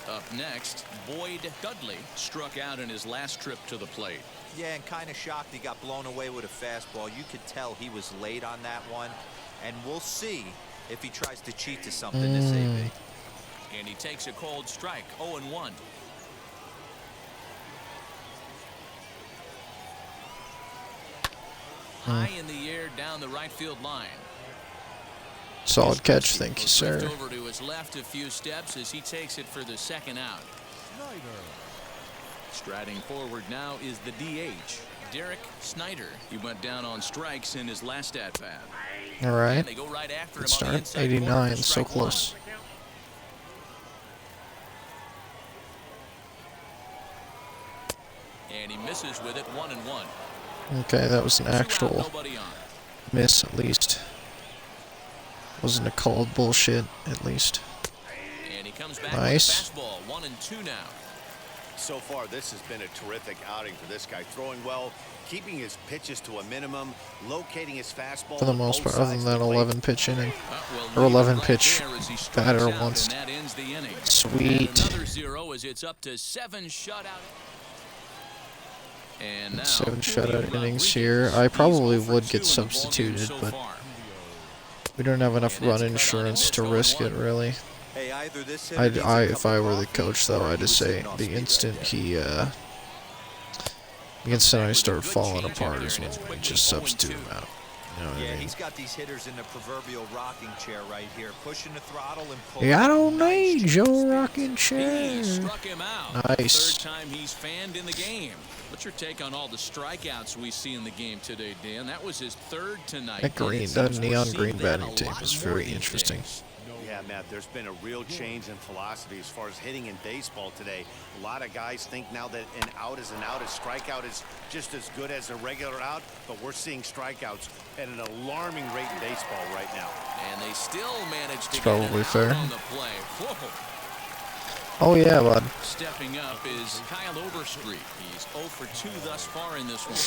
Up next, Boyd Dudley struck out in his last trip to the plate. Yeah, and kind of shocked he got blown away with a fastball. You could tell he was late on that one. And we'll see if he tries to cheat to something this AB. And he takes a cold strike, 0-1. High in the air down the right field line. Solid catch, thank you, sir. Over to his left a few steps as he takes it for the second out. Striding forward now is the DH, Derek Snyder. He went down on strikes in his last at-bat. All right. And they go right after Good him on the start. inside corner 89, for so strike close. one. And he misses with it, 1-1. Okay, that was an actual miss at least. Wasn't a called bullshit at least. And he comes back Nice. with a fastball, 1-2 now. So far, this has been a terrific outing for this guy. Throwing well, keeping his pitches to a minimum, locating his fastball. For the most part, other than that 11 pitch inning. Or 11 pitch batter once. Sweet. Another 0 as it's up to 7 shutout. And now 7 shutout innings here. I probably would get substituted, but we don't have enough run insurance to risk it, really. Hey, either this if I were the coach, though, I'd just say the instant the instant I start falling apart is when we just substitute him out. You know what I mean? He's got these hitters in the proverbial rocking chair right here, pushing the throttle and pulling. Yeah, I don't need your rocking chair. He struck him out. Nice. Third time he's fanned in the game. What's your take on all the strikeouts we see in the game today, Dan? That was his third tonight. That neon green batting tape is very interesting. Yeah, Matt, there's been a real change in philosophy as far as hitting in baseball today. A lot of guys think now that an out is an out, a strikeout is just as good as a regular out, but we're seeing strikeouts at an alarming rate in baseball right now. And they still manage to Probably get fair. out on the play. Whoa. Oh yeah, bud. Stepping up is Kyle Overstreet. He's 0 for 2 thus far in this one.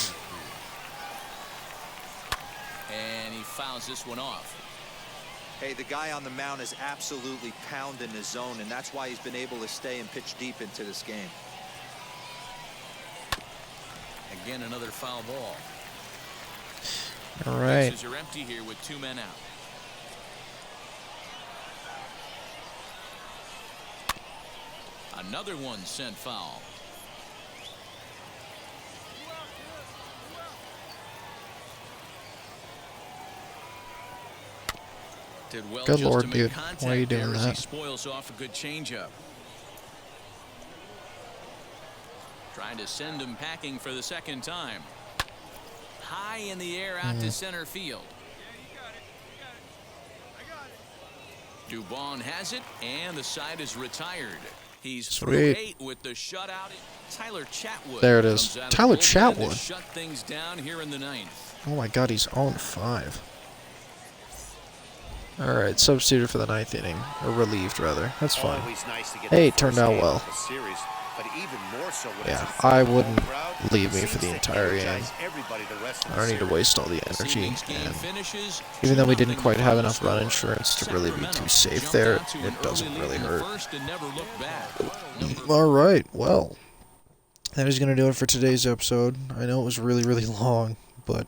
And he fouls this one off. Hey, the guy on the mound is absolutely pounding his zone, and that's why he's been able to stay and pitch deep into this game. Again, another foul ball. All right. Bases are empty here with 2 men out. Another one sent foul. Did well Good just Lord, to make dude. contact Why are you doing there as he that? spoils off a good changeup. Trying to send him packing for the second time. High in the air out to center field. Dubon has it, and the side is retired. He's through 8 with the shutout. Tyler Chatwood. There it is. comes out of Tyler the bullpen to Chatwood. Shut things down here in the 9th. Oh my God, he's 0-5. All right, substituted for the 9th inning, or relieved rather. That's fine. Always nice to get Hey, the it turned first out game well. of the series, but even more so when Yeah, it's a I full wouldn't crowd, leave me seems for the to entire game. energize everybody the rest of I the don't need to series. waste all the This energy. evening's game And finishes even though we didn't 2-0 quite have final enough run score. insurance to really be Sacramento too safe jumped there, out to an it doesn't early really lead in the hurt. first and never looked back. All right, well, that is going to do it for today's episode. I know it was really, really long, but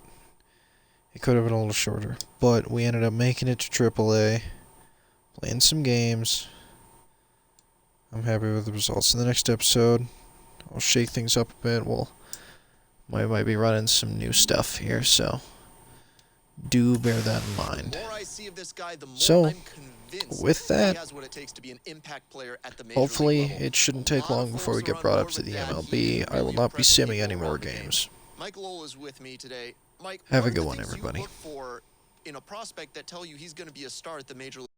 it could have been a little shorter. But we ended up making it to AAA, playing some games. I'm happy with the results. In the next episode, I'll shake things up a bit. Might be running some new stuff here, so do bear that in mind. The more I see of this guy, the more So, I'm convinced with that, he has what it takes to be an impact player at the major hopefully league level. it shouldn't take long before we get brought up to the MLB. I will not be simming any more games. Mike Lowell is with me today. Mike, Have a what are good the one, things you everybody. look for in a prospect that tell you he's going to be a star at the major league?